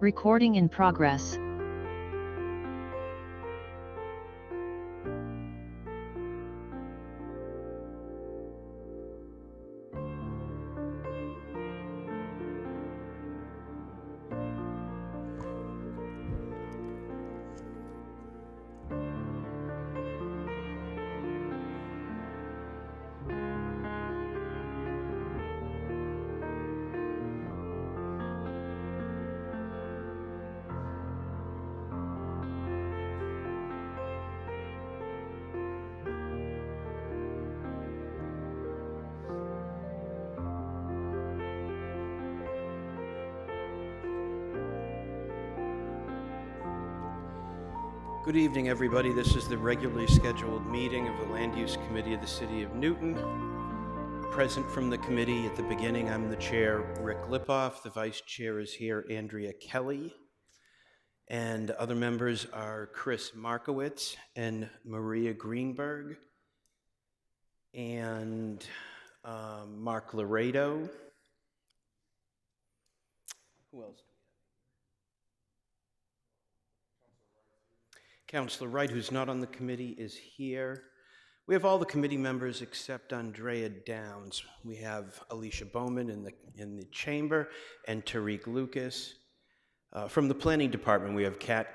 Recording in progress. Good evening, everybody. This is the regularly scheduled meeting of the Land Use Committee of the City of Newton. Present from the committee at the beginning, I'm the chair, Rick Lipoff. The vice chair is here, Andrea Kelly. And other members are Chris Markowitz and Maria Greenberg and Mark Laredo. Who else? Councilor Wright, who's not on the committee, is here. We have all the committee members except Andrea Downs. We have Alicia Bowman in the chamber and Tariq Lucas. From the planning department, we have Kat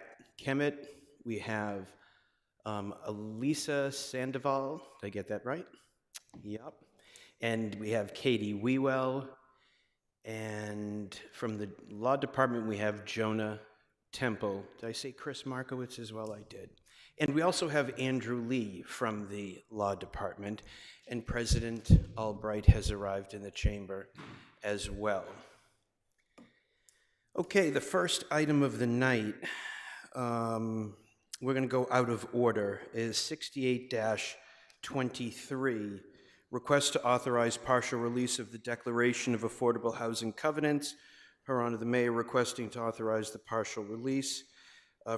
Kemet. We have Elisa Sandoval. Did I get that right? Yep. And we have Katie Wewell. And from the law department, we have Jonah Temple. Did I say Chris Markowitz as well? I did. And we also have Andrew Lee from the law department, and President Albright has arrived in the chamber as well. Okay, the first item of the night, we're going to go out of order, is 68-23, request to authorize partial release of the Declaration of Affordable Housing Covenants. Her Honor, the Mayor requesting to authorize the partial release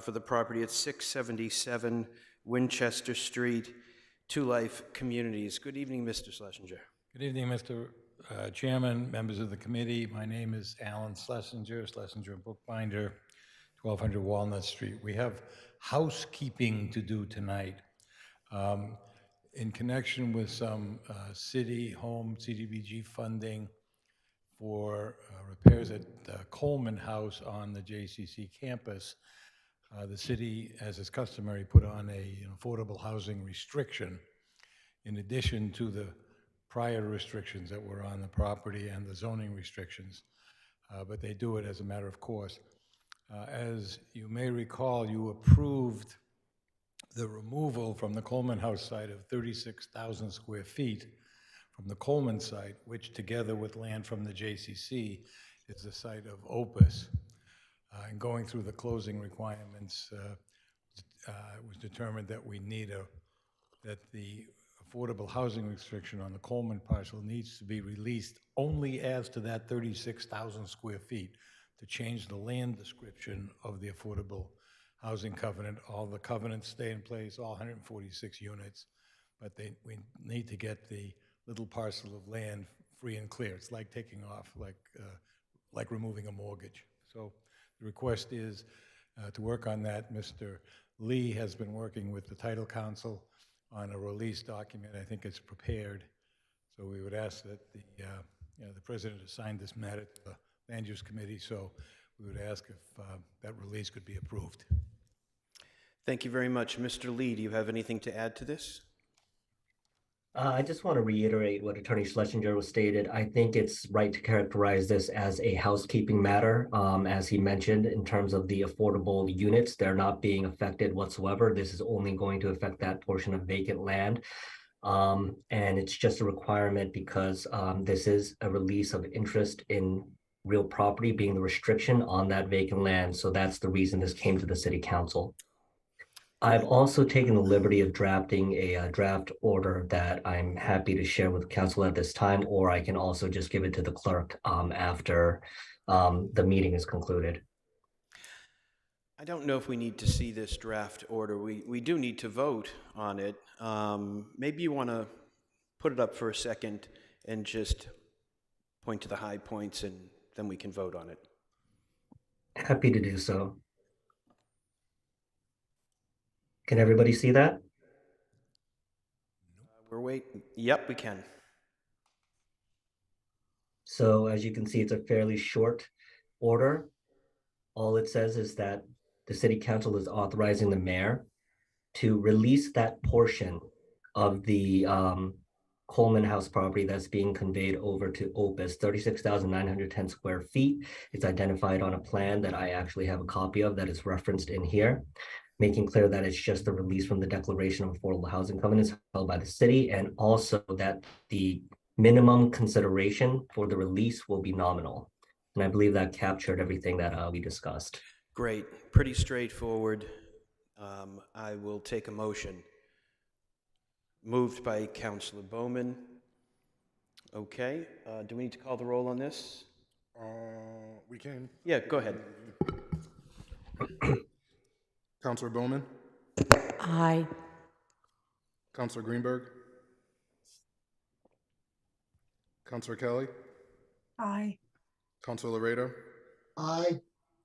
for the property at 677 Winchester Street, Two Life Communities. Good evening, Mr. Schlesinger. Good evening, Mr. Chairman, members of the committee. My name is Alan Schlesinger, Schlesinger Bookbinder, 1200 Walnut Street. We have housekeeping to do tonight. In connection with some city home CDBG funding for repairs at Coleman House on the JCC campus, the city, as is customary, put on an affordable housing restriction in addition to the prior restrictions that were on the property and the zoning restrictions, but they do it as a matter of course. As you may recall, you approved the removal from the Coleman House site of 36,000 square feet from the Coleman site, which together with land from the JCC is the site of Opus. And going through the closing requirements, it was determined that that the affordable housing restriction on the Coleman parcel needs to be released only as to that 36,000 square feet to change the land description of the affordable housing covenant. All the covenants stay in place, all 146 units, but we need to get the little parcel of land free and clear. It's like taking off, like removing a mortgage. So the request is to work on that. Mr. Lee has been working with the Title Council on a release document. I think it's prepared. So we would ask that the President assigned this matter to the Land Use Committee, so we would ask if that release could be approved. Thank you very much. Mr. Lee, do you have anything to add to this? I just want to reiterate what Attorney Schlesinger was stated. I think it's right to characterize this as a housekeeping matter. As he mentioned, in terms of the affordable units, they're not being affected whatsoever. This is only going to affect that portion of vacant land. And it's just a requirement because this is a release of interest in real property being the restriction on that vacant land. So that's the reason this came to the City Council. I've also taken the liberty of drafting a draft order that I'm happy to share with council at this time, or I can also just give it to the clerk after the meeting is concluded. I don't know if we need to see this draft order. We do need to vote on it. Maybe you want to put it up for a second and just point to the high points, and then we can vote on it. Happy to do so. Can everybody see that? We're waiting. Yep, we can. So as you can see, it's a fairly short order. All it says is that the city council is authorizing the mayor to release that portion of the Coleman House property that's being conveyed over to Opus, 36,910 square feet. It's identified on a plan that I actually have a copy of that is referenced in here, making clear that it's just the release from the Declaration of Affordable Housing Covenants held by the city, and also that the minimum consideration for the release will be nominal. And I believe that captured everything that we discussed. Great. Pretty straightforward. I will take a motion. Moved by Councilor Bowman. Okay. Do we need to call the roll on this? We can. Yeah, go ahead. Counselor Bowman, Aye. Counselor Greenberg, Counselor Kelly, Aye. Counselor Laredo, Aye.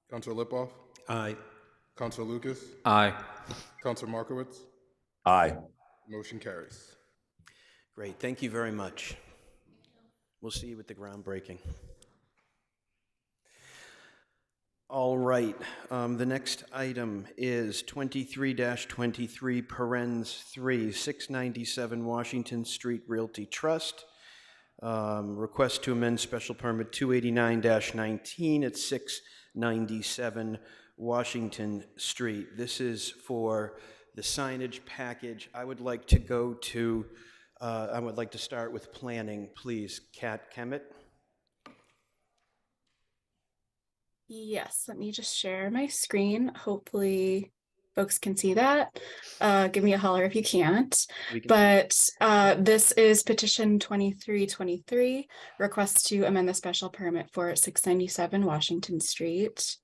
Counselor Lipoff, Aye. Counselor Lucas, Aye. Counselor Markowitz. Aye. Motion carries. Great. Thank you very much. We'll see you with the groundbreaking. All right. The next item is 23-23, parens 3, 697 Washington Street Realty Trust. Request to amend special permit 289-19 at 697 Washington Street. This is for the signage package. I would like to start with planning, please. Kat Kemet. Yes, let me just share my screen. Hopefully folks can see that. Give me a holler if you can't. But this is petition 2323, request to amend the special permit for 697 Washington Street.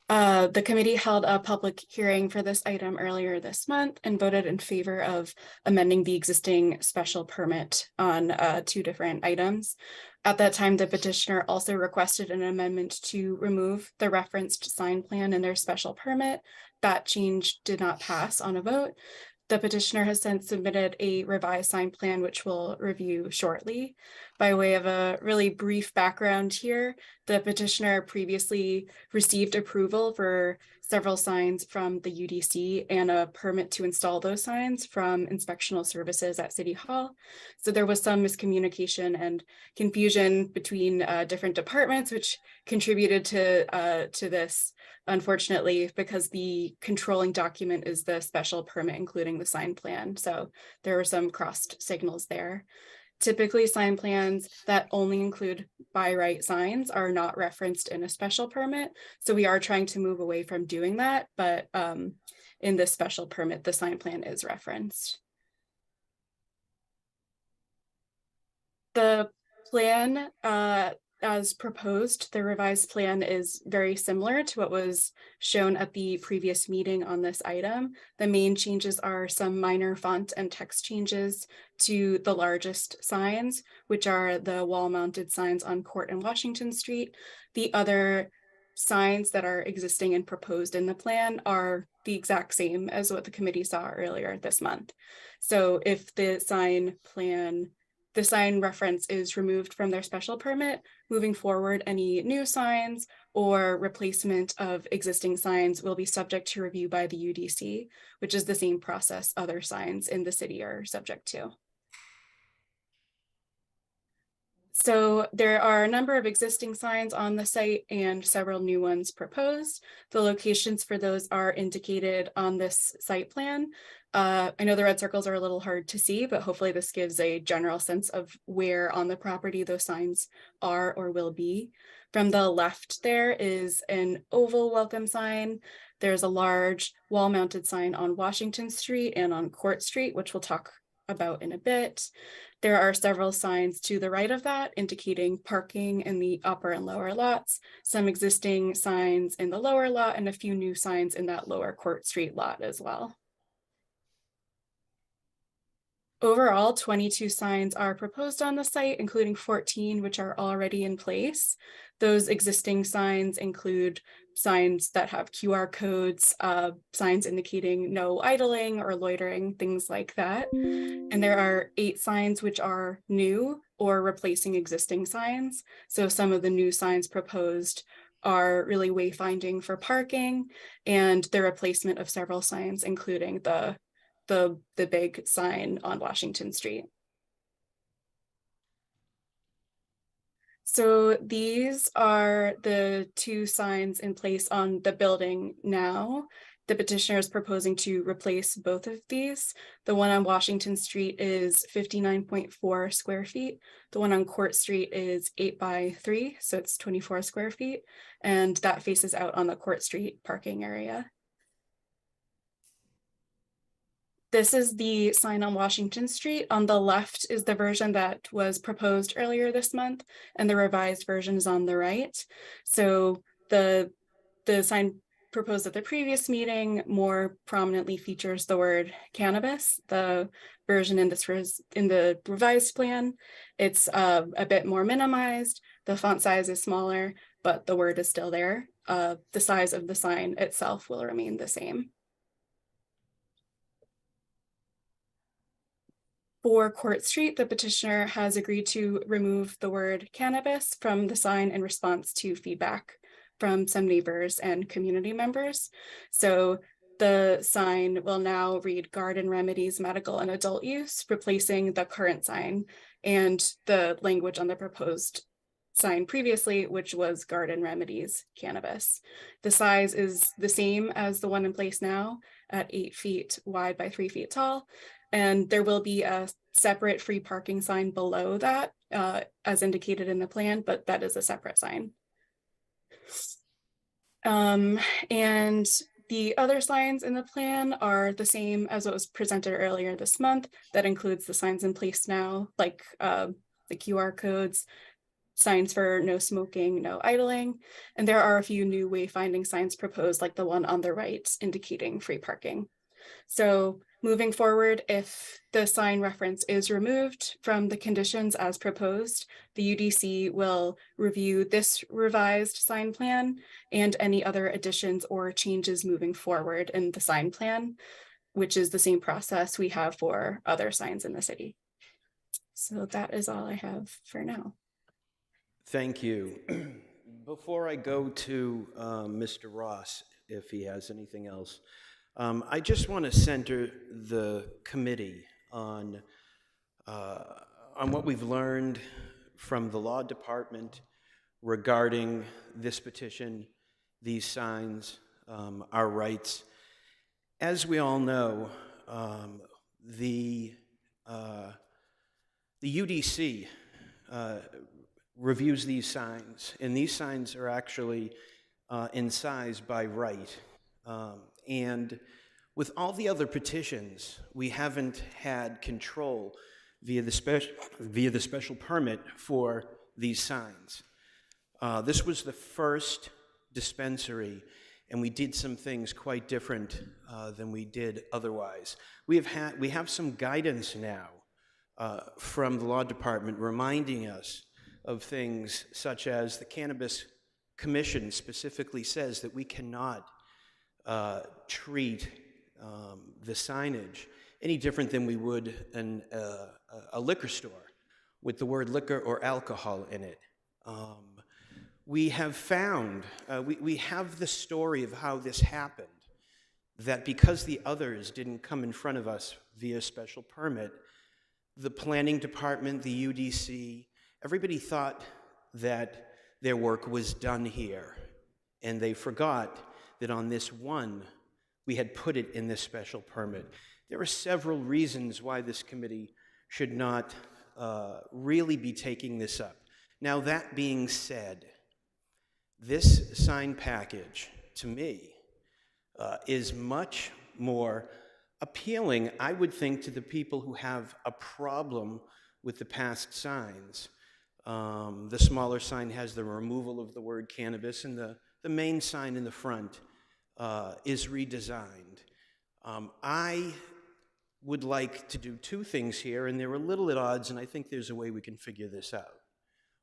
The committee held a public hearing for this item earlier this month and voted in favor of amending the existing special permit on 2 different items. At that time, the petitioner also requested an amendment to remove the referenced sign plan in their special permit. That change did not pass on a vote. The petitioner has since submitted a revised sign plan, which we'll review shortly. By way of a really brief background here, the petitioner previously received approval for several signs from the UDC and a permit to install those signs from inspectional services at City Hall. So there was some miscommunication and confusion between different departments, which contributed to this, unfortunately, because the controlling document is the special permit, including the sign plan. So there were some crossed signals there. Typically, sign plans that only include by right signs are not referenced in a special permit. So we are trying to move away from doing that. But in this special permit, the sign plan is referenced. The plan, as proposed, the revised plan is very similar to what was shown at the previous meeting on this item. The main changes are some minor font and text changes to the largest signs, which are the wall-mounted signs on Court and Washington Street. The other signs that are existing and proposed in the plan are the exact same as what the committee saw earlier this month. So if the sign reference is removed from their special permit, moving forward, any new signs or replacement of existing signs will be subject to review by the UDC, which is the same process other signs in the city are subject to. So there are a number of existing signs on the site and several new ones proposed. The locations for those are indicated on this site plan. I know the red circles are a little hard to see, but hopefully this gives a general sense of where on the property those signs are or will be. From the left, there is an oval welcome sign. There's a large wall-mounted sign on Washington Street and on Court Street, which we'll talk about in a bit. There are several signs to the right of that indicating parking in the upper and lower lots, some existing signs in the lower lot, and a few new signs in that lower Court Street lot as well. Overall, 22 signs are proposed on the site, including 14 which are already in place. Those existing signs include signs that have QR codes, signs indicating no idling or loitering, things like that. And there are 8 signs which are new or replacing existing signs. So some of the new signs proposed are really wayfinding for parking and the replacement of several signs, including the big sign on Washington Street. So these are the 2 signs in place on the building now. The petitioner is proposing to replace both of these. The one on Washington Street is 59.4 square feet. The one on Court Street is 8 by 3, so it's 24 square feet. And that faces out on the Court Street parking area. This is the sign on Washington Street. On the left is the version that was proposed earlier this month, and the revised version is on the right. So the sign proposed at the previous meeting more prominently features the word cannabis. The version in the revised plan, it's a bit more minimized. The font size is smaller, but the word is still there. The size of the sign itself will remain the same. For Court Street, the petitioner has agreed to remove the word cannabis from the sign in response to feedback from some neighbors and community members. So the sign will now read Garden Remedies Medical and Adult Use, replacing the current sign and the language on the proposed sign previously, which was Garden Remedies Cannabis. The size is the same as the one in place now at 8 feet wide by 3 feet tall. And there will be a separate free parking sign below that, as indicated in the plan, but that is a separate sign. And the other signs in the plan are the same as what was presented earlier this month. That includes the signs in place now, like the QR codes, signs for no smoking, no idling. And there are a few new wayfinding signs proposed, like the one on the right indicating free parking. So moving forward, if the sign reference is removed from the conditions as proposed, the UDC will review this revised sign plan and any other additions or changes moving forward in the sign plan, which is the same process we have for other signs in the city. So that is all I have for now. Thank you. Before I go to Mr. Ross, if he has anything else, I just want to center the committee on what we've learned from the law department regarding this petition, these signs, our rights. As we all know, the UDC reviews these signs, and these signs are actually in size by right. And with all the other petitions, we haven't had control via the special permit for these signs. This was the first dispensary, and we did some things quite different than we did otherwise. We have some guidance now from the law department reminding us of things such as the Cannabis Commission specifically says that we cannot treat the signage any different than we would a liquor store with the word liquor or alcohol in it. We have found, we have the story of how this happened, that because the others didn't come in front of us via special permit, the planning department, the UDC, everybody thought that their work was done here, and they forgot that on this one, we had put it in this special permit. There are several reasons why this committee should not really be taking this up. Now, that being said, this sign package, to me, is much more appealing, I would think, to the people who have a problem with the past signs. The smaller sign has the removal of the word cannabis, and the main sign in the front is redesigned. I would like to do two things here, and they're a little at odds, and I think there's a way we can figure this out,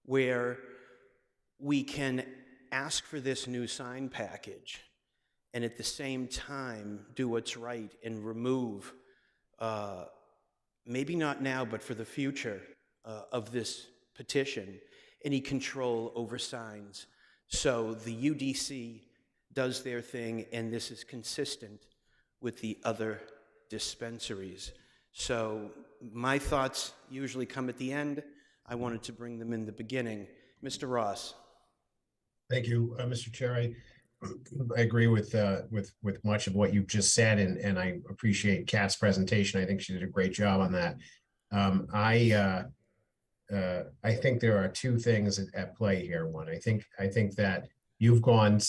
where we can ask for this new sign package and at the same time do what's right and remove, maybe not now, but for the future of this petition, any control over signs. So the UDC does their thing, and this is consistent with the other dispensaries. So my thoughts usually come at the end. I wanted to bring them in the beginning. Mr. Ross. Thank you, Mr. Chair. I agree with much of what you've just said, and I appreciate Kat's presentation. I think she did a great job on that. I think there are two things at play here. One, I think that you've gone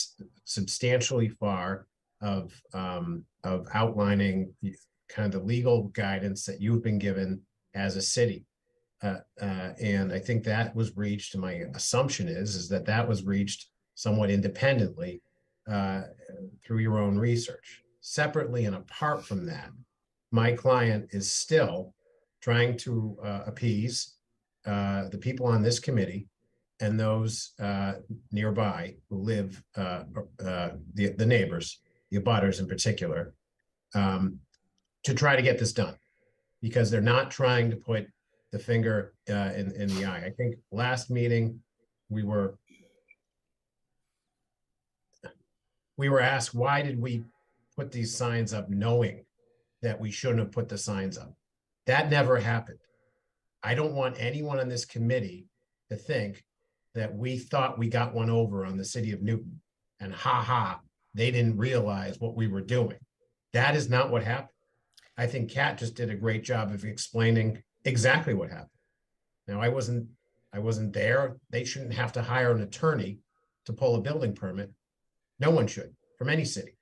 substantially far of outlining kind of the legal guidance that you've been given as a city. And I think that was reached, and my assumption is that that was reached somewhat independently through your own research. Separately and apart from that, my client is still trying to appease the people on this committee and those nearby who live, the neighbors, the abutters in particular, to try to get this done, because they're not trying to put the finger in the eye. I think last meeting we were asked, why did we put these signs up knowing that we shouldn't have put the signs up? That never happened. I don't want anyone on this committee to think that we thought we got one over on the city of Newton and they didn't realize what we were doing. That is not what happened. I think Kat just did a great job of explaining exactly what happened. Now, I wasn't there. They shouldn't have to hire an attorney to pull a building permit. No one should, from any city,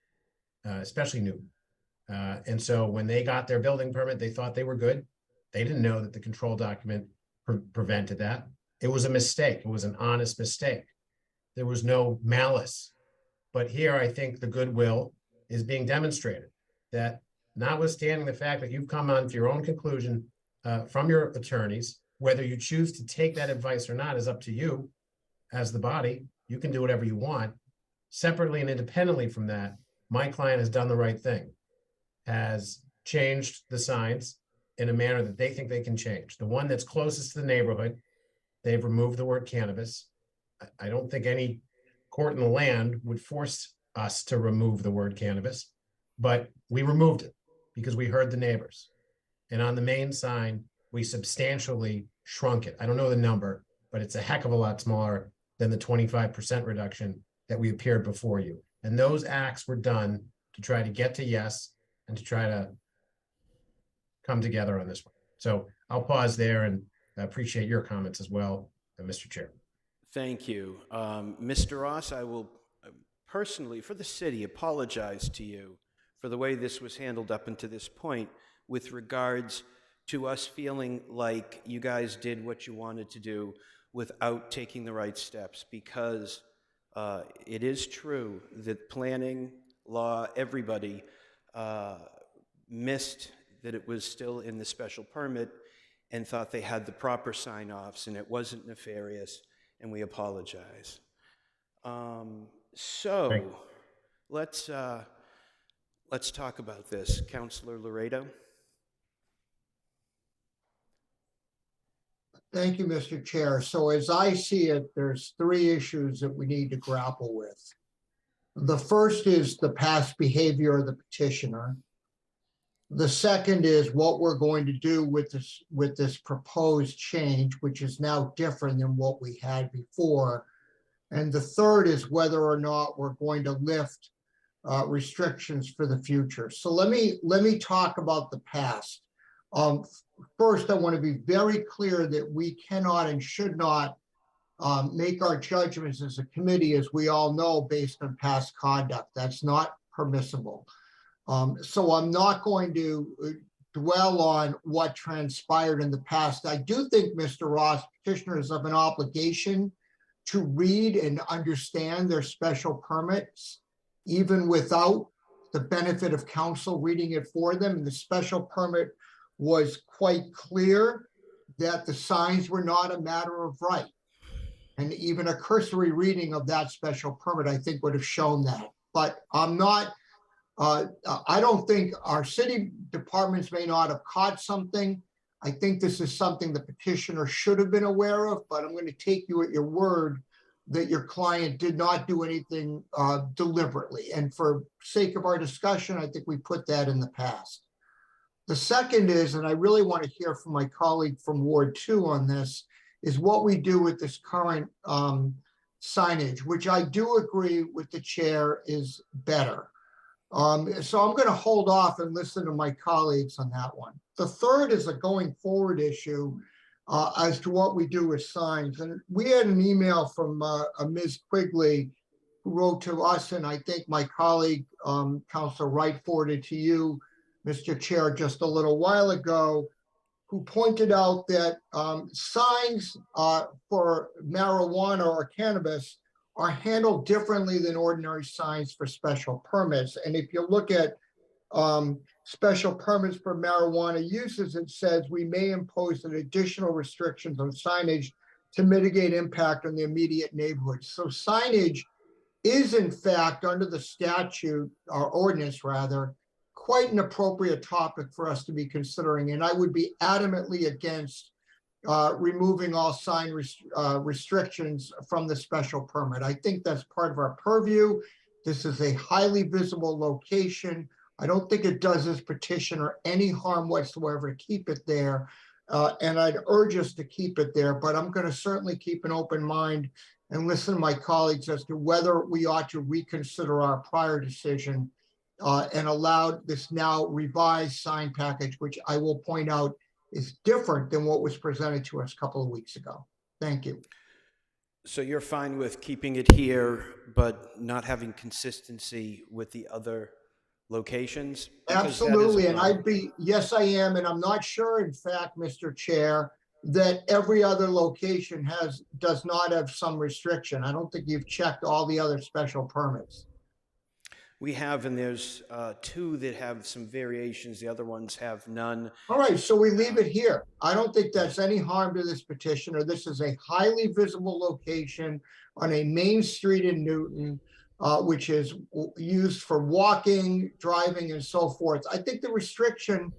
especially Newton. And so when they got their building permit, they thought they were good. They didn't know that the control document prevented that. It was a mistake. It was an honest mistake. There was no malice. But here, I think the goodwill is being demonstrated, that notwithstanding the fact that you've come on to your own conclusion from your attorneys, whether you choose to take that advice or not is up to you as the body. You can do whatever you want. Separately and independently from that, my client has done the right thing, has changed the signs in a manner that they think they can change. The one that's closest to the neighborhood, they've removed the word cannabis. I don't think any court in the land would force us to remove the word cannabis, but we removed it because we heard the neighbors. And on the main sign, we substantially shrunk it. I don't know the number, but it's a heck of a lot smaller than the 25% reduction that we appeared before you. And those acts were done to try to get to yes and to try to come together on this one. So I'll pause there and appreciate your comments as well, Mr. Chair. Thank you. Mr. Ross, I will personally, for the city, apologize to you for the way this was handled up until this point with regards to us feeling like you guys did what you wanted to do without taking the right steps, because it is true that planning, law, everybody missed that it was still in the special permit and thought they had the proper sign-offs and it wasn't nefarious, and we apologize. So let's talk about this. Councilor Laredo. Thank you, Mr. Chair. So as I see it, there's three issues that we need to grapple with. The first is the past behavior of the petitioner. The second is what we're going to do with this proposed change, which is now different than what we had before. And the third is whether or not we're going to lift restrictions for the future. So let me talk about the past. First, I want to be very clear that we cannot and should not make our judgments as a committee, as we all know, based on past conduct. That's not permissible. So I'm not going to dwell on what transpired in the past. I do think, Mr. Ross, petitioners have an obligation to read and understand their special permits, even without the benefit of counsel reading it for them. And the special permit was quite clear that the signs were not a matter of right. And even a cursory reading of that special permit, I think, would have shown that. But I'm not, I don't think our city departments may not have caught something. I think this is something the petitioner should have been aware of, but I'm going to take you at your word that your client did not do anything deliberately. And for sake of our discussion, I think we put that in the past. The second is, and I really want to hear from my colleague from Ward 2 on this, is what we do with this current signage, which I do agree with the chair is better. So I'm going to hold off and listen to my colleagues on that one. The third is a going forward issue as to what we do with signs. And we had an email from Ms. Quigley who wrote to us, and I think my colleague, Councilor Wright, forwarded to you, Mr. Chair, just a little while ago, who pointed out that signs for marijuana or cannabis are handled differently than ordinary signs for special permits. And if you look at special permits for marijuana uses, it says we may impose an additional restrictions on signage to mitigate impact on the immediate neighborhood. So signage is in fact, under the statute or ordinance rather, quite an appropriate topic for us to be considering. And I would be adamantly against removing all sign restrictions from the special permit. I think that's part of our purview. This is a highly visible location. I don't think it does this petitioner any harm whatsoever to keep it there. And I'd urge us to keep it there, but I'm going to certainly keep an open mind and listen to my colleagues as to whether we ought to reconsider our prior decision and allow this now revised sign package, which I will point out is different than what was presented to us a couple of weeks ago. Thank you. So you're fine with keeping it here, but not having consistency with the other locations? Because that is a Absolutely, and problem. I'd be, yes, I am, and I'm not sure, in fact, Mr. Chair, that every other location does not have some restriction. I don't think you've checked all the other special permits. We have, and there's two that have some variations. The other ones have none. All right, so we leave it here. I don't think that's any harm to this petitioner. This is a highly visible location on a main street in Newton, which is used for walking, driving, and so forth. I think the restriction,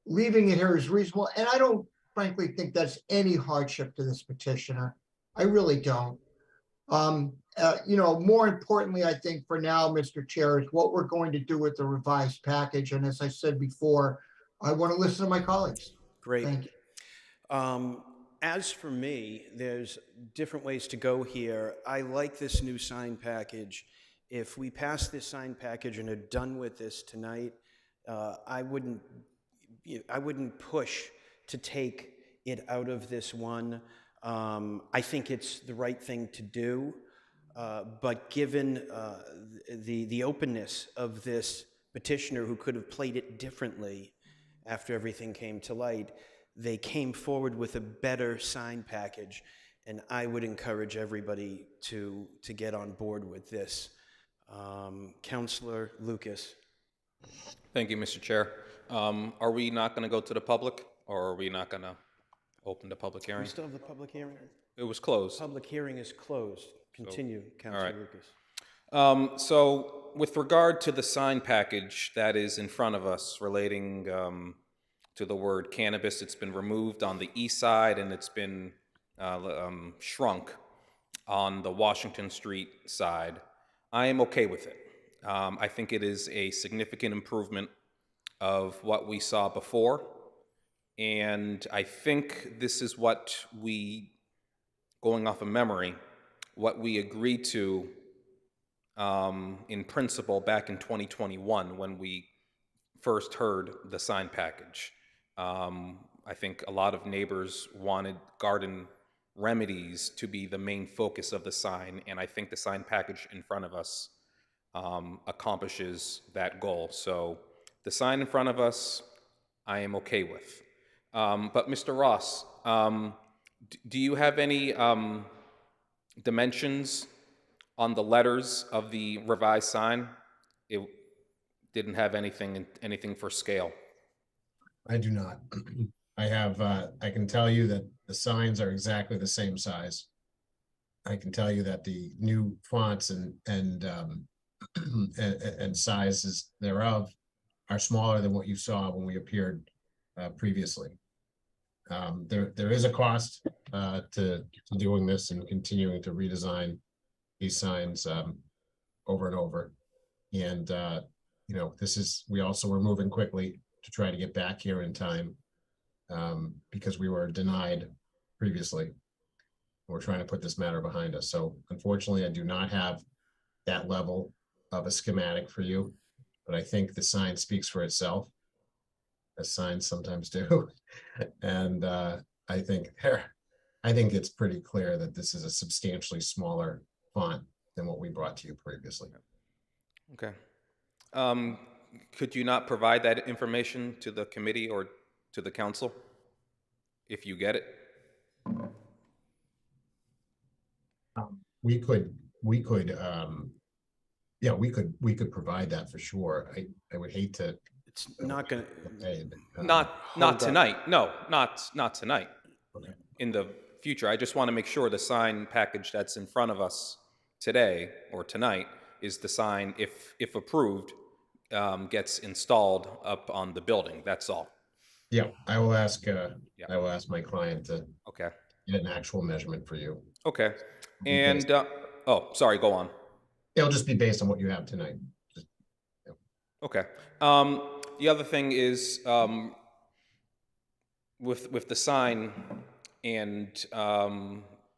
leaving it here is reasonable, and I don't frankly think that's any hardship to this petitioner. I really don't. You know, more importantly, I think for now, Mr. Chair, is what we're going to do with the revised package. And as I said before, I want to listen to my colleagues. Great. Thank you. As for me, there's different ways to go here. I like this new sign package. If we pass this sign package and are done with this tonight, I wouldn't push to take it out of this one. I think it's the right thing to do, but given the openness of this petitioner who could have played it differently after everything came to light, they came forward with a better sign package, and I would encourage everybody to get on board with this. Councilor Lucas. Thank you, Mr. Chair. Are we not going to go to the public, or are we not going to open the public hearing? We still have the public hearing? It was closed. Public hearing is closed. Continue, Councilor right. Lucas. So with regard to the sign package that is in front of us relating to the word cannabis, it's been removed on the east side and it's been shrunk on the Washington Street side. I am okay with it. I think it is a significant improvement of what we saw before. And I think this is what we, going off of memory, what we agreed to in principle back in 2021 when we first heard the sign package. I think a lot of neighbors wanted garden remedies to be the main focus of the sign, and I think the sign package in front of us accomplishes that goal. So the sign in front of us, I am okay with. But Mr. Ross, do you have any dimensions on the letters of the revised sign? didn't have anything for scale. I do not. I have, I can tell you that the signs are exactly the same size. I can tell you that the new fonts and sizes thereof are smaller than what you saw when we appeared previously. There is a cost to doing this and continuing to redesign these signs over and over. And you know, we also were moving quickly to try to get back here in time because we were denied previously. We're trying to put this matter behind us. So unfortunately, I do not have that level of a schematic for you, but I think the sign speaks for itself, as signs sometimes do. And I think it's pretty clear that this is a substantially smaller font than what we brought to you previously. Okay. Could you not provide that information to the committee or to the council if you get it? We could provide that for sure. I would hate to. It's not going to. Not tonight. No, not tonight. Okay. In the future, I just want to make sure the sign package that's in front of us today or tonight is the sign, if approved, gets installed up on the building. That's all. Yeah, I will ask. I will ask my client to Okay. get an actual measurement for you. Okay. And oh, sorry. Go on. It'll just be based on what you have tonight. Okay. The other thing is with the sign and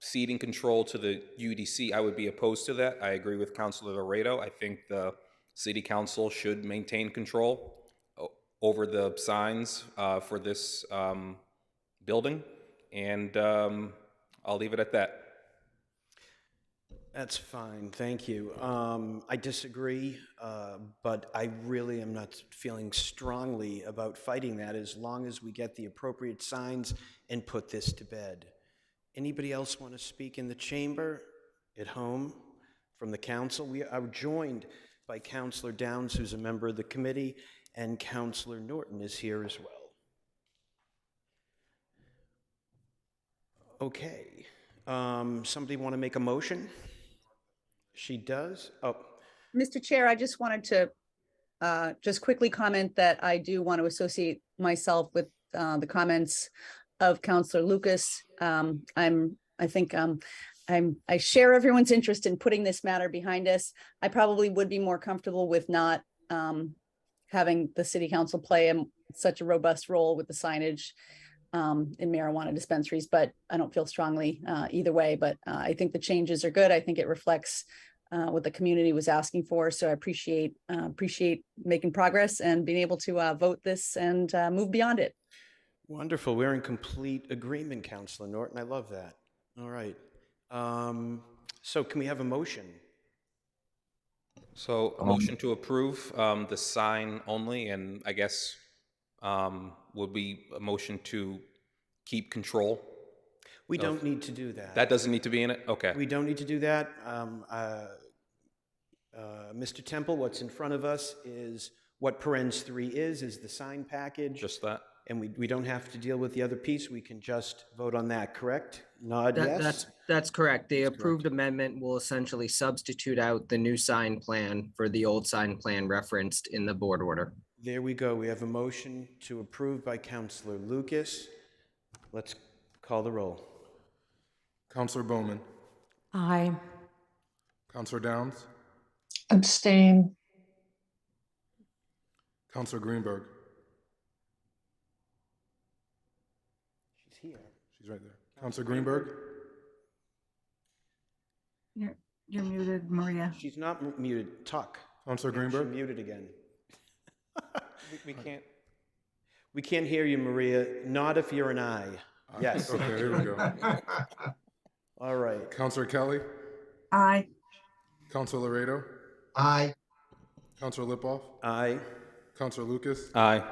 ceding control to the UDC, I would be opposed to that. I agree with Councilor Laredo. I think the City Council should maintain control over the signs for this building, and I'll leave it at that. That's fine, thank you. I disagree, but I really am not feeling strongly about fighting that as long as we get the appropriate signs and put this to bed. Anybody else want to speak in the chamber, at home, from the council? We are joined by Councilor Downs, who's a member of the committee, and Councilor Norton is here as well. Okay, somebody want to make a motion? She does. Oh, Mr. Chair, I just wanted to just quickly comment that I do want to associate myself with the comments of Councilor Lucas. I share everyone's interest in putting this matter behind us. I probably would be more comfortable with not having the city council play such a robust role with the signage in marijuana dispensaries, but I don't feel strongly either way. But I think the changes are good. I think it reflects what the community was asking for. So I appreciate making progress and being able to vote this and move beyond it. wonderful. We're in complete agreement, Councilor Norton. I love that. All right. So can we have a motion? So a motion to approve the sign only, and I guess would be a motion to keep control? We don't need to do that. That doesn't need to be in it? Okay. We don't need to do that. Mr. Temple, what's in front of us is what parens 3 is the sign package. Just that? And we don't have to deal with the other piece. We can just vote on that, correct? Nod yes? That's correct. The approved amendment will essentially substitute out the new sign plan for the old sign plan referenced in the board order. There we go. We have a motion to approve by Councilor Lucas. Let's call the roll. Counselor Bowman, Aye. Counselor Downs, Abstain. Counselor Greenberg. She's here. She's right there. Counselor Greenberg, You're muted, Maria. She's not muted. Talk. Counselor She's Greenberg. muted again. We can't. We can't hear you, Maria. Not if you're an aye. Yes. Okay, there we go. All right. Counselor Kelly, Aye. Counselor Laredo, Aye. Counselor Lipoff, Aye. Counselor Lucas, Aye.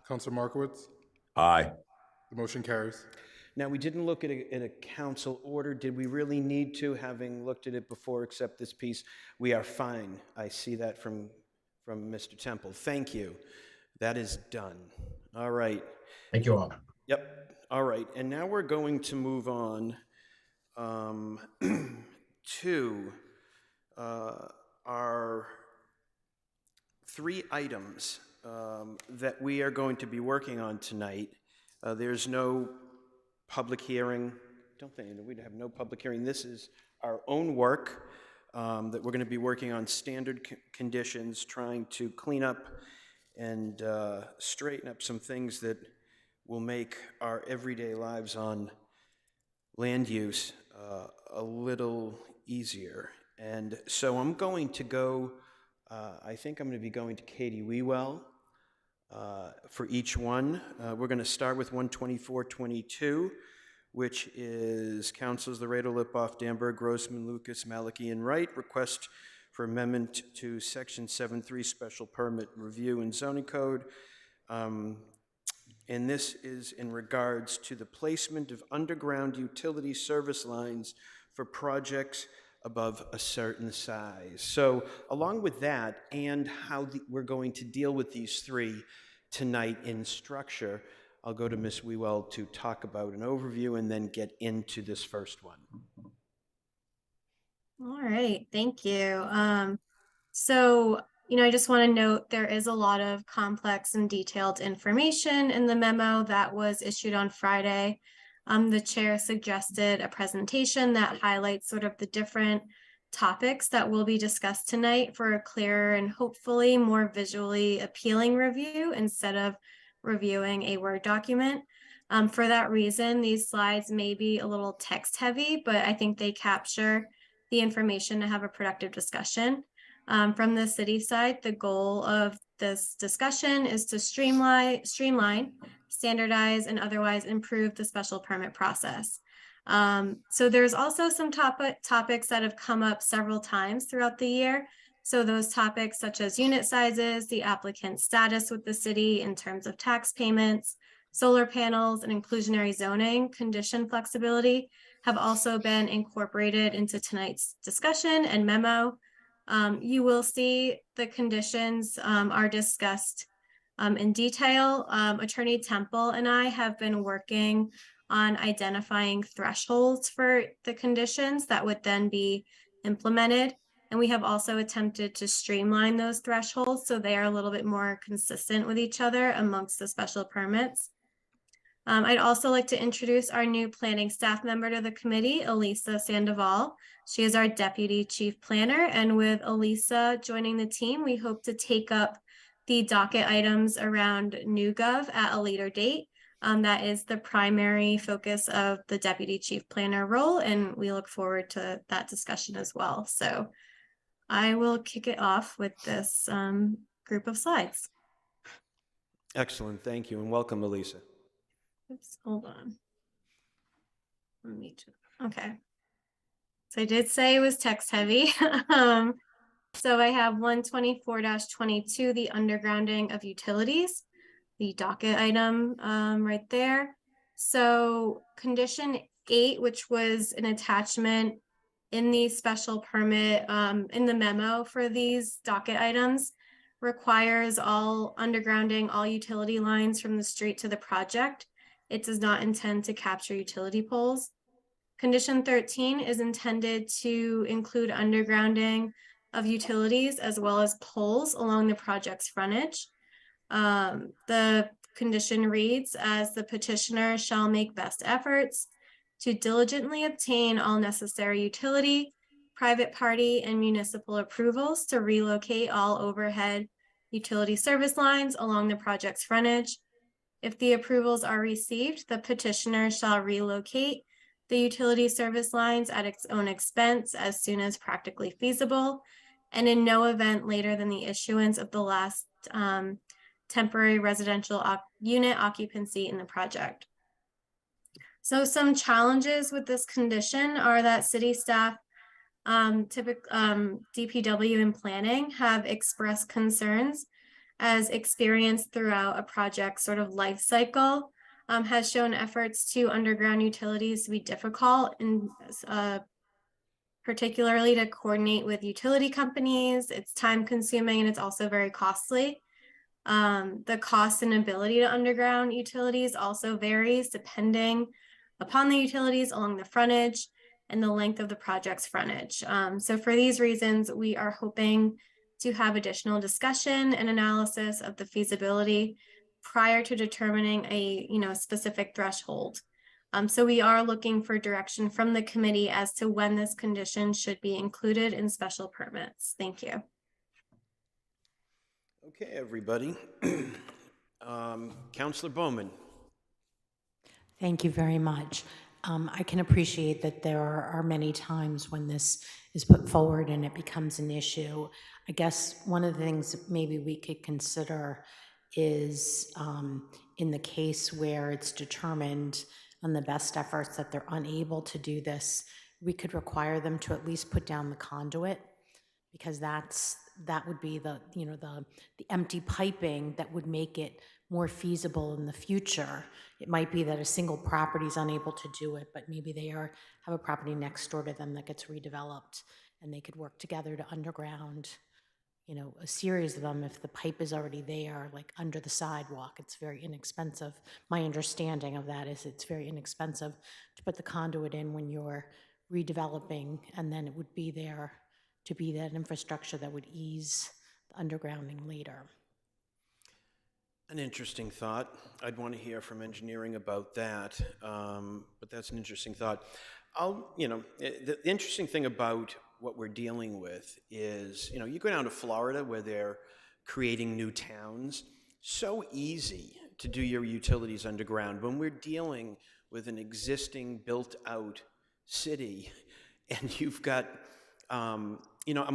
Counselor Markowitz. Aye. The motion carries. Now, we didn't look at a council order. Did we really need to, having looked at it before, except this piece? We are fine. I see that from from Mr. Temple. Thank you. That is done. All right. Thank you all. Yep. All right. And now we're going to move on to our 3 items that we are going to be working on tonight. There's no public hearing. Don't think we'd have no public hearing. This is our own work that we're going to be working on standard conditions, trying to clean up and straighten up some things that will make our everyday lives on land use a little easier. And so I'm going to go, I think I'm going to be going to Katie Wewell for each one. We're going to start with 12422, which is Councilors Laredo, Lipoff, Danberg, Grossman, Lucas, Maliki, and Wright. Request for amendment to Section 7.3 Special Permit Review and Zoning Code. And this is in regards to the placement of underground utility service lines for projects above a certain size. So along with that, and how we're going to deal with these 3 tonight in structure, I'll go to Ms. Wewell to talk about an overview and then get into this first one. All right, thank you. I just want to note there is a lot of complex and detailed information in the memo that was issued on Friday. The chair suggested a presentation that highlights sort of the different topics that will be discussed tonight for a clearer and hopefully more visually appealing review instead of reviewing a Word document. For that reason, these slides may be a little text heavy, but I think they capture the information to have a productive discussion. From the city side, the goal of this discussion is to streamline, standardize, and otherwise improve the special permit process. So there's also some topics that have come up several times throughout the year. So those topics such as unit sizes, the applicant's status with the city in terms of tax payments, solar panels, and inclusionary zoning condition flexibility have also been incorporated into tonight's discussion and memo. You will see the conditions are discussed in detail. Attorney Temple and I have been working on identifying thresholds for the conditions that would then be implemented. And we have also attempted to streamline those thresholds so they are a little bit more consistent with each other amongst the special permits. I'd also like to introduce our new planning staff member to the committee, Elisa Sandoval. She is our deputy chief planner, and with Elisa joining the team, we hope to take up the docket items around NewGov at a later date. That is the primary focus of the deputy chief planner role, and we look forward to that discussion as well. So I will kick it off with this group of slides. Excellent, thank you, and welcome, Elisa. Oops, hold on. Okay. So I did say it was text heavy. So I have 124-22, the undergrounding of utilities, the docket item right there. So condition 8, which was an attachment in the special permit in the memo for these docket items, requires all undergrounding all utility lines from the street to the project. It does not intend to capture utility poles. Condition 13 is intended to include undergrounding of utilities as well as poles along the project's frontage. The condition reads, as the petitioner shall make best efforts to diligently obtain all necessary utility, private party, and municipal approvals to relocate all overhead utility service lines along the project's frontage. If the approvals are received, the petitioner shall relocate the utility service lines at its own expense as soon as practically feasible, and in no event later than the issuance of the last temporary residential unit occupancy in the project. So some challenges with this condition are that city staff, DPW and planning have expressed concerns as experienced throughout a project sort of life cycle, has shown efforts to underground utilities to be difficult and particularly to coordinate with utility companies. It's time consuming and it's also very costly. The cost and ability to underground utilities also varies depending upon the utilities along the frontage and the length of the project's frontage. So for these reasons, we are hoping to have additional discussion and analysis of the feasibility prior to determining a specific threshold. So we are looking for direction from the committee as to when this condition should be included in special permits. Thank you. Okay, everybody. Councilor Bowman. Thank you very much. I can appreciate that there are many times when this is put forward and it becomes an issue. I guess one of the things that maybe we could consider is in the case where it's determined on the best efforts that they're unable to do this, we could require them to at least put down the conduit, because that would be the empty piping that would make it more feasible in the future. It might be that a single property is unable to do it, but maybe they have a property next door to them that gets redeveloped, and they could work together to underground, a series of them. If the pipe is already there, like under the sidewalk, it's very inexpensive. My understanding of that is it's very inexpensive to put the conduit in when you're redeveloping, and then it would be there to be that infrastructure that would ease the undergrounding later. An interesting thought. I'd want to hear from engineering about that, but that's an interesting thought. The interesting thing about what we're dealing with is, you go down to Florida where they're creating new towns. So easy to do your utilities underground when we're dealing with an existing built-out city, and you've got, I'm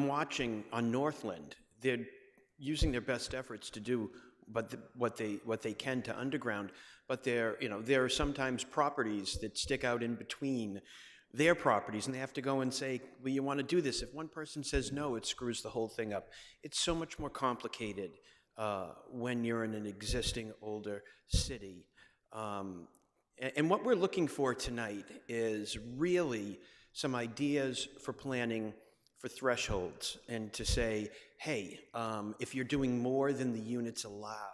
watching on Northland. They're using their best efforts to do what they can to underground, but there are sometimes properties that stick out in between their properties, and they have to go and say, well, you want to do this. If one person says no, it screws the whole thing up. It's so much more complicated when you're in an existing older city. And what we're looking for tonight is really some ideas for planning for thresholds, and to say, hey, if you're doing more than the units allow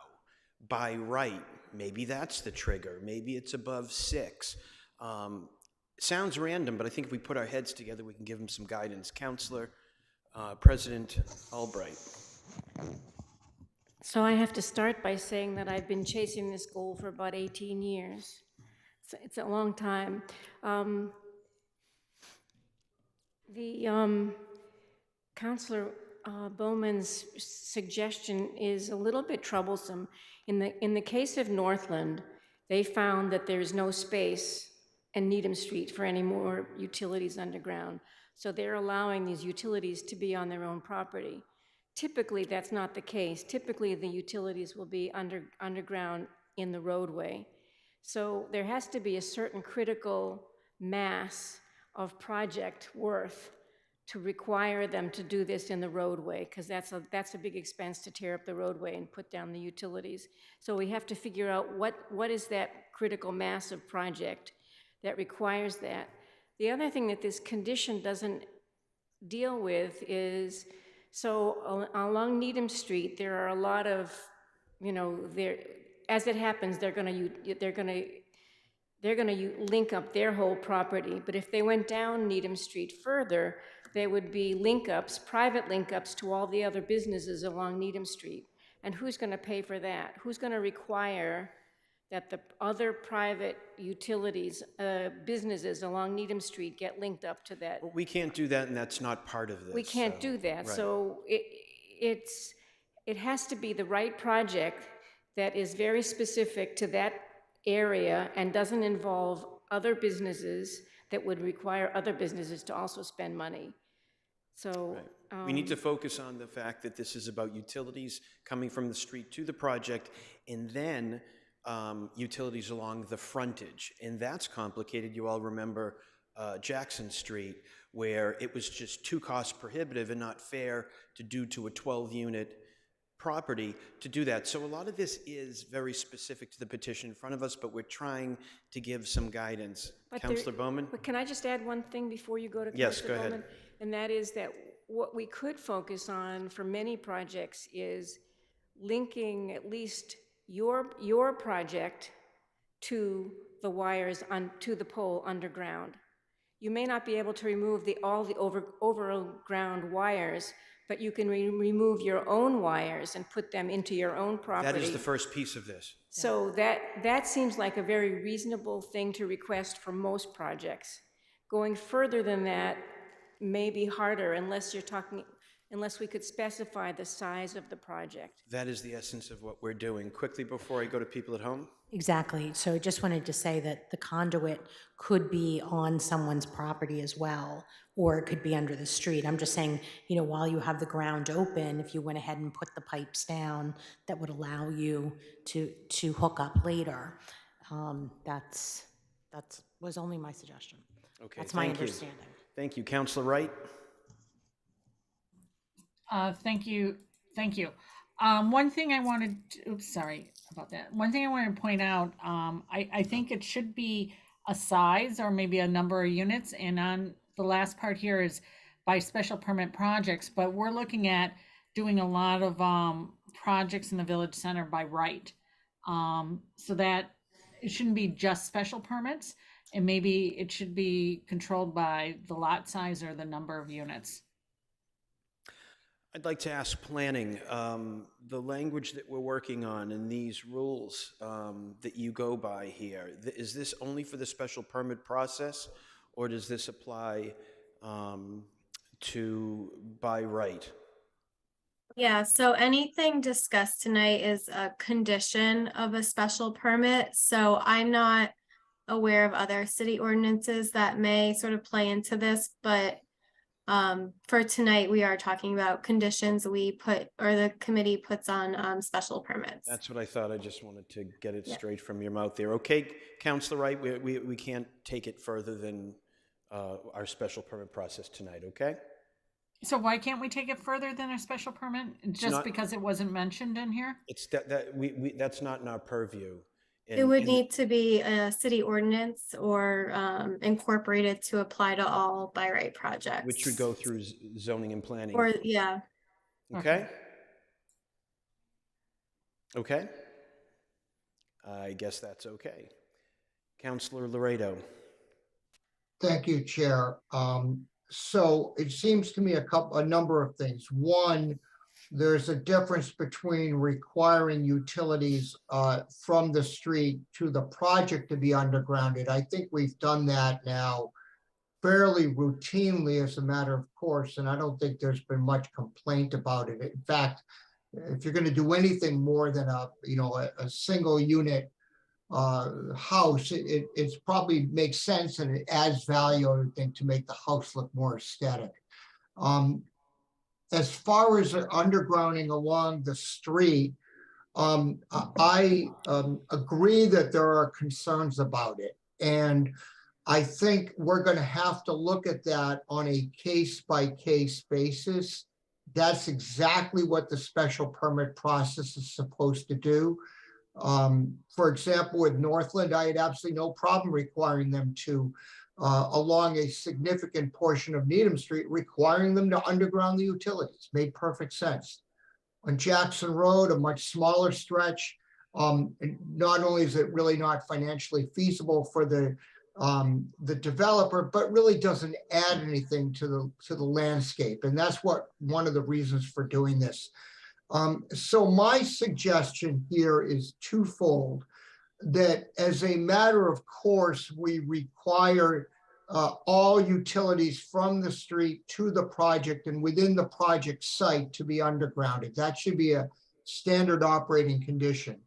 by right, maybe that's the trigger. Maybe it's above 6. Sounds random, but I think if we put our heads together, we can give them some guidance. Councilor, President Albright. So I have to start by saying that I've been chasing this goal for about 18 years. It's a long time. Councilor Bowman's suggestion is a little bit troublesome. In the case of Northland, they found that there is no space in Needham Street for any more utilities underground. So they're allowing these utilities to be on their own property. Typically, that's not the case. Typically, the utilities will be underground in the roadway. So there has to be a certain critical mass of project worth to require them to do this in the roadway, because that's a big expense to tear up the roadway and put down the utilities. So we have to figure out what is that critical mass of project that requires that. The other thing that this condition doesn't deal with is, so along Needham Street, there are a lot of, as it happens, they're gonna link up their whole property. But if they went down Needham Street further, there would be link-ups, private link-ups to all the other businesses along Needham Street. And who's gonna pay for that? Who's gonna require that the other private utilities, businesses along Needham Street get linked up to that? Well, we can't do that, and that's not part of this. We can't do that. Right. So it has to be the right project that is very specific to that area and doesn't involve other businesses that would require other businesses to also spend money. So right. We need to focus on the fact that this is about utilities coming from the street to the project, and then utilities along the frontage. And that's complicated. You all remember Jackson Street, where it was just too cost prohibitive and not fair to do to a 12-unit property to do that. So a lot of this is very specific to the petition in front of us, but we're trying to give some guidance. Councilor Bowman? But can I just add one thing before you go to Yes, Councilor go ahead. Bowman? And that is that what we could focus on for many projects is linking at least your project to the wires to the pole underground. You may not be able to remove all the overground wires, but you can remove your own wires and put them into your own property. That is the first piece of this. So that seems like a very reasonable thing to request for most projects. Going further than that may be harder unless we could specify the size of the project. That is the essence of what we're doing. Quickly, before I go to people at home. Exactly. So I just wanted to say that the conduit could be on someone's property as well, or it could be under the street. I'm just saying, you know, while you have the ground open, if you went ahead and put the pipes down, that would allow you to hook up later. That's was only my suggestion. Okay, that's my thank you. understanding. Thank you, Councilor Wright. Thank you. One thing I wanted to, oops, sorry about that. One thing I wanted to point out, I think it should be a size or maybe a number of units. And on the last part here is by special permit projects, but we're looking at doing a lot of projects in the village center by right. So that it shouldn't be just special permits, and maybe it should be controlled by the lot size or the number of units. I'd like to ask planning, the language that we're working on in these rules that you go by here, is this only for the special permit process, or does this apply to by right? Yeah, so anything discussed tonight is a condition of a special permit. So I'm not aware of other city ordinances that may sort of play into this, but for tonight, we are talking about conditions we put, or the committee puts on special permits. That's what I thought. I just wanted to get it straight from your mouth there. Okay, Councilor Wright, we can't take it further than our special permit process tonight, okay? So why can't we take it further than a special permit? Just because it wasn't mentioned in here? It's that's not in our purview. It would need to be a city ordinance or incorporated to apply to all by right projects. Which would go through zoning and planning. Or, yeah. Okay? Okay? I guess that's okay. Councilor Laredo. Thank you, Chair. So it seems to me a number of things. One, there's a difference between requiring utilities from the street to the project to be undergrounded. I think we've done that now fairly routinely as a matter of course, and I don't think there's been much complaint about it. In fact, if you're going to do anything more than a single unit house, it's probably makes sense and it adds value, I would think, to make the house look more aesthetic. As far as undergrounding along the street, I agree that there are concerns about it. And I think we're going to have to look at that on a case-by-case basis. That's exactly what the special permit process is supposed to do. For example, with Northland, I had absolutely no problem requiring them to along a significant portion of Needham Street, requiring them to underground the utilities. Made perfect sense. On Jackson Road, a much smaller stretch, not only is it really not financially feasible for the developer, but really doesn't add anything to the landscape. And that's one of the reasons for doing this. So my suggestion here is twofold. That as a matter of course, we require all utilities from the street to the project and within the project site to be undergrounded. That should be a standard operating condition.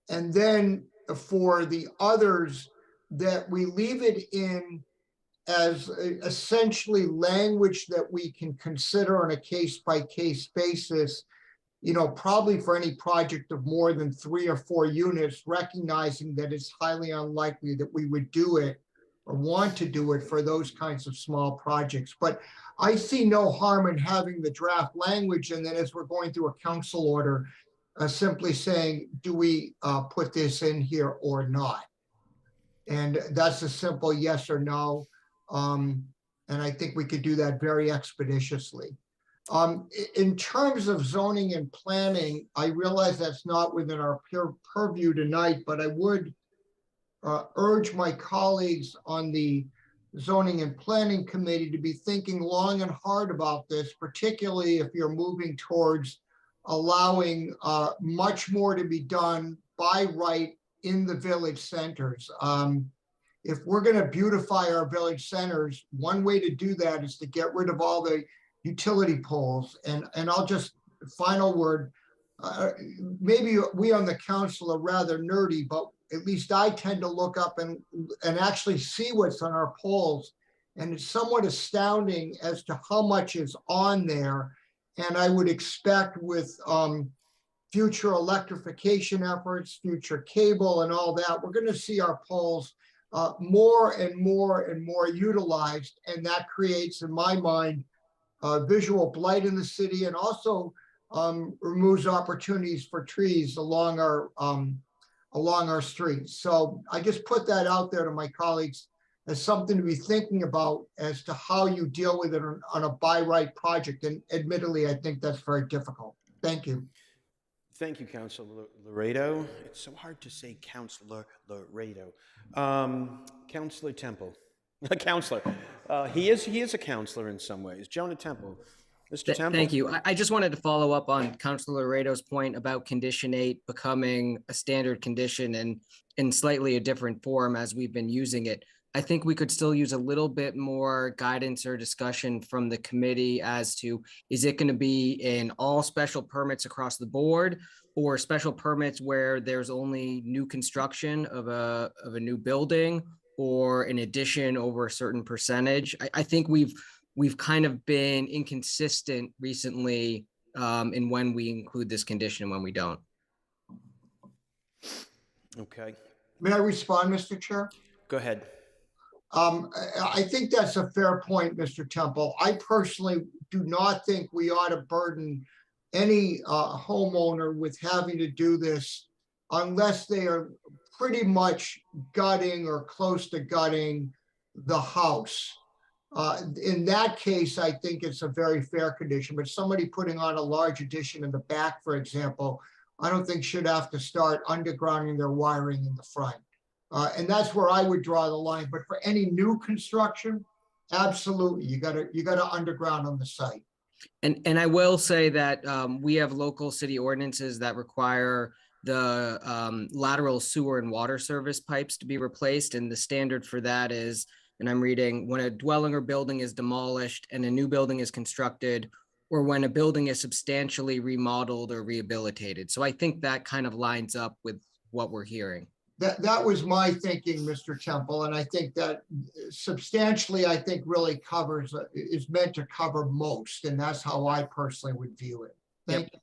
And then for the others, that we leave it in as essentially language that we can consider on a case-by-case basis, probably for any project of more than 3 or 4 units, recognizing that it's highly unlikely that we would do it or want to do it for those kinds of small projects. But I see no harm in having the draft language, and then as we're going through a council order, simply saying, do we put this in here or not? And that's a simple yes or no. And And I think we could do that very expeditiously. In terms of zoning and planning, I realize that's not within our purview tonight, but I would urge my colleagues on the Zoning and Planning Committee to be thinking long and hard about this, particularly if you're moving towards allowing much more to be done by right in the village centers. If we're going to beautify our village centers, one way to do that is to get rid of all the utility poles. And I'll just, final word, maybe we on the council are rather nerdy, but at least I tend to look up and actually see what's on our poles. And it's somewhat astounding as to how much is on there. And I would expect with future electrification efforts, future cable and all that, we're going to see our poles more and more and more utilized. And that creates, in my mind, visual blight in the city, and also removes opportunities for trees along our streets. So I just put that out there to my colleagues as something to be thinking about as to how you deal with it on a by right project. And admittedly, I think that's very difficult. Thank you. Thank you, Councilor Laredo. It's so hard to say Councilor Laredo. Councilor Temple. Councilor. He is a counselor in some ways. Jonah Temple. Mr. Temple. Thank you. I just wanted to follow up on Councilor Laredo's point about Condition 8 becoming a standard condition and in slightly a different form as we've been using it. I think we could still use a little bit more guidance or discussion from the committee as to, is it going to be in all special permits across the board, or special permits where there's only new construction of a new building, or an addition over a certain percentage? I think we've kind of been inconsistent recently in when we include this condition and when we don't. Okay. May I respond, Mr. Chair? Go ahead. I think that's a fair point, Mr. Temple. I personally do not think we ought to burden any homeowner with having to do this unless they are pretty much gutting or close to gutting the house. In that case, I think it's a very fair condition, but somebody putting on a large addition in the back, for example, I don't think should have to start undergrounding their wiring in the front. And that's where I would draw the line. But for any new construction, absolutely, you gotta underground on the site. And I will say that we have local city ordinances that require the lateral sewer and water service pipes to be replaced. And the standard for that is, and I'm reading, when a dwelling or building is demolished and a new building is constructed, or when a building is substantially remodeled or rehabilitated. So I think that kind of lines up with what we're hearing. That was my thinking, Mr. Temple, and I think that substantially, I think really covers, is meant to cover most, and that's how I personally would view it. Thank you.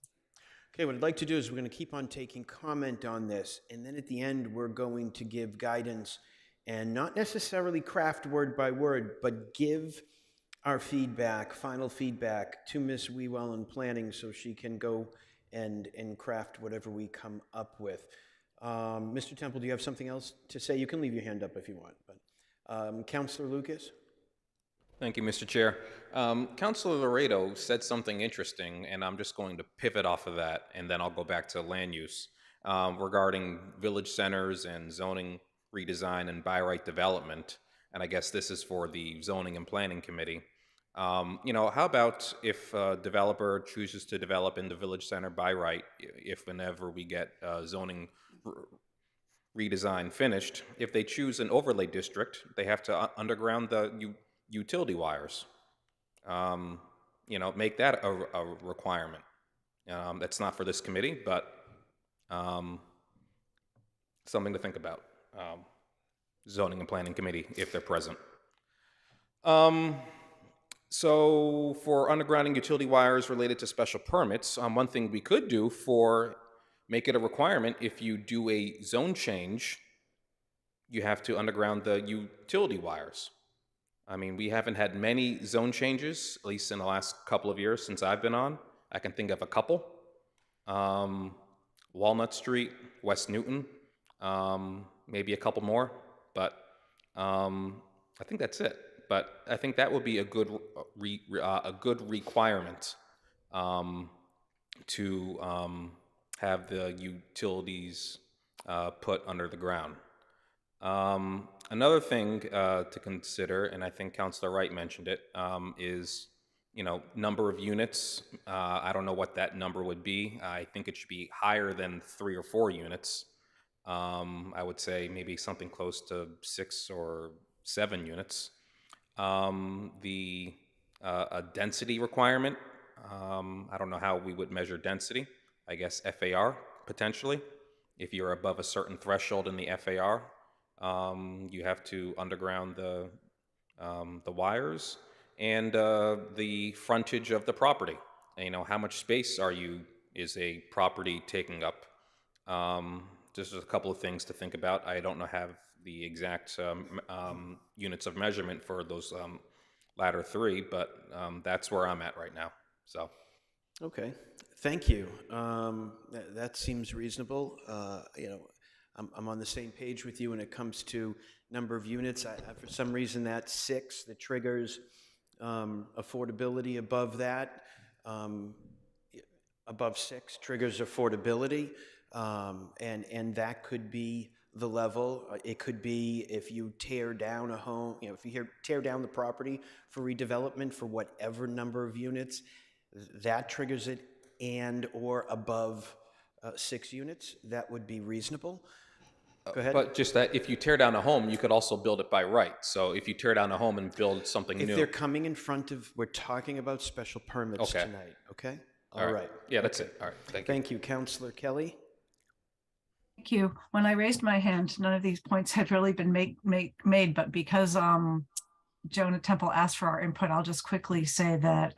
Okay, what I'd like to do is we're going to keep on taking comment on this, and then at the end, we're going to give guidance and not necessarily craft word by word, but give our feedback, final feedback to Ms. Wewell in planning so she can go and craft whatever we come up with. Mr. Temple, do you have something else to say? You can leave your hand up if you want, but Councilor Lucas? Thank you, Mr. Chair. Councilor Laredo said something interesting, and I'm just going to pivot off of that, and then I'll go back to land use regarding village centers and zoning redesign and by right development. And I guess this is for the Zoning and Planning Committee. You know, how about if a developer chooses to develop in the village center by right, if whenever we get zoning redesign finished, if they choose an overlay district, they have to underground the utility wires. You know, make that a requirement. That's not for this committee, but something to think about. Zoning and Planning Committee, if they're present. So for undergrounding utility wires related to special permits, one thing we could do for make it a requirement, if you do a zone change, you have to underground the utility wires. I mean, we haven't had many zone changes, at least in the last couple of years since I've been on. I can think of a couple. Walnut Street, West Newton, maybe a couple more, but I think that's it. but I think that would be a good requirement to have the utilities put under the ground. Another thing to consider, and I think Councilor Wright mentioned it, is number of units. I don't know what that number would be. I think it should be higher than 3 or 4 units. I would say maybe something close to 6 or 7 units. A density requirement. I don't know how we would measure density. I guess FAR potentially. If you're above a certain threshold in the FAR, you have to underground the wires and the frontage of the property. And, how much space is a property taking up? Just a couple of things to think about. I don't have the exact units of measurement for those latter 3, but that's where I'm at right now. So, Okay, thank you. That seems reasonable. I'm on the same page with you when it comes to number of units. For some reason, that 6 that triggers affordability. Above that, above 6 triggers affordability, and that could be the level. It could be if you tear down a home, if you tear down the property for redevelopment for whatever number of units, that triggers it, and or above 6 units, that would be reasonable. Go ahead. But just that if you tear down a home, you could also build it by right. So if you tear down a home and build something If new. they're coming in front of, we're talking about special permits Okay. tonight, okay? All right. Yeah, that's it. All right, thank you. Thank you, Councilor Kelly. Thank you. When I raised my hand, none of these points had really been made, but because Jonah Temple asked for our input, I'll just quickly say that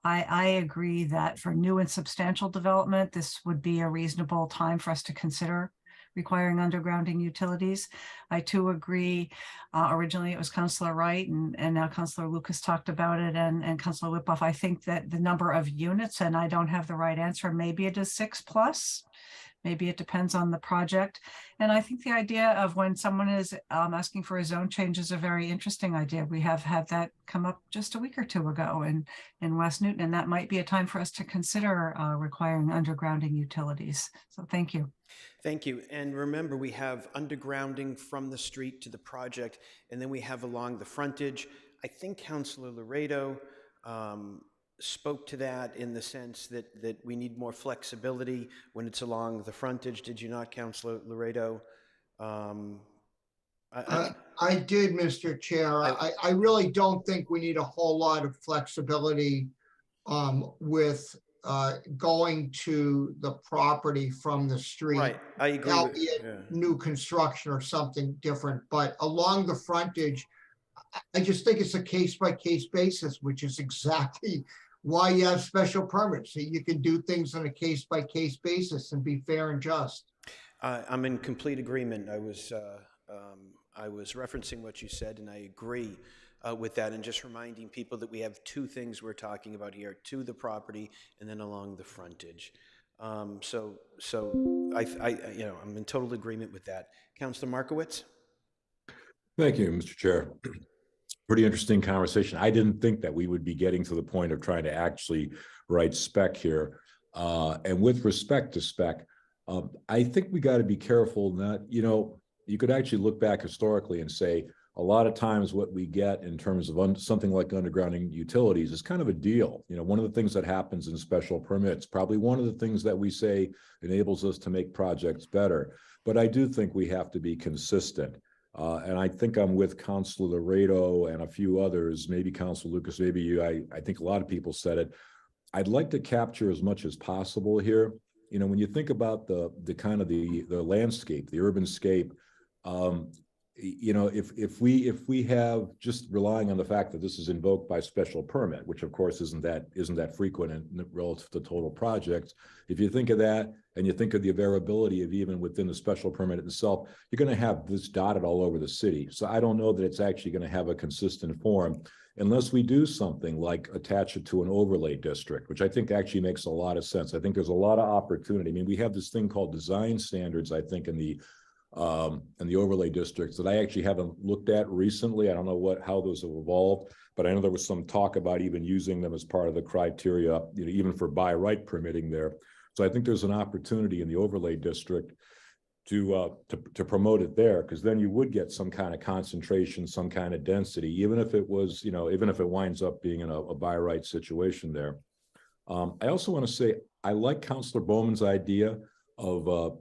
I agree that for new and substantial development, this would be a reasonable time for us to consider requiring undergrounding utilities. I too agree. Originally it was Councilor Wright and now Councilor Lucas talked about it, and Councilor Whitloff. I think that the number of units, and I don't have the right answer, maybe it is 6+. Maybe it depends on the project. And I think the idea of when someone is asking for a zone change is a very interesting idea. We have had that come up just a week or 2 ago in West Newton, and that might be a time for us to consider requiring undergrounding utilities. So thank you. Thank you. And remember, we have undergrounding from the street to the project, and then we have along the frontage. I think Councilor Laredo spoke to that in the sense that we need more flexibility when it's along the frontage. Did you not, Councilor Laredo? I did, Mr. Chair. I really don't think we need a whole lot of flexibility with going to the property from the street. Right, I agree. Albeit new construction or something different, but along the frontage, I just think it's a case-by-case basis, which is exactly why you have special permits. So you can do things on a case-by-case basis and be fair and just. I'm in complete agreement. I was referencing what you said, and I agree with that, and just reminding people that we have 2 things we're talking about here: to the property and then along the frontage. So I'm in total agreement with that. Councilor Markowitz. Thank you, Mr. Chair. Pretty interesting conversation. I didn't think that we would be getting to the point of trying to actually write spec here. And with respect to spec, I think we got to be careful not, you could actually look back historically and say, a lot of times what we get in terms of something like undergrounding utilities is kind of a deal. One of the things that happens in special permits, probably one of the things that we say enables us to make projects better. But I do think we have to be consistent. And I think I'm with Councilor Laredo and a few others, maybe Councilor Lucas, maybe you. I think a lot of people said it. I'd like to capture as much as possible here. When you think about the kind of the landscape, the urban scape, if we have just relying on the fact that this is invoked by special permit, which of course isn't that frequent in relative to total projects. If you think of that and you think of the variability of even within the special permit itself, you're going to have this dotted all over the city. So I don't know that it's actually going to have a consistent form unless we do something like attach it to an overlay district, which I think actually makes a lot of sense. I think there's a lot of opportunity. I mean, we have this thing called design standards, I think, in the and the overlay districts that I actually haven't looked at recently. I don't know how those have evolved, but I know there was some talk about even using them as part of the criteria, even for by right permitting there. So I think there's an opportunity in the overlay district to promote it there, because then you would get some kind of concentration, some kind of density, even if it was, even if it winds up being in a by right situation there. I also want to say, I like Councilor Bowman's idea of,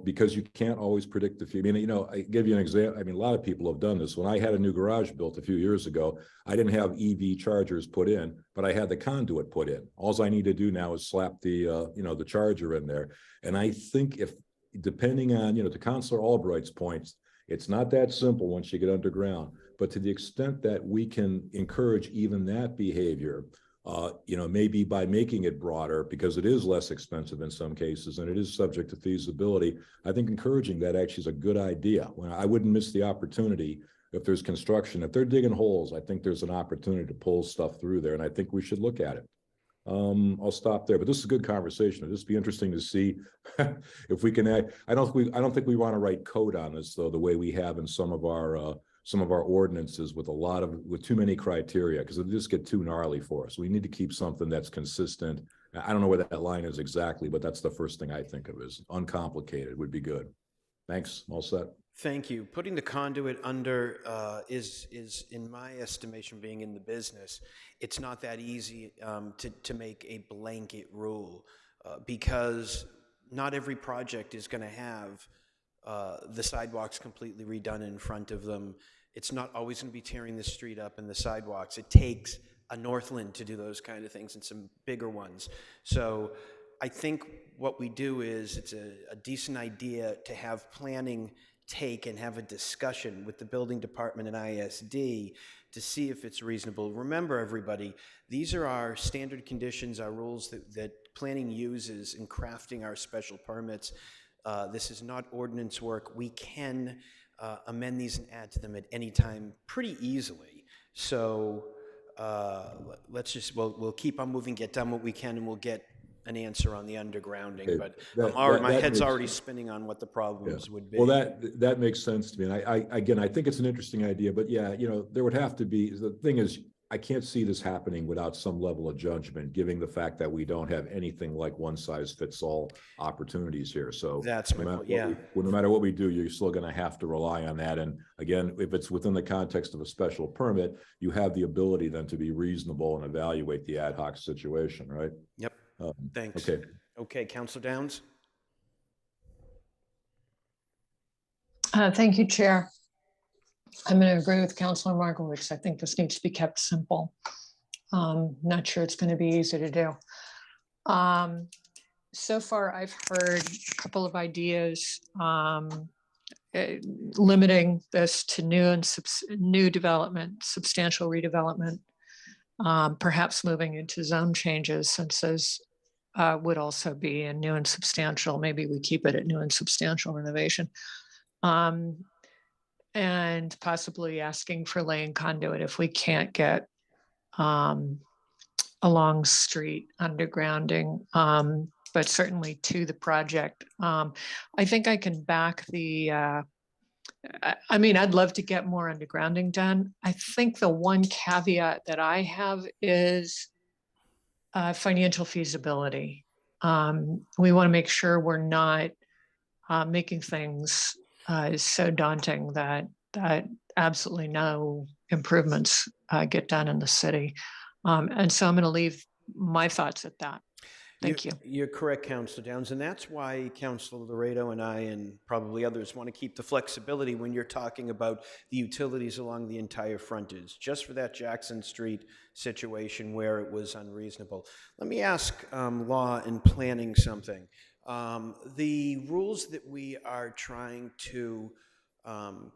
because you can't always predict the future. I give you an example. A lot of people have done this. When I had a new garage built a few years ago, I didn't have EV chargers put in, but I had the conduit put in. All I need to do now is slap the, the charger in there. And I think depending on, to Councilor Albright's points, it's not that simple once you get underground, but to the extent that we can encourage even that behavior, maybe by making it broader, because it is less expensive in some cases and it is subject to feasibility, I think encouraging that actually is a good idea. I wouldn't miss the opportunity if there's construction. If they're digging holes, I think there's an opportunity to pull stuff through there, and I think we should look at it. I'll stop there, but this is a good conversation. It'll just be interesting to see if we can act. I don't think we want to write code on this, though, the way we have in some of our ordinances with too many criteria, because it'll just get too gnarly for us. We need to keep something that's consistent. I don't know where that line is exactly, but that's the first thing I think of is uncomplicated would be good. Thanks. All set. Thank you. Putting the conduit under is, in my estimation, being in the business, it's not that easy to make a blanket rule because not every project is going to have the sidewalks completely redone in front of them. It's not always going to be tearing the street up and the sidewalks. It takes a Northland to do those kind of things and some bigger ones. So I think what we do is it's a decent idea to have planning take and have a discussion with the building department and ISD to see if it's reasonable. Remember, everybody, these are our standard conditions, our rules that planning uses in crafting our special permits. This is not ordinance work. We can amend these and add to them at any time pretty easily. So we'll keep on moving, get done what we can, and we'll get an answer on the undergrounding. Okay, but my head's already spinning on what the problems would be. Well, that makes sense to me. And I think it's an interesting idea, but yeah, there would have to be, the thing is, I can't see this happening without some level of judgment, given the fact that we don't have anything like one size fits all opportunities here. So that's my point. Yeah. No matter what we do, you're still going to have to rely on that. And again, if it's within the context of a special permit, you have the ability then to be reasonable and evaluate the ad hoc situation, right? Yep. Thanks. Okay, Councilor Downs. Thank you, Chair. I'm going to agree with Councilor Markowitz. I think this needs to be kept simple. Not sure it's going to be easy to do. So far, I've heard a couple of ideas limiting this to new development, substantial redevelopment, perhaps moving into zone changes, since those would also be in new and substantial. Maybe we keep it at new and substantial renovation. And possibly asking for laying conduit if we can't get along street undergrounding, but certainly to the project. I think I can back the, I'd love to get more undergrounding done. I think the one caveat that I have is financial feasibility. We want to make sure we're not making things so daunting that absolutely no improvements get done in the city. And so I'm going to leave my thoughts at that. Thank you. You're correct, Councilor Downs, and that's why Councilor Laredo and I, and probably others, want to keep the flexibility when you're talking about the utilities along the entire frontage, just for that Jackson Street situation where it was unreasonable. Let me ask law and planning something. The rules that we are trying to, I'll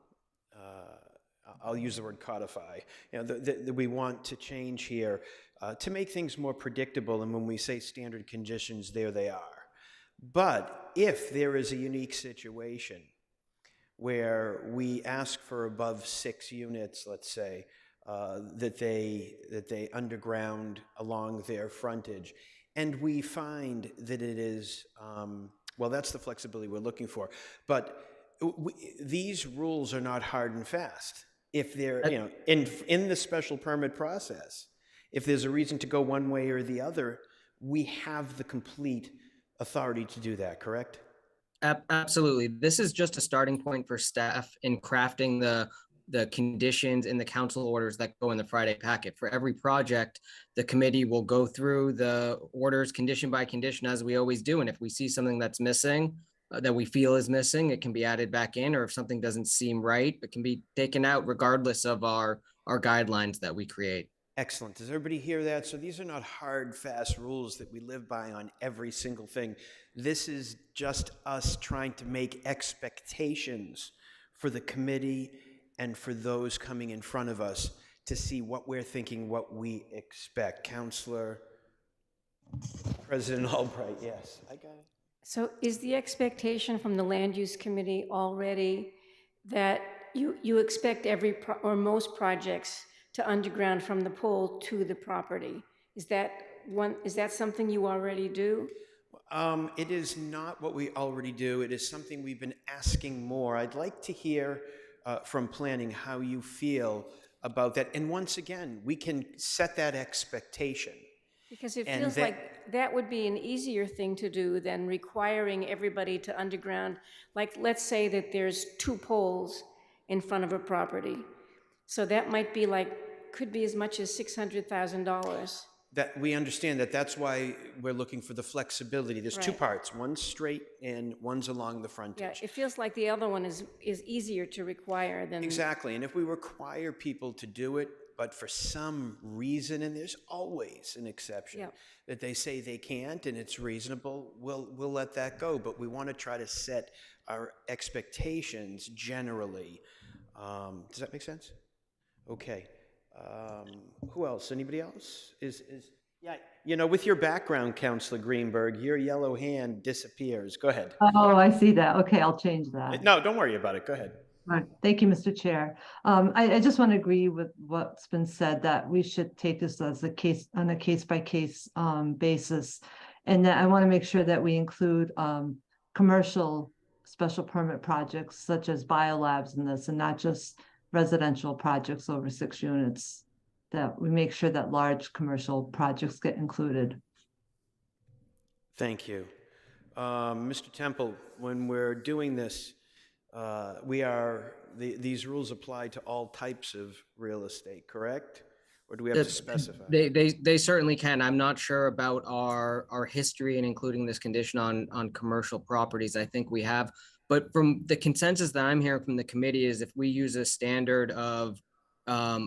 use the word codify, that we want to change here to make things more predictable, and when we say standard conditions, there they are. But if there is a unique situation where we ask for above 6 units, let's say, that they underground along their frontage, and we find that it is, well, that's the flexibility we're looking for. But these rules are not hard and fast. If they're, you know, in the special permit process, if there's a reason to go one way or the other, we have the complete authority to do that, correct? Absolutely. This is just a starting point for staff in crafting the conditions in the council orders that go in the Friday packet. For every project, the committee will go through the orders condition by condition, as we always do. And if we see something that's missing, that we feel is missing, it can be added back in, or if something doesn't seem right, it can be taken out regardless of our guidelines that we create. Excellent. Does everybody hear that? So these are not hard, fast rules that we live by on every single thing. This is just us trying to make expectations for the committee and for those coming in front of us to see what we're thinking, what we expect. Councilor, President Albright, yes, I got it. So is the expectation from the Land Use Committee already that you expect or most projects to underground from the pole to the property? Is that something you already do? It is not what we already do. It is something we've been asking more. I'd like to hear from planning how you feel about that. And once again, we can set that expectation. Because it feels like that would be an easier thing to do than requiring everybody to underground. Like, let's say that there's 2 poles in front of a property. So that might be could be as much as $600,000. That we understand that. That's why we're looking for the flexibility. There's 2 parts, one's straight and one's along the frontage. Yeah, it feels like the other one is easier to require than... Exactly, and if we require people to do it, but for some reason, and there's always an exception, that they say they can't and it's reasonable, we'll let that go. But we want to try to set our expectations generally. Does that make sense? Okay. Who else? Anybody else? Yeah, you know, with your background, Councilor Greenberg, your yellow hand disappears. Go ahead. Oh, I see that. Okay, I'll change that. No, don't worry about it. Go ahead. All right. Thank you, Mr. Chair. I just want to agree with what's been said, that we should take this as a case on a case-by-case basis. And that I want to make sure that we include commercial special permit projects such as biolabs in this, and not just residential projects over 6 units, that we make sure that large commercial projects get included. Thank you. Mr. Temple, when we're doing this, these rules apply to all types of real estate, correct? Or do we have to specify? They certainly can. I'm not sure about our history in including this condition on commercial properties. I think we have, but from the consensus that I'm hearing from the committee is if we use a standard of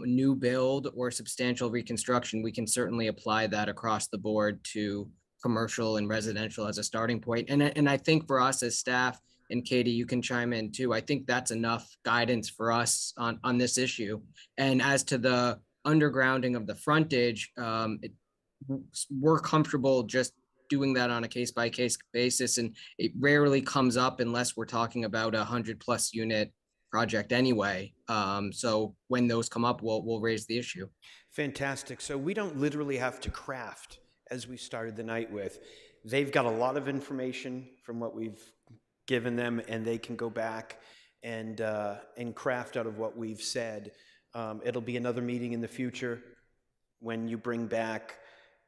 new build or substantial reconstruction, we can certainly apply that across the board to commercial and residential as a starting point. And I think for us as staff, and Katie, you can chime in too, I think that's enough guidance for us on this issue. And as to the undergrounding of the frontage, we're comfortable just doing that on a case-by-case basis, and it rarely comes up unless we're talking about a 100+ unit project anyway. So when those come up, we'll raise the issue. Fantastic. So we don't literally have to craft, as we started the night with. They've got a lot of information from what we've given them, and they can go back and craft out of what we've said. It'll be another meeting in the future when you bring back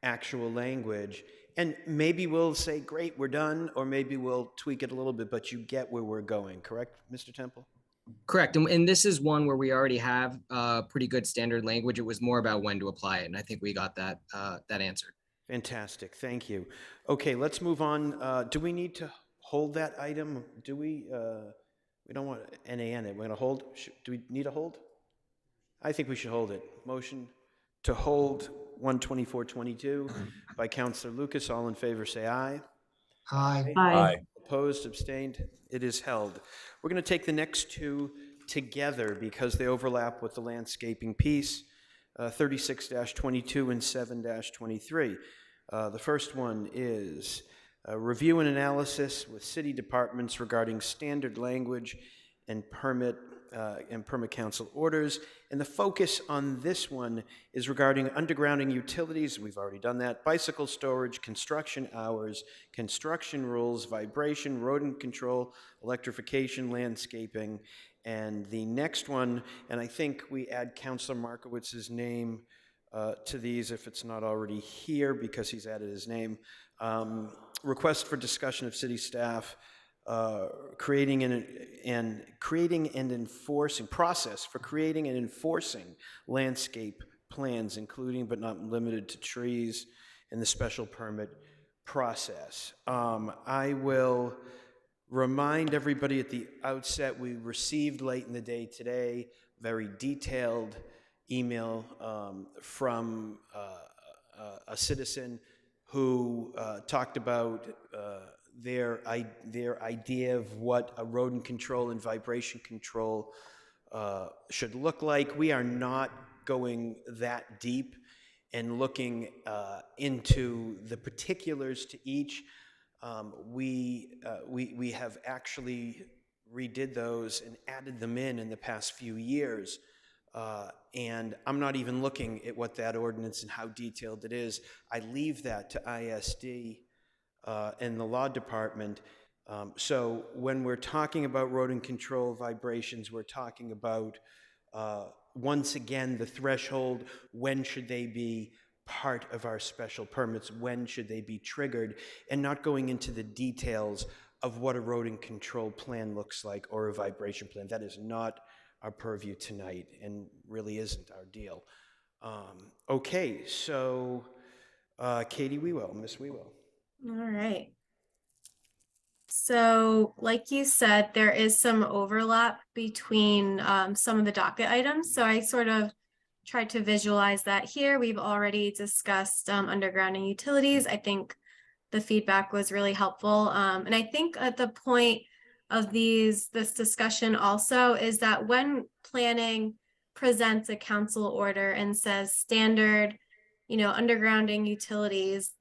actual language, and maybe we'll say, great, we're done, or maybe we'll tweak it a little bit, but you get where we're going, correct, Mr. Temple? Correct. And this is one where we already have pretty good standard language. It was more about when to apply it, and I think we got that answered. Fantastic. Thank you. Okay, let's move on. Do we need to hold that item? Do we? We don't want NAN it. We're going to hold. Do we need a hold? I think we should hold it. Motion to hold 12422 by Councilor Lucas. All in favor, say aye. Aye. Aye. Opposed, abstained. It is held. We're going to take the next 2 together because they overlap with the landscaping piece, 36-22 and 7-23. The first one is review and analysis with city departments regarding standard language and permit and permit council orders. And the focus on this one is regarding undergrounding utilities. We've already done that. Bicycle storage, construction hours, construction rules, vibration, rodent control, electrification, landscaping. And the next one, and I think we add Councilor Markowitz's name to these if it's not already here because he's added his name. Request for discussion of city staff creating and enforcing process for creating and enforcing landscape plans, including but not limited to trees, in the special permit process. I will remind everybody at the outset, we received late in the day today very detailed email from a citizen who talked about their idea of what a rodent control and vibration control should look like. We are not going that deep and looking into the particulars to each. We have actually redid those and added them in the past few years. And I'm not even looking at what that ordinance and how detailed it is. I leave that to ISD and the law department. So when we're talking about rodent control vibrations, we're talking about, once again, the threshold. When should they be part of our special permits? When should they be triggered? And not going into the details of what a rodent control plan looks like or a vibration plan. That is not our purview tonight and really isn't our deal. Okay, so Katie Wewell, Miss Wewell. All right. So like you said, there is some overlap between some of the docket items. So I sort of tried to visualize that here. We've already discussed undergrounding utilities. I think the feedback was really helpful. And I think at the point of this discussion also is that when planning presents a council order and says standard, undergrounding utilities,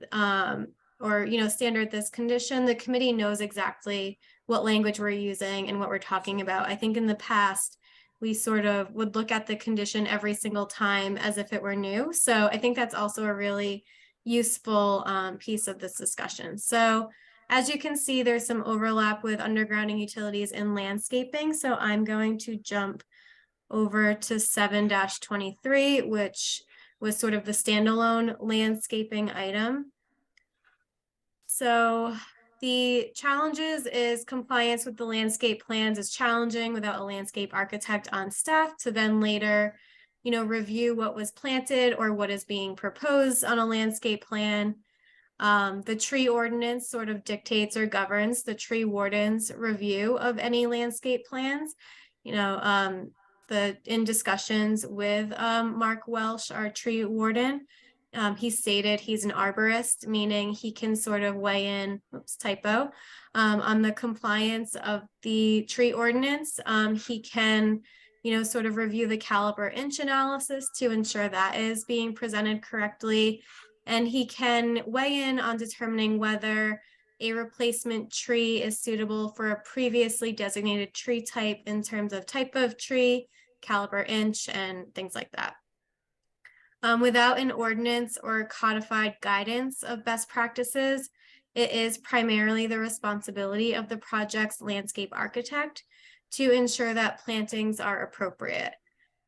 or, standard this condition, the committee knows exactly what language we're using and what we're talking about. I think in the past, we sort of would look at the condition every single time as if it were new. So I think that's also a really useful piece of this discussion. So as you can see, there's some overlap with undergrounding utilities and landscaping. So I'm going to jump over to 7-23, which was sort of the standalone landscaping item. So the challenges is compliance with the landscape plans is challenging without a landscape architect on staff to then later, review what was planted or what is being proposed on a landscape plan. The tree ordinance sort of dictates or governs the tree warden's review of any landscape plans. In discussions with Mark Welsh, our tree warden, he stated he's an arborist, meaning he can sort of weigh in, on the compliance of the tree ordinance. He can, sort of review the caliber inch analysis to ensure that is being presented correctly. And he can weigh in on determining whether a replacement tree is suitable for a previously designated tree type in terms of type of tree, caliber inch, and things like that. Without an ordinance or codified guidance of best practices, it is primarily the responsibility of the project's landscape architect to ensure that plantings are appropriate.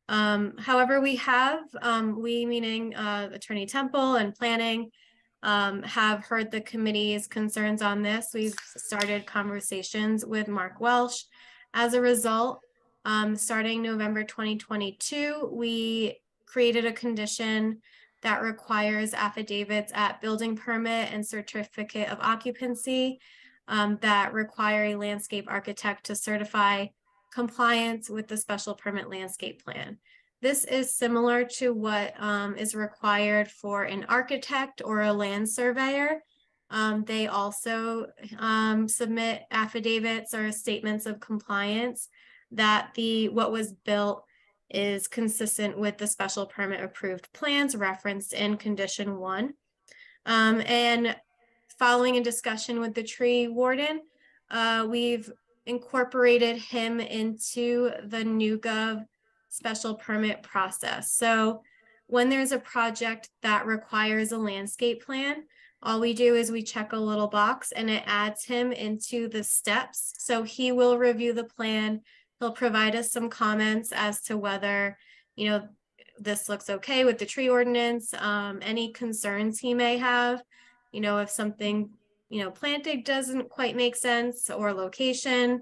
However, we have, we meaning Attorney Temple and planning, have heard the committee's concerns on this. We've started conversations with Mark Welsh. As a result, starting November 2022, we created a condition that requires affidavits at building permit and certificate of occupancy that require a landscape architect to certify compliance with the special permit landscape plan. This is similar to what is required for an architect or a land surveyor. They also submit affidavits or statements of compliance that what was built is consistent with the special permit approved plans referenced in condition 1. And following a discussion with the tree warden, we've incorporated him into the NewGov special permit process. So when there's a project that requires a landscape plan, all we do is we check a little box and it adds him into the steps. So he will review the plan. He'll provide us some comments as to whether, you know, this looks okay with the tree ordinance, any concerns he may have, you know, if something, you know, planting doesn't quite make sense, or location,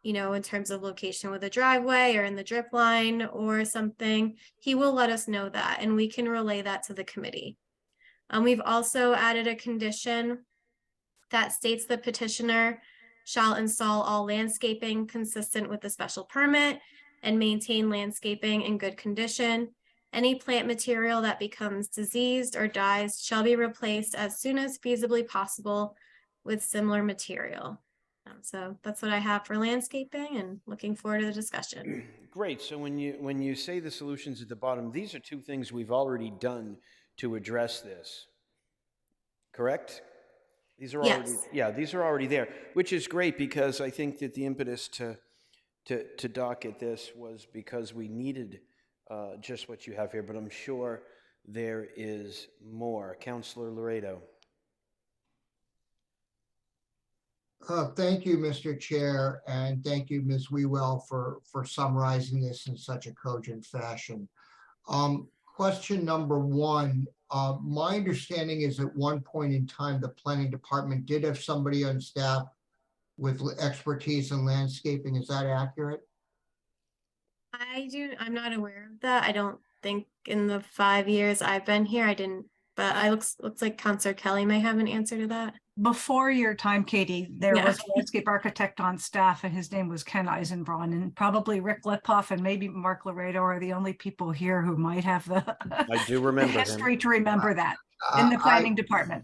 you know, in terms of location with a driveway or in the drip line or something, he will let us know that and we can relay that to the committee. We've also added a condition that states the petitioner shall install all landscaping consistent with the special permit and maintain landscaping in good condition. Any plant material that becomes diseased or dies shall be replaced as soon as feasibly possible with similar material. So that's what I have for landscaping, and looking forward to the discussion. Great. So when you say the solutions at the bottom, these are two things we've already done to address this, correct? These are already, Yes. yeah, these are already there, which is great, because I think that the impetus to docket this was because we needed just what you have here, but I'm sure there is more. Councilor Laredo. Thank you, Mr. Chair, and thank you, Ms. Wewell, for summarizing this in such a cogent fashion. Question number one, my understanding is at one point in time, the planning department did have somebody on staff with expertise in landscaping. Is that accurate? I'm not aware of that. I don't think in the 5 years I've been here, I didn't, but looks like Councilor Kelly may have an answer to that. Before your time, Katie, there Yeah. was a landscape architect on staff and his name was Ken Eisenbraun, and probably Rick Liphoff and maybe Mark Laredo are the only people here who might have the I do remember him. history to remember that in the planning department.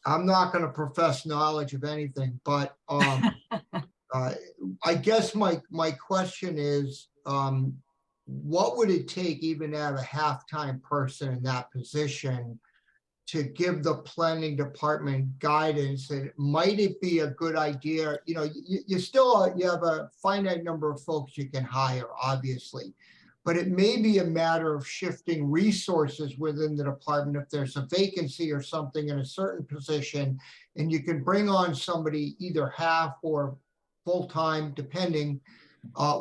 I'm not going to profess knowledge of anything, but I guess my question is, what would it take even to have a half-time person in that position to give the planning department guidance? And might it be a good idea? You know, you still you have a finite number of folks you can hire, obviously, but it may be a matter of shifting resources within the department if there's a vacancy or something in a certain position, and you can bring on somebody either half or full-time, depending,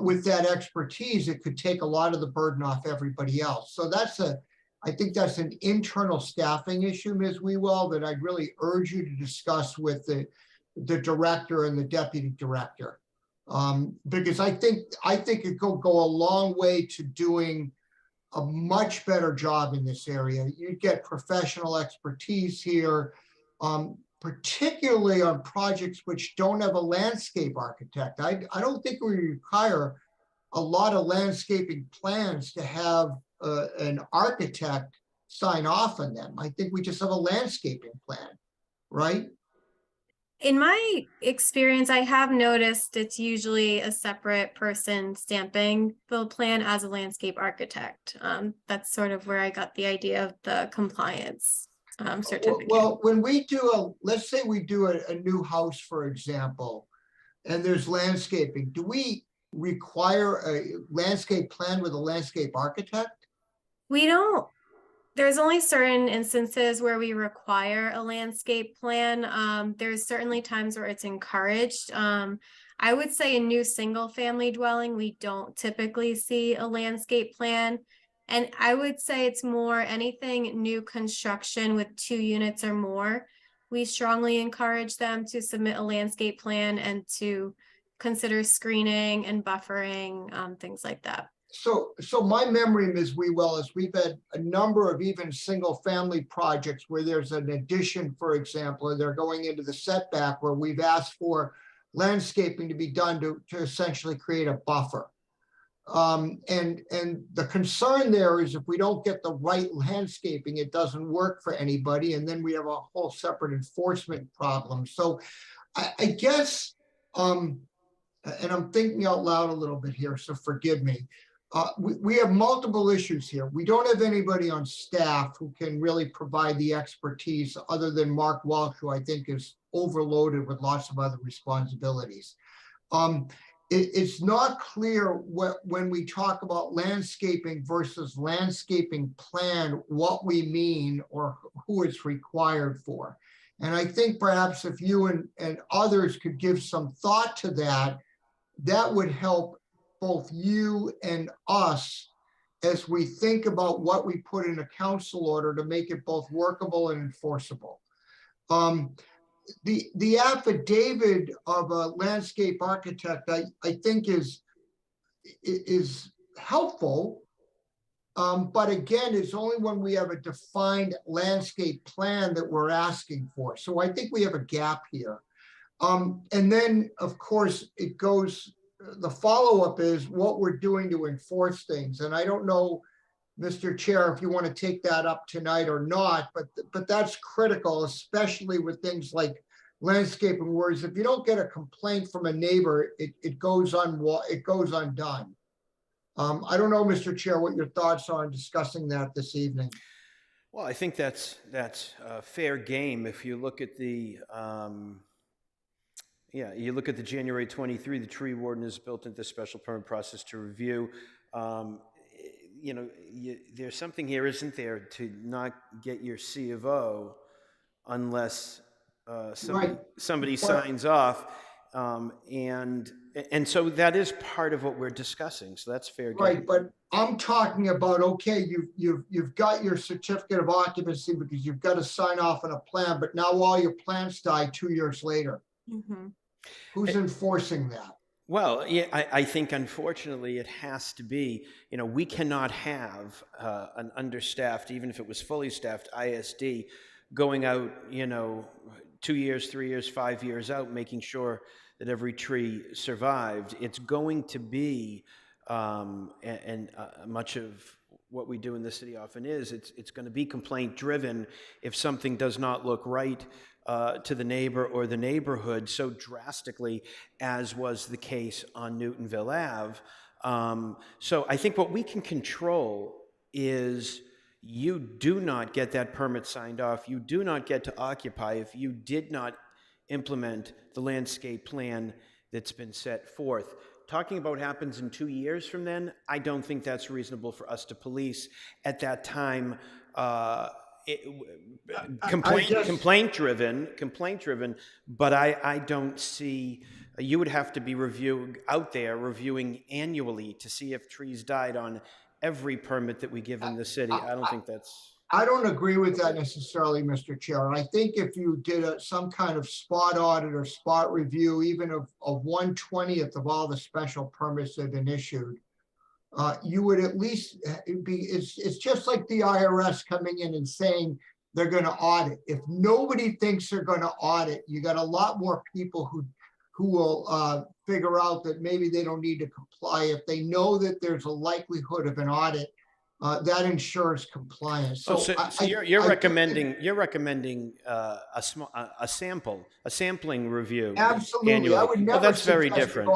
with that expertise. It could take a lot of the burden off everybody else. So I think that's an internal staffing issue, Ms. Wewell, that I'd really urge you to discuss with the director and the deputy director. Because I think it could go a long way to doing a much better job in this area. You get professional expertise here, particularly on projects which don't have a landscape architect. I don't think we require a lot of landscaping plans to have an architect sign off on them. I think we just have a landscaping plan, right? In my experience, I have noticed it's usually a separate person stamping the plan as a landscape architect. That's sort of where I got the idea of the compliance certificate. Well, when we do let's say we do a new house, for example, and there's landscaping, do we require a landscape plan with a landscape architect? We don't. There's only certain instances where we require a landscape plan. There's certainly times where it's encouraged. I would say a new single family dwelling, we don't typically see a landscape plan. And I would say it's more anything new construction with 2 units or more. We strongly encourage them to submit a landscape plan and to consider screening and buffering, things like that. So my memory, Ms. Wewell, is we've had a number of even single family projects where there's an addition, for example, and they're going into the setback, where we've asked for landscaping to be done to essentially create a buffer. And the concern there is if we don't get the right landscaping, it doesn't work for anybody. And then we have a whole separate enforcement problem. So I guess, and I'm thinking out loud a little bit here, so forgive me. We have multiple issues here. We don't have anybody on staff who can really provide the expertise other than Mark Walsh, who I think is overloaded with lots of other responsibilities. It's not clear when we talk about landscaping versus landscaping plan, what we mean or who it's required for. And I think perhaps if you and others could give some thought to that, that would help both you and us as we think about what we put in a council order to make it both workable and enforceable. The affidavit of a landscape architect, I think is helpful. But again, it's only when we have a defined landscape plan that we're asking for. So I think we have a gap here. And then, of course, it goes, the follow-up is what we're doing to enforce things. And I don't know, Mr. Chair, if you want to take that up tonight or not, but that's critical, especially with things like landscaping, whereas if you don't get a complaint from a neighbor, it goes undone. I don't know, Mr. Chair, what your thoughts are on discussing that this evening. Well, I think that's fair game. If you look at the, you look at the January 23, the tree warden is built into the special permit process to review. There's something here, isn't there, to not get your C of O unless somebody signs off. And so that is part of what we're discussing. So that's fair game. Right, but I'm talking about, okay, you've got your certificate of occupancy because you've got to sign off on a plan, but now all your plants die 2 years later. Mm-hmm. Who's enforcing that? Well, yeah, I think unfortunately it has to be, we cannot have an understaffed, even if it was fully staffed ISD going out, 2 years, 3 years, 5 years out, making sure that every tree survived. It's going to be, much of what we do in the city often is, it's going to be complaint driven if something does not look right to the neighbor or the neighborhood so drastically as was the case on Newtonville Ave. So I think what we can control is you do not get that permit signed off. You do not get to occupy if you did not implement the landscape plan that's been set forth. Talking about what happens in 2 years from then, I don't think that's reasonable for us to police at that time. Complaint driven, but I don't see, you would have to be reviewing annually to see if trees died on every permit that we give in the city. I don't think that's. I don't agree with that necessarily, Mr. Chair. I think if you did some kind of spot audit or spot review, even of 1/20th of all the special permits that have been issued, you would at least it's just like the IRS coming in and saying they're going to audit. If nobody thinks they're going to audit, you got a lot more people who will figure out that maybe they don't need to comply. If they know that there's a likelihood of an audit, that ensures compliance. So, you're recommending a sampling review. Absolutely, annually. I would never. Well, that's very different.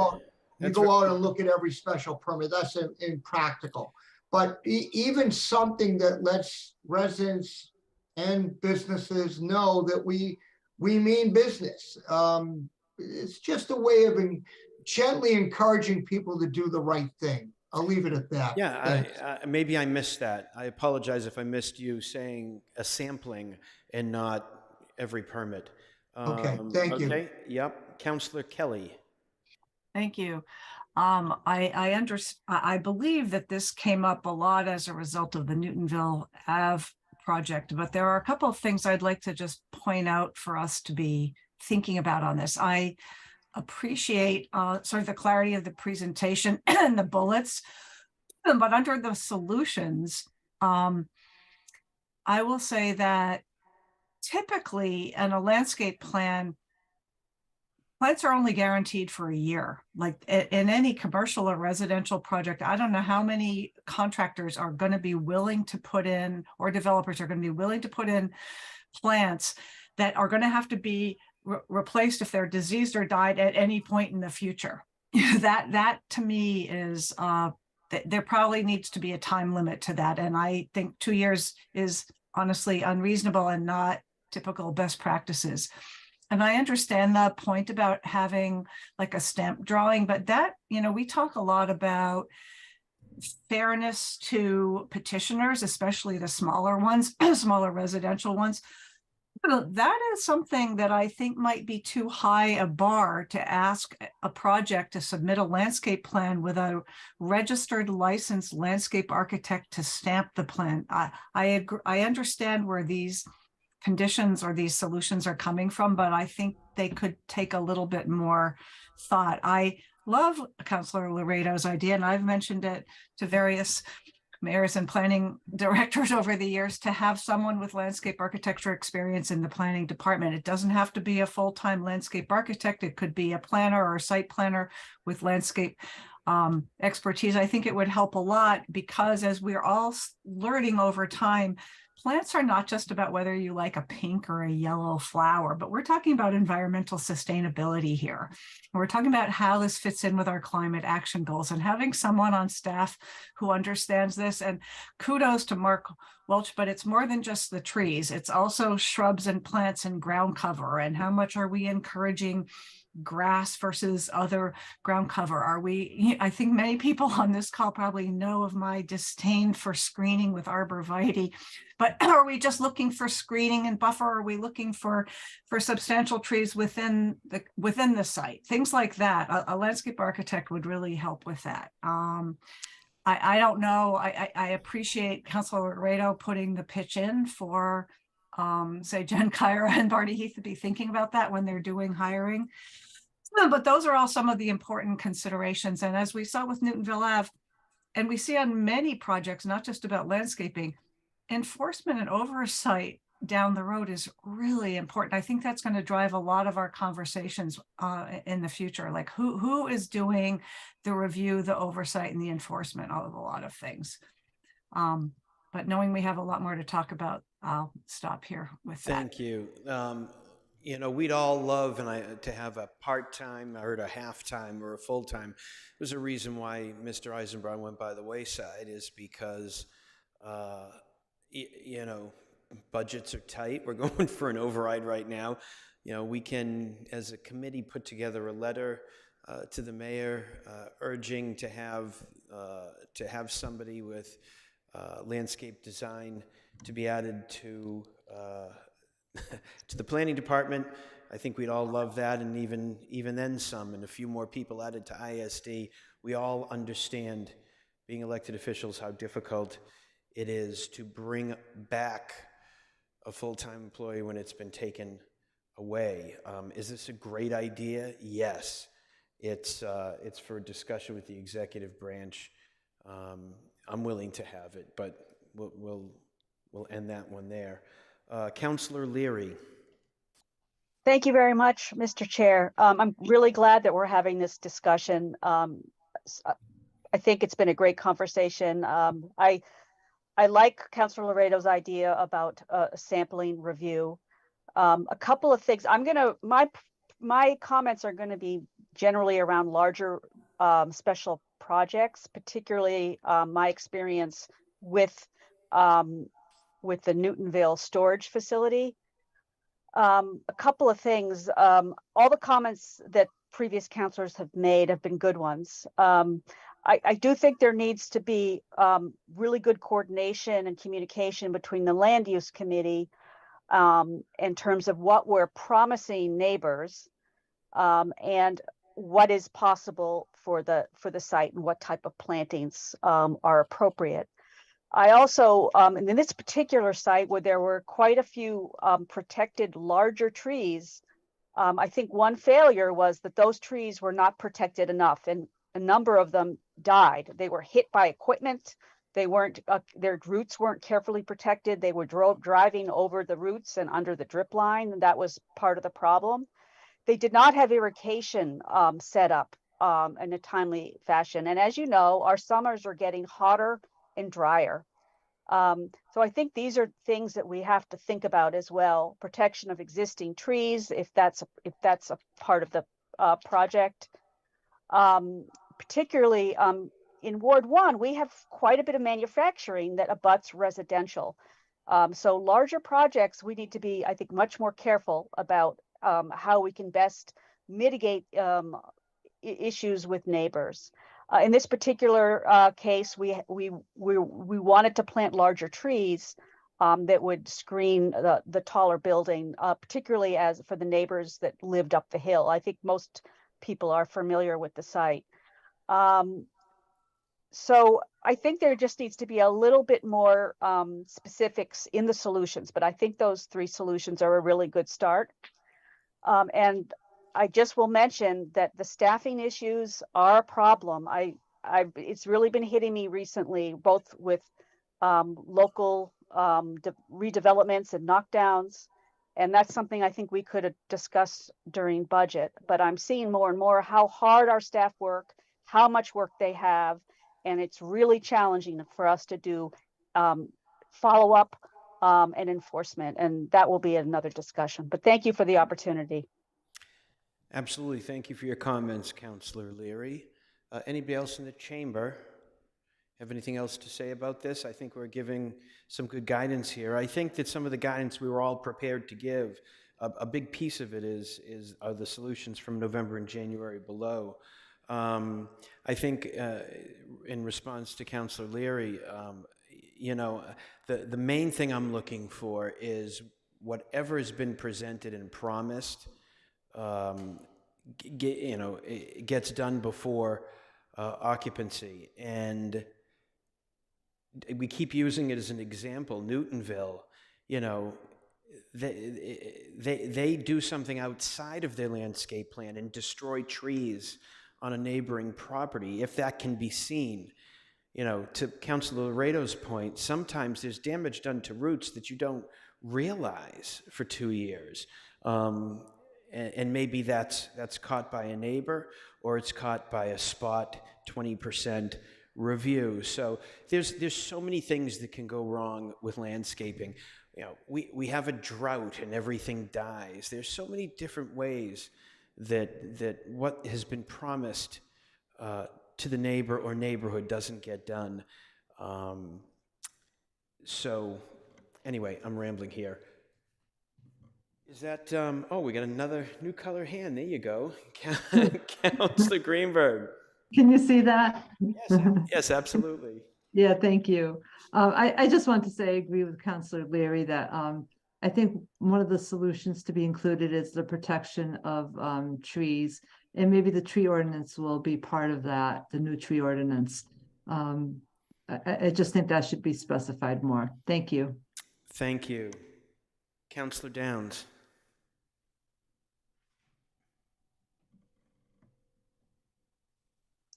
You go out and look at every special permit. That's impractical. But even something that lets residents and businesses know that we mean business. It's just a way of gently encouraging people to do the right thing. I'll leave it at that. Yeah, maybe I missed that. I apologize if I missed you saying a sampling and not every permit. Okay, thank you. Okay, yep. Councillor Kelly. Thank you. I believe that this came up a lot as a result of the Newtonville Ave project, but there are a couple of things I'd like to just point out for us to be thinking about on this. I appreciate sort of the clarity of the presentation and the bullets, but under the solutions, I will say that typically in a landscape plan, plants are only guaranteed for a year. Like in any commercial or residential project, I don't know how many contractors are going to be willing to put in, or developers are going to be willing to put in plants that are going to have to be replaced if they're diseased or died at any point in the future. That to me is, there probably needs to be a time limit to that. And I think 2 years is honestly unreasonable and not typical best practices. And I understand the point about having like a stamp drawing, but that, we talk a lot about fairness to petitioners, especially the smaller ones, smaller residential ones. That is something that I think might be too high a bar to ask a project to submit a landscape plan with a registered licensed landscape architect to stamp the plan. I agree, I understand where these conditions or these solutions are coming from, but I think they could take a little bit more thought. I love Councilor Laredo's idea, and I've mentioned it to various mayors and planning directors over the years to have someone with landscape architecture experience in the planning department. It doesn't have to be a full-time landscape architect. It could be a planner or a site planner with landscape expertise. I think it would help a lot because as we're all learning over time, plants are not just about whether you like a pink or a yellow flower, but we're talking about environmental sustainability here. We're talking about how this fits in with our climate action goals, and having someone on staff who understands this. And kudos to Mark Welch, but it's more than just the trees. It's also shrubs and plants and ground cover. And how much are we encouraging grass versus other ground cover? I think many people on this call probably know of my disdain for screening with arborvitae, but are we just looking for screening and buffer? Are we looking for substantial trees within the site? Things like that. A landscape architect would really help with that. I don't know. I appreciate Councilor Laredo putting the pitch in for say Jen Kyra and Barney Heath to be thinking about that when they're doing hiring. But those are all some of the important considerations. And as we saw with Newtonville Ave, and we see on many projects, not just about landscaping, enforcement and oversight down the road is really important. I think that's going to drive a lot of our conversations in the future. Like who is doing the review, the oversight, and the enforcement of a lot of things. But knowing we have a lot more to talk about, I'll stop here with that. Thank you. We'd all love to have a part-time or a half-time or a full-time. There's a reason why Mr. Eisenbraun went by the wayside is because, budgets are tight. We're going for an override right now. We can, as a committee, put together a letter to the mayor urging to have somebody with landscape design to be added to to the planning department. I think we'd all love that, and even then some, and a few more people added to ISD. We all understand, being elected officials, how difficult it is to bring back a full-time employee when it's been taken away. Is this a great idea? Yes. It's for discussion with the executive branch. I'm willing to have it, but we'll end that one there. Councilor Leary. Thank you very much, Mr. Chair. I'm really glad that we're having this discussion. I think it's been a great conversation. I like Councilor Laredo's idea about a sampling review. A couple of things. My comments are going to be generally around larger special projects, particularly my experience with the Newtonville storage facility. A couple of things. All the comments that previous councilors have made have been good ones. I do think there needs to be really good coordination and communication between the land use committee in terms of what we're promising neighbors and what is possible for the site and what type of plantings are appropriate. I also, in this particular site where there were quite a few protected larger trees, I think one failure was that those trees were not protected enough, and a number of them died. They were hit by equipment. They weren't, their roots weren't carefully protected. They were driving over the roots and under the drip line, and that was part of the problem. They did not have irrigation set up in a timely fashion. And as you know, our summers are getting hotter and drier. So I think these are things that we have to think about as well. Protection of existing trees, if that's a part of the project. Particularly in Ward 1, we have quite a bit of manufacturing that abuts residential. So larger projects, we need to be, I think, much more careful about how we can best mitigate issues with neighbors. In this particular case, we wanted to plant larger trees that would screen the taller building, particularly as for the neighbors that lived up the hill. I think most people are familiar with the site. So I think there just needs to be a little bit more specifics in the solutions, but I think those 3 solutions are a really good start. And I just will mention that the staffing issues are a problem. It's really been hitting me recently, both with local redevelopments and knockdowns. And that's something I think we could discuss during budget, but I'm seeing more and more how hard our staff work, how much work they have. And it's really challenging for us to do follow-up and enforcement. And that will be another discussion, but thank you for the opportunity. Absolutely. Thank you for your comments, Councillor Leary. Anybody else in the chamber have anything else to say about this? I think we're giving some good guidance here. I think that some of the guidance we were all prepared to give, a big piece of it are the solutions from November and January below. I think in response to Councillor Leary, the main thing I'm looking for is whatever has been presented and promised, it gets done before occupancy. And we keep using it as an example. Newtonville, they do something outside of their landscape plan and destroy trees on a neighboring property, if that can be seen. To Councilor Laredo's point, sometimes there's damage done to roots that you don't realize for 2 years. And maybe that's caught by a neighbor, or it's caught by a spot 20% review. So there's so many things that can go wrong with landscaping. We have a drought and everything dies. There's so many different ways that what has been promised to the neighbor or neighborhood doesn't get done. So anyway, I'm rambling here. Is that, we got another new color hand. There you go. Councilor Greenberg. Can you see that? Yes, absolutely. Yeah, thank you. I just want to say, I agree with Councilor Leary that I think one of the solutions to be included is the protection of trees, and maybe the tree ordinance will be part of that, the new tree ordinance. I just think that should be specified more. Thank you. Thank you. Councilor Downs.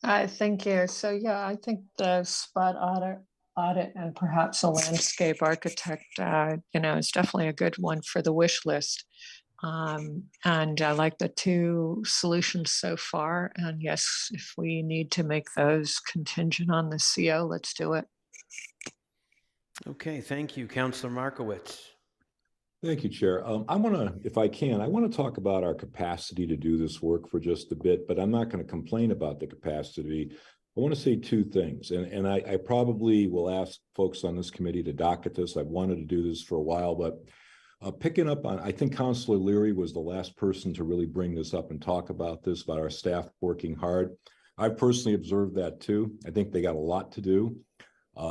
Thank you. So yeah, I think the spot audit and perhaps a landscape architect, is definitely a good one for the wish list. And I like the 2 solutions so far. And yes, if we need to make those contingent on the CO, let's do it. Okay, thank you. Councilor Markowitz. Thank you, Chair. I want to, if I can, I want to talk about our capacity to do this work for just a bit, but I'm not going to complain about the capacity. I want to say 2 things, and I probably will ask folks on this committee to docket this. I've wanted to do this for a while, but picking up on, I think Councilor Leary was the last person to really bring this up and talk about this, about our staff working hard. I've personally observed that too. I think they got a lot to do.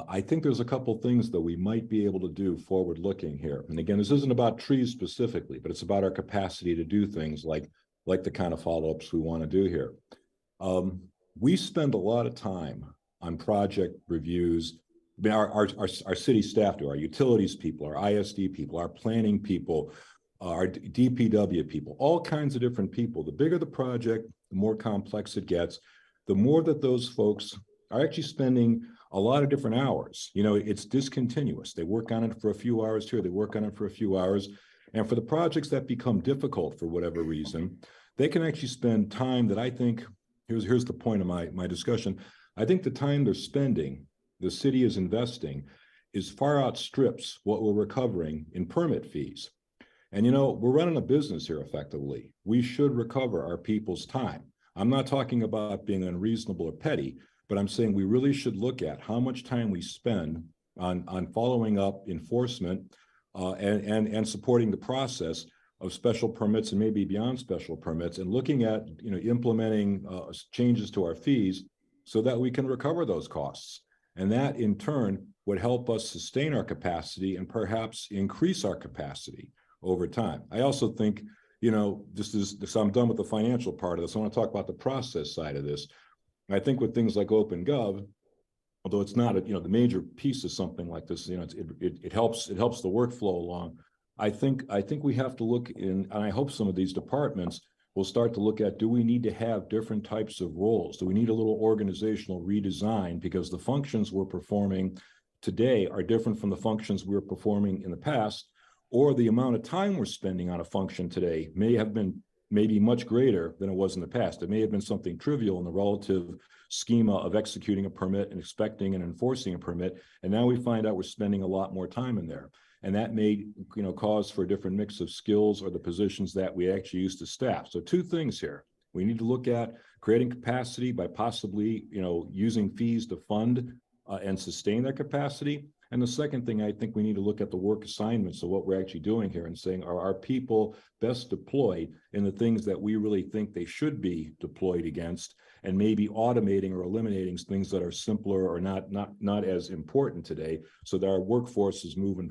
I think there's a couple things that we might be able to do forward looking here. And again, this isn't about trees specifically, but it's about our capacity to do things like the kind of follow-ups we want to do here. We spend a lot of time on project reviews. I mean, our city staff do, our utilities people, our ISD people, our planning people, our DPW people, all kinds of different people. The bigger the project, the more complex it gets, the more that those folks are actually spending a lot of different hours. It's discontinuous. They work on it for a few hours here, they work on it for a few hours. And for the projects that become difficult for whatever reason, they can actually spend time that I think, here's the point of my discussion. I think the time they're spending, the city is investing, is far outstrips what we're recovering in permit fees. And we're running a business here effectively. We should recover our people's time. I'm not talking about being unreasonable or petty, but I'm saying we really should look at how much time we spend on following up enforcement and supporting the process of special permits and maybe beyond special permits, and looking at, implementing changes to our fees so that we can recover those costs. And that in turn would help us sustain our capacity and perhaps increase our capacity over time. I also think, so I'm done with the financial part of this. I want to talk about the process side of this. I think with things like OpenGov, although it's not the major piece of something like this, it helps the workflow along. I think we have to look in, and I hope some of these departments will start to look at, do we need to have different types of roles? Do we need a little organizational redesign? Because the functions we're performing today are different from the functions we were performing in the past, or the amount of time we're spending on a function today may have been maybe much greater than it was in the past. It may have been something trivial in the relative schema of executing a permit and expecting and enforcing a permit. And now we find out we're spending a lot more time in there. And that may, cause for a different mix of skills or the positions that we actually use to staff. So two things here. We need to look at creating capacity by possibly, using fees to fund and sustain that capacity. And the second thing, I think we need to look at the work assignments of what we're actually doing here and saying, are our people best deployed in the things that we really think they should be deployed against, and maybe automating or eliminating things that are simpler or not as important today, so that our workforce is moving,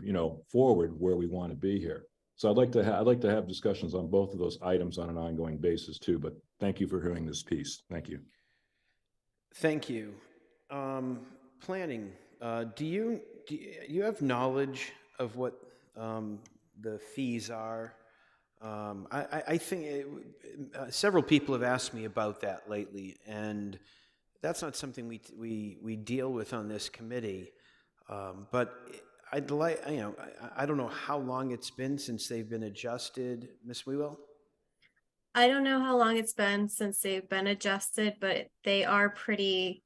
forward where we want to be here. So I'd like to have discussions on both of those items on an ongoing basis too. But thank you for hearing this piece. Thank you. Thank you. Planning. Do you have knowledge of what the fees are? I think several people have asked me about that lately, and that's not something we deal with on this committee. But I'd like, I don't know how long it's been since they've been adjusted, Ms. Wewell? I don't know how long it's been since they've been adjusted, but they are pretty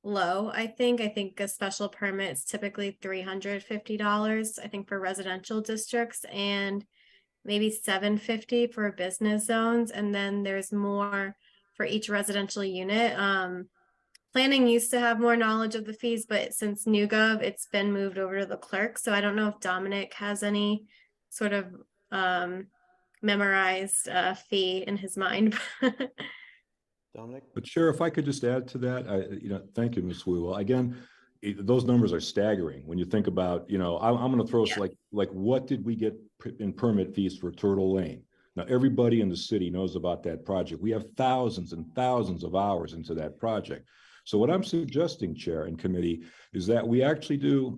low. I think a special permit is typically $350, I think, for residential districts, and maybe $750 for business zones. And then there's more for each residential unit. Planning used to have more knowledge of the fees, but since NewGov, it's been moved over to the clerk. So I don't know if Dominic has any sort of memorized fee in his mind. Dominic? But Chair, if I could just add to that, thank you, Ms. Wewell. Again, those numbers are staggering when you think about, I'm going to throw like what did we get in permit fees for Turtle Lane? Now, everybody in the city knows about that project. We have thousands and thousands of hours into that project. So what I'm suggesting, Chair and committee, is that we actually do,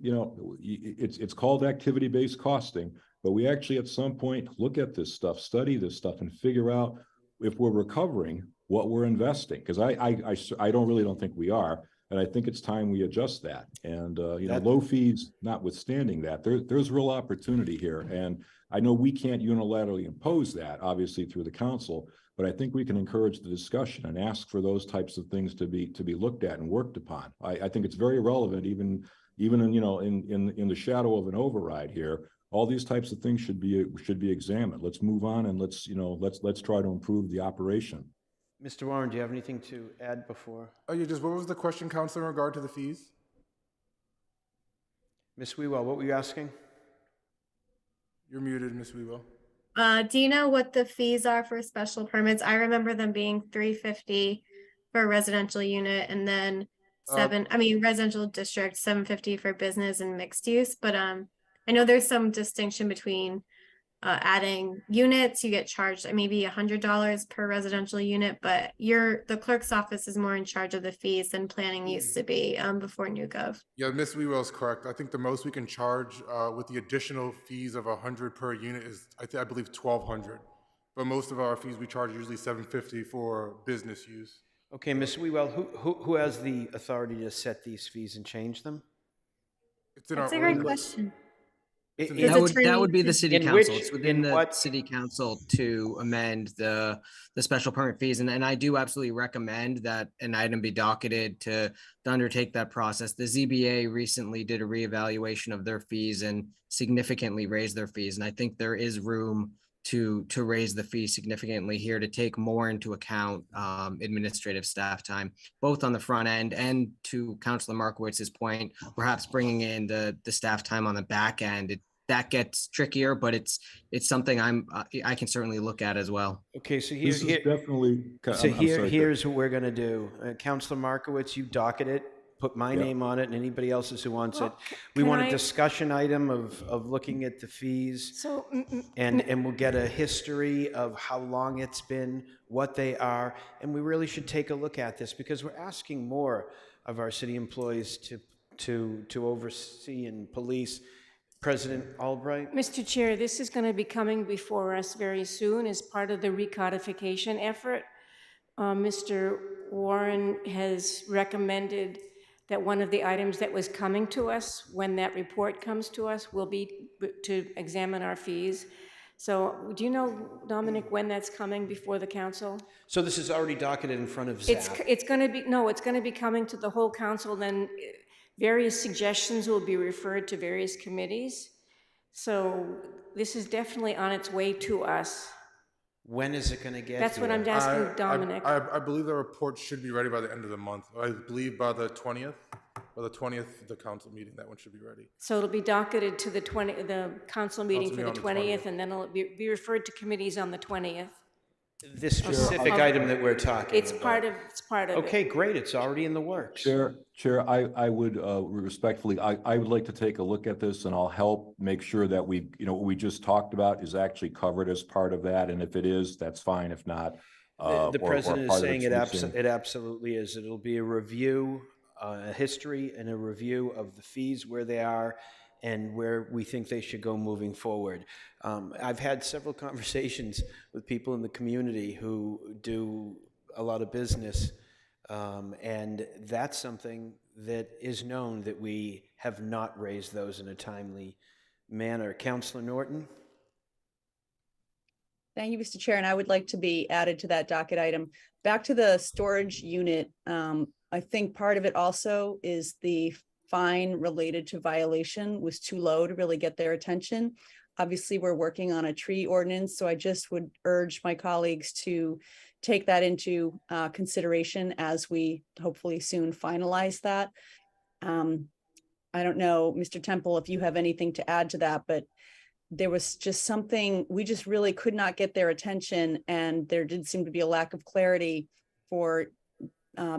it's called activity-based costing, but we actually at some point look at this stuff, study this stuff, and figure out if we're recovering what we're investing. Because I don't think we are. And I think it's time we adjust that. And, low fees notwithstanding that, there's real opportunity here. And I know we can't unilaterally impose that, obviously, through the council, but I think we can encourage the discussion and ask for those types of things to be looked at and worked upon. I think it's very relevant, even in the shadow of an override here. All these types of things should be examined. Let's move on and let's try to improve the operation. Mr. Warren, do you have anything to add before? Oh, yeah, just what was the question, Councilor, in regard to the fees? Ms. Wewell, what were you asking? You're muted, Ms. Wewell. Do you know what the fees are for special permits? I remember them being $350 for a residential unit, and then residential district, $750 for business and mixed use. But I know there's some distinction between adding units. You get charged maybe $100 per residential unit, but the clerk's office is more in charge of the fees than planning used to be before NewGov. Yeah, Ms. Wewell is correct. I think the most we can charge with the additional fees of $100 per unit is, I believe, $1,200. But most of our fees we charge usually $750 for business use. Okay, Ms. Wewell, who has the authority to set these fees and change them? That's a great question. That would be the city council. It's within the city city council to amend the special permit fees. And I do absolutely recommend that an item be docketed to undertake that process. The ZBA recently did a reevaluation of their fees and significantly raised their fees. And I think there is room to raise the fee significantly here to take more into account administrative staff time, both on the front end and, to Councilor Markowitz's point, perhaps bringing in the staff time on the back end. that gets trickier, but it's something I can certainly look at as well. Okay, so This is definitely. So I'm sorry, here's what we're gonna do. Counselor Markowitz, you docket it, put my name on it and anybody else's who wants it. We can want a I- discussion item of looking at the fees. So, And we'll get a history of how long it's been, what they are, and we really should take a look at this because we're asking more of our city employees to oversee and police. President Albright? Mr. Chair, this is going to be coming before us very soon as part of the recodification effort. Mr. Warren has recommended that one of the items that was coming to us when that report comes to us will be to examine our fees. So do you know, Dominic, when that's coming before the council? So this is already docketed in front of ZAP. It's going to be, no, it's going to be coming to the whole council, then various suggestions will be referred to various committees. So this is definitely on its way to us. When is it going to get That's what here? I'm asking Dominic. I believe the report should be ready by the end of the month. I believe by the 20th. By the 20th, the council meeting, that one should be ready. So it'll be docketed to the council meeting for the Council meeting on the 20th, and then it'll be referred to committees on the 20th. This specific item that we're talking It's about. it's part of it. Okay, great, it's already in the works. Chair, I would respectfully, I would like to take a look at this and I'll help make sure that we, what we just talked about is actually covered as part of that. And if it is, that's fine. If not. The or president part is of saying it's it absolutely is. It'll be a review, a history and a review of the fees, where they are and where we think they should go moving forward. I've had several conversations with people in the community who do a lot of business, and that's something that is known that we have not raised those in a timely manner. Councillor Norton? Thank you, Mr. Chair, and I would like to be added to that docket item. Back to the storage unit, I think part of it also is the fine related to violation was too low to really get their attention. Obviously, we're working on a tree ordinance, so I just would urge my colleagues to take that into consideration as we hopefully soon finalize that. I don't know, Mr. Temple, if you have anything to add to that, but there was just something, we just really could not get their attention, and there did seem to be a lack of clarity for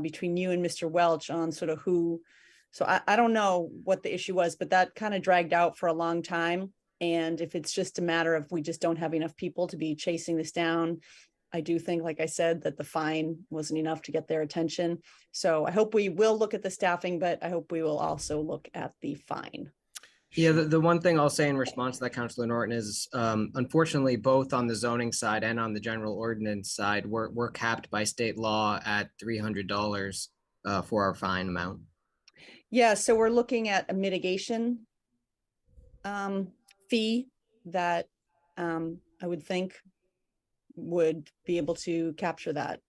between you and Mr. Welch on sort of who. So I don't know what the issue was, but that kind of dragged out for a long time. And if it's just a matter of we just don't have enough people to be chasing this down, I do think, like I said, that the fine wasn't enough to get their attention. So I hope we will look at the staffing, but I hope we will also look at the fine. Yeah, the one thing I'll say in response to that, Councilor Norton, is unfortunately, both on the zoning side and on the general ordinance side, we're capped by state law at $300 for our fine amount. Yeah, so we're looking at a mitigation fee that I would think would be able to capture that.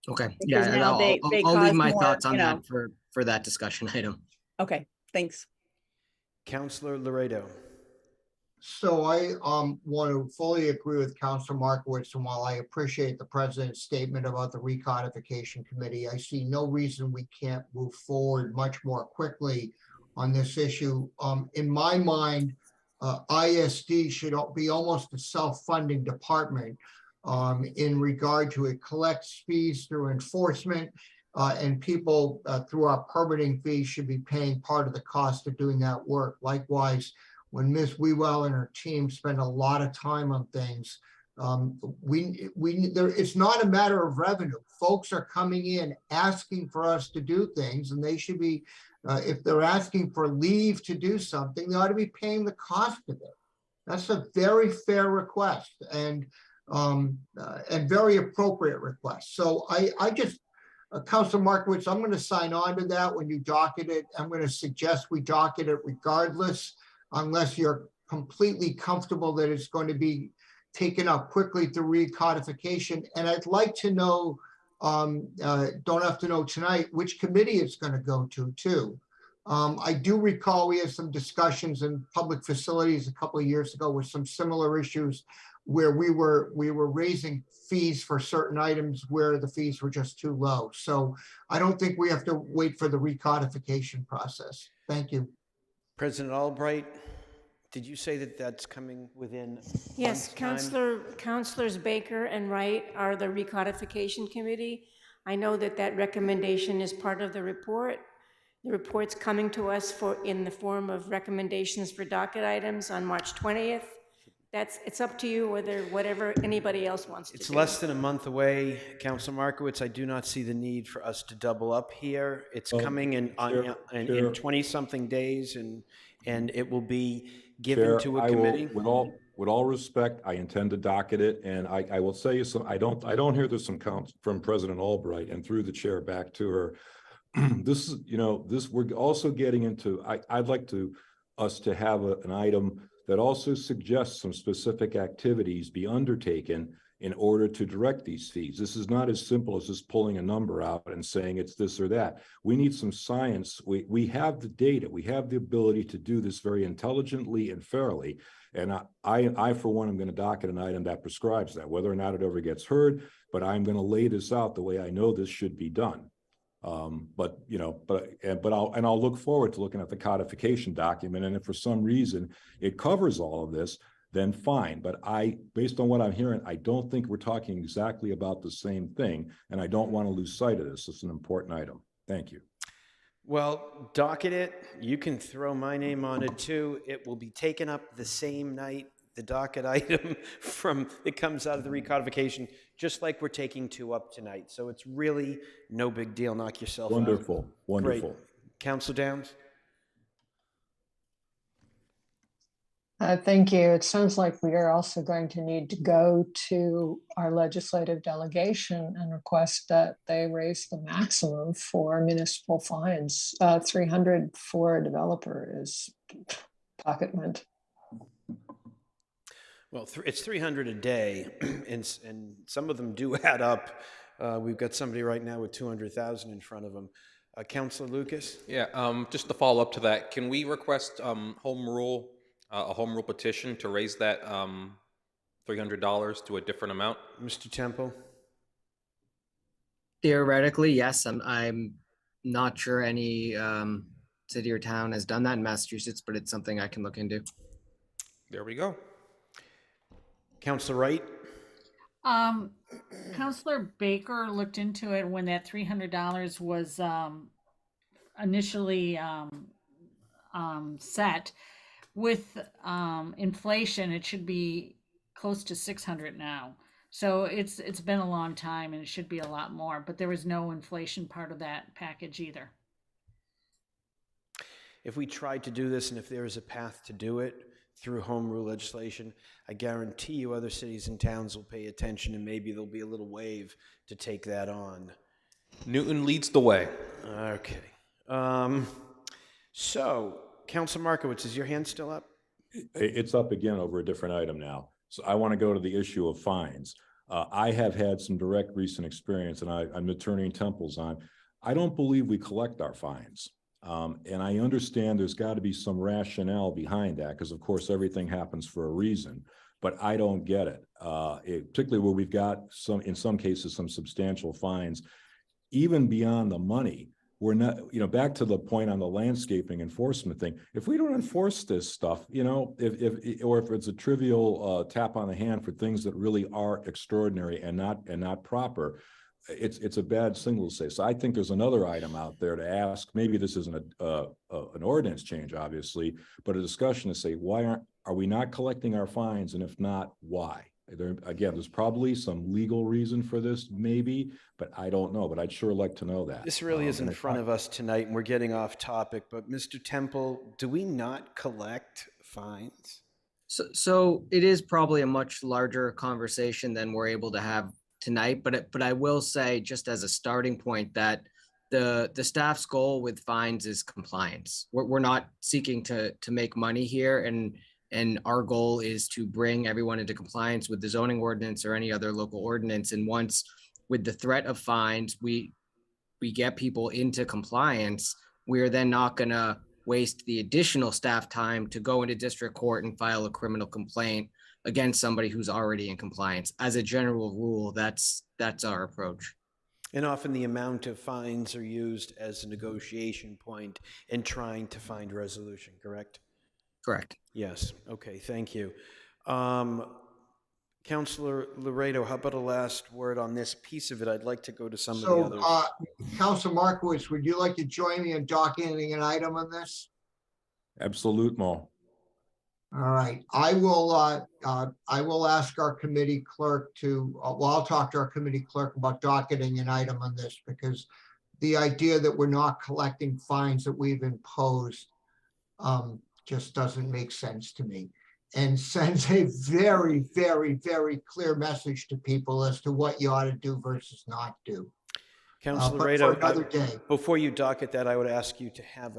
Okay, Because yeah, and now they I'll leave cause my more, thoughts on you know. that for that discussion item. Okay, thanks. Councillor Laredo. So I want to fully agree with Councilor Markowitz, and while I appreciate the president's statement about the recodification committee, I see no reason we can't move forward much more quickly on this issue. In my mind, ISD should be almost a self-funding department in regard to it collects fees through enforcement, and people through our permitting fees should be paying part of the cost of doing that work. Likewise, when Ms. Wewell and her team spend a lot of time on things, it's not a matter of revenue. Folks are coming in asking for us to do things, and they should be, if they're asking for leave to do something, they ought to be paying the cost of it. That's a very fair request and very appropriate request. So I just, Councilor Markowitz, I'm going to sign on to that when you docket it. I'm going to suggest we docket it regardless, unless you're completely comfortable that it's going to be taken up quickly through recodification. And I'd like to know, don't have to know tonight, which committee it's going to go to too. I do recall we had some discussions in public facilities a couple of years ago with some similar issues where we were raising fees for certain items where the fees were just too low. So I don't think we have to wait for the recodification process. Thank you. President Albright, did you say that that's coming within a Yes, month's time? Councilors Baker and Wright are the recodification committee. I know that that recommendation is part of the report. The report's coming to us in the form of recommendations for docket items on March 20th. It's up to you whatever anybody else wants to do. It's less than a month away, Council Markowitz. I do not see the need for us to double up here. It's coming in 20-something days, and it will be given Chair, to a I will, committee. with all respect, I intend to docket it, and I will say some. I don't hear this from President Albright, and through the chair back to her. This is, we're also getting into. I'd like us to have an item that also suggests some specific activities be undertaken in order to direct these fees. This is not as simple as just pulling a number out and saying it's this or that. We need some science. We have the data. We have the ability to do this very intelligently and fairly. And I for one, am going to docket an item that prescribes that, whether or not it ever gets heard, but I'm going to lay this out the way I know this should be done. But I'll look forward to looking at the codification document. And if for some reason it covers all of this, then fine. But based on what I'm hearing, I don't think we're talking exactly about the same thing. And I don't want to lose sight of this. It's an important item. Thank you. Well, docket it. You can throw my name on it too. It will be taken up the same night. The docket item it comes out of the recodification, just like we're taking 2 up tonight. So it's really no big deal. Knock yourself out. Wonderful. Great. Council Downs? Thank you. It sounds like we are also going to need to go to our legislative delegation and request that they raise the maximum for municipal fines. 300 for a developer is pocket mint. Well, it's 300 a day, and some of them do add up. We've got somebody right now with 200,000 in front of them. Councilor Lucas? Yeah, just to follow up to that, can we request a home rule petition to raise that $300 to a different amount? Mr. Temple? Theoretically, yes. I'm not sure any city or town has done that in Massachusetts, but it's something I can look into. There we go. Councilor Wright? Councilor Baker looked into it when that $300 was initially set. With inflation, it should be close to 600 now. So it's been a long time, and it should be a lot more. But there was no inflation part of that package either. If we tried to do this, and if there is a path to do it through home rule legislation, I guarantee you other cities and towns will pay attention, and maybe there'll be a little wave to take that on. Newton leads the way. Okay. So, Councilor Markowitz, is your hand still up? It's up again over a different item now. So I want to go to the issue of fines. I have had some direct recent experience, and I'm attorney Temple's on. I don't believe we collect our fines. And I understand there's got to be some rationale behind that, because of course everything happens for a reason, but I don't get it. Particularly where we've got in some cases, some substantial fines, even beyond the money. We're not, back to the point on the landscaping enforcement thing. If we don't enforce this stuff, if it's a trivial tap on the hand for things that really are extraordinary and not proper, it's a bad signal to say. So I think there's another item out there to ask. Maybe this isn't an ordinance change, obviously, but a discussion to say, are we not collecting our fines? And if not, why? There's probably some legal reason for this, maybe, but I don't know. But I'd sure like to know that. This really is in front of us tonight, and we're getting off topic. But Mr. Temple, do we not collect fines? So it is probably a much larger conversation than we're able to have tonight. But I will say, just as a starting point, that the staff's goal with fines is compliance. We're not seeking to make money here, and our goal is to bring everyone into compliance with the zoning ordinance or any other local ordinance. And once, with the threat of fines, we get people into compliance, we're then not going to waste the additional staff time to go into district court and file a criminal complaint against somebody who's already in compliance. As a general rule, that's our approach. And often the amount of fines are used as a negotiation point in trying to find resolution, correct? Correct. Yes, okay, thank you. Councilor Laredo, how about a last word on this piece of it? I'd like to go to some of the So, others. Council Markowitz, would you like to join me in docketing an item on this? Absolute, Mo. All right, I will ask our committee clerk to, well, I'll talk to our committee clerk about docketing an item on this, because the idea that we're not collecting fines that we've imposed just doesn't make sense to me, and sends a very, very, very clear message to people as to what you ought to do versus not do. Councilor But for Laredo, another day. before you docket that, I would ask you to have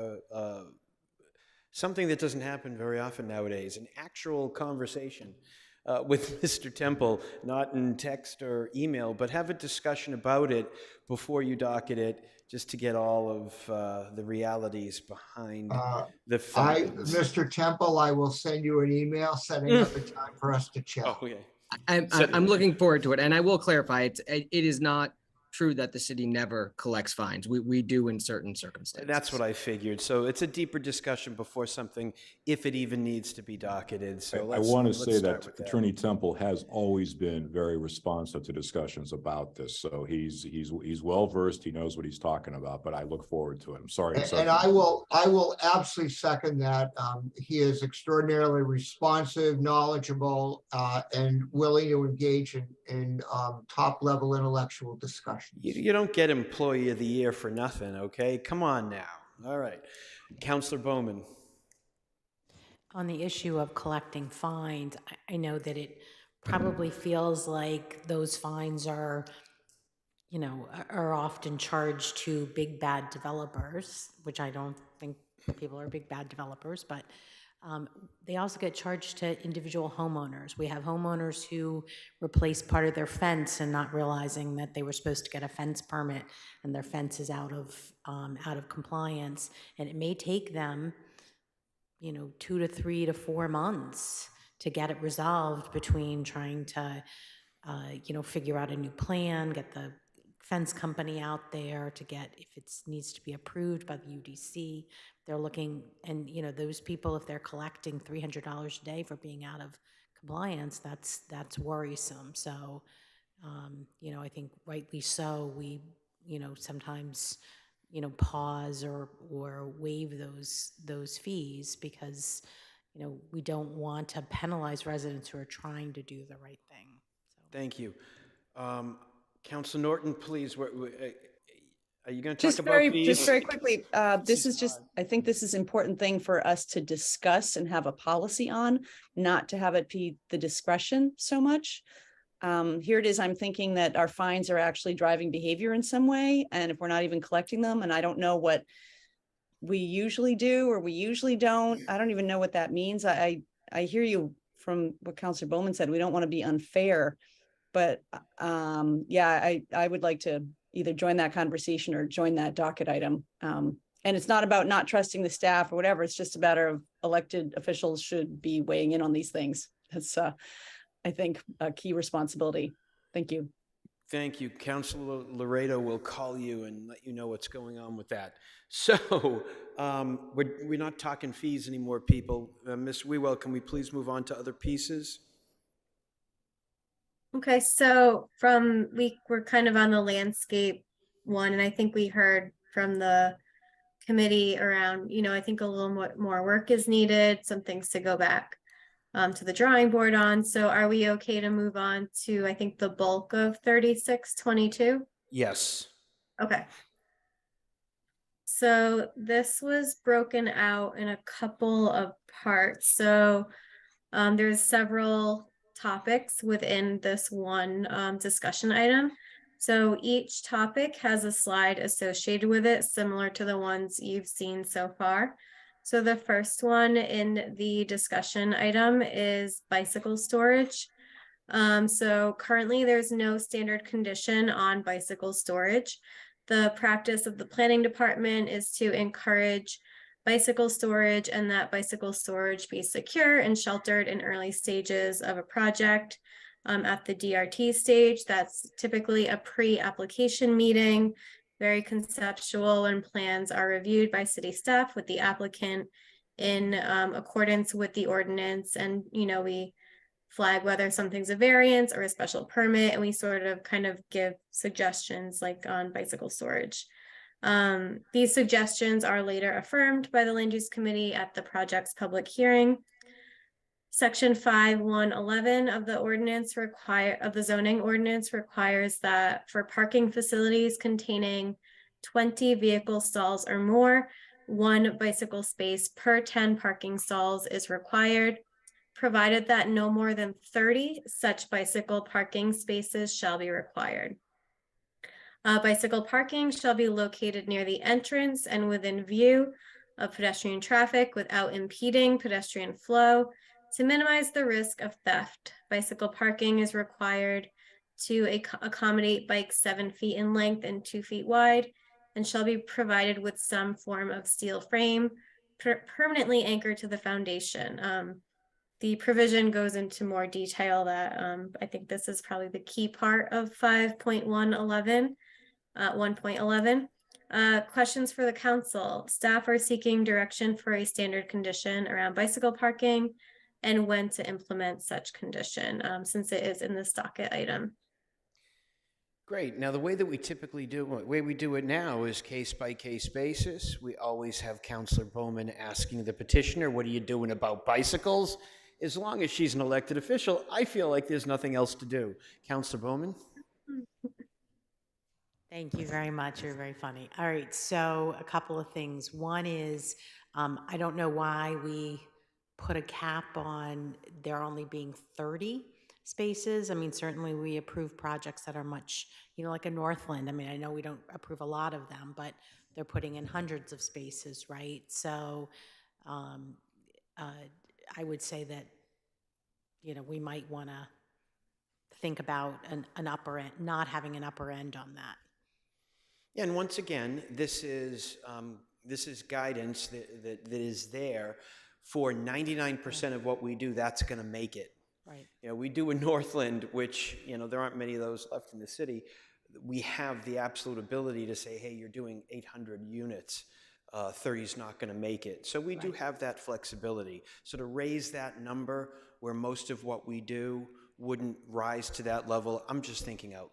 something that doesn't happen very often nowadays, an actual conversation with Mr. Temple, not in text or email, but have a discussion about it before you docket it, just to get all of the realities behind the findings. Mr. Temple, I will send you an email setting up a time for us to chat. Oh, yeah. I'm looking forward to it, and I will clarify, it is not true that the city never collects fines. We do in certain circumstances. That's what I figured. So it's a deeper discussion before something, if it even needs to be docketed. So I want to say start that with Attorney Temple has always been very responsive to discussions about this. So he's well versed. He knows what he's talking about. But I look forward to it. I'm sorry. And I will absolutely second that. He is extraordinarily responsive, knowledgeable, and willing to engage in top level intellectual discussions. You don't get Employee of the Year for nothing, okay? Come on now. All right. Councilor Bowman. On the issue of collecting fines, I know that it probably feels like those fines are, are often charged to big bad developers, which I don't think people are big bad developers, but they also get charged to individual homeowners. We have homeowners who replace part of their fence and not realizing that they were supposed to get a fence permit and their fence is out of compliance, and it may take them 2 to 3 to 4 months to get it resolved between trying to figure out a new plan, get the fence company out there to get, if it needs to be approved by the UDC, they're looking, and those people, if they're collecting $300 a day for being out of compliance, that's worrisome. So I think rightly so, we sometimes pause or waive those fees, because we don't want to penalize residents who are trying to do the right thing. So. Thank you. Councilor Norton, please. Are you going to talk Just about very, fees? just very quickly, this is just, I think this is an important thing for us to discuss and have a policy on, not to have it be the discretion so much. Here it is, I'm thinking that our fines are actually driving behavior in some way, and if we're not even collecting them, and I don't know what we usually do or we usually don't, I don't even know what that means. I hear you from what Councilor Bowman said, we don't want to be unfair, but yeah, I would like to either join that conversation or join that docket item. And it's not about not trusting the staff or whatever, it's just a matter of elected officials should be weighing in on these things. That's I think a key responsibility. Thank you. Thank you. Councilor Laredo will call you and let you know what's going on with that. So we're not talking fees anymore, people. Ms. Wewell, can we please move on to other pieces? Okay, so we're kind of on the landscape one, and I think we heard from the committee around, I think a little more work is needed, some things to go back to the drawing board on. So are we okay to move on to, I think, the bulk of 3622? Yes. Okay. So this was broken out in a couple of parts. So there's several topics within this one discussion item. So each topic has a slide associated with it, similar to the ones you've seen so far. So the first one in the discussion item is bicycle storage. So currently there's no standard condition on bicycle storage. The practice of the planning department is to encourage bicycle storage, and that bicycle storage be secure and sheltered in early stages of a project. at the DRT stage. That's typically a pre-application meeting, very conceptual, and plans are reviewed by city staff with the applicant in accordance with the ordinance. And, we flag whether something's a variance or a special permit, and we sort of kind of give suggestions like on bicycle storage. These suggestions are later affirmed by the Land Use Committee at the project's public hearing. Section 5111 of the zoning ordinance requires that for parking facilities containing 20 vehicle stalls or more, 1 bicycle space per 10 parking stalls is required, provided that no more than 30 such bicycle parking spaces shall be required. Bicycle parking shall be located near the entrance and within view of pedestrian traffic without impeding pedestrian flow. To minimize the risk of theft, bicycle parking is required to accommodate bikes 7 feet in length and 2 feet wide, and shall be provided with some form of steel frame permanently anchored to the foundation. The provision goes into more detail that I think this is probably the key part of 5.111, 1.11. Questions for the council. Staff are seeking direction for a standard condition around bicycle parking and when to implement such condition, since it is in this docket item. Great. Now, the way that we typically do it, the way we do it now is case by case basis. We always have Councilor Bowman asking the petitioner, what are you doing about bicycles? As long as she's an elected official, I feel like there's nothing else to do. Councilor Bowman? Thank you very much. You're very funny. All right, so a couple of things. One is, I don't know why we put a cap on there only being 30 spaces. I mean, certainly we approve projects that are much, like a Northland. I mean, I know we don't approve a lot of them, but they're putting in hundreds of spaces, right? So I would say that, we might want to think about an upper end, not having an upper end on that. Yeah, and once again, this is guidance that is there for 99% of what we do. That's going to make it. Right. We do in Northland, which, there aren't many of those left in the city. We have the absolute ability to say, hey, you're doing 800 units. 30 is not going to make it. So we do have that flexibility. So to raise that number where most of what we do wouldn't rise to that level, I'm just thinking out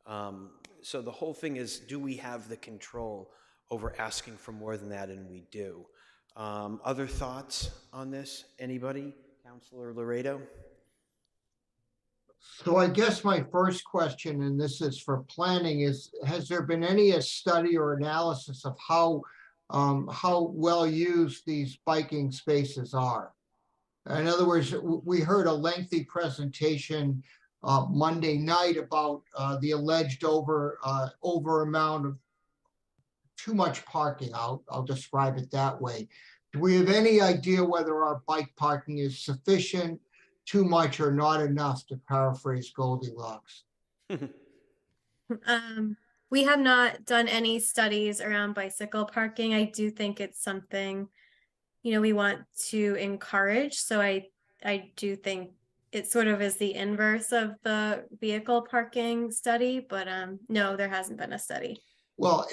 loud. So the whole thing is, do we have the control over asking for more than that? And we do. Other thoughts on this? Anybody? Councilor Laredo? So I guess my first question, and this is for planning, is has there been any study or analysis of how well used these biking spaces are? In other words, we heard a lengthy presentation Monday night about the alleged over amount of too much parking. I'll describe it that way. Do we have any idea whether our bike parking is sufficient, too much, or not enough, to paraphrase Goldilocks? We have not done any studies around bicycle parking. I do think it's something, we want to encourage. So I do think it sort of is the inverse of the vehicle parking study, but no, there hasn't been a study. Well,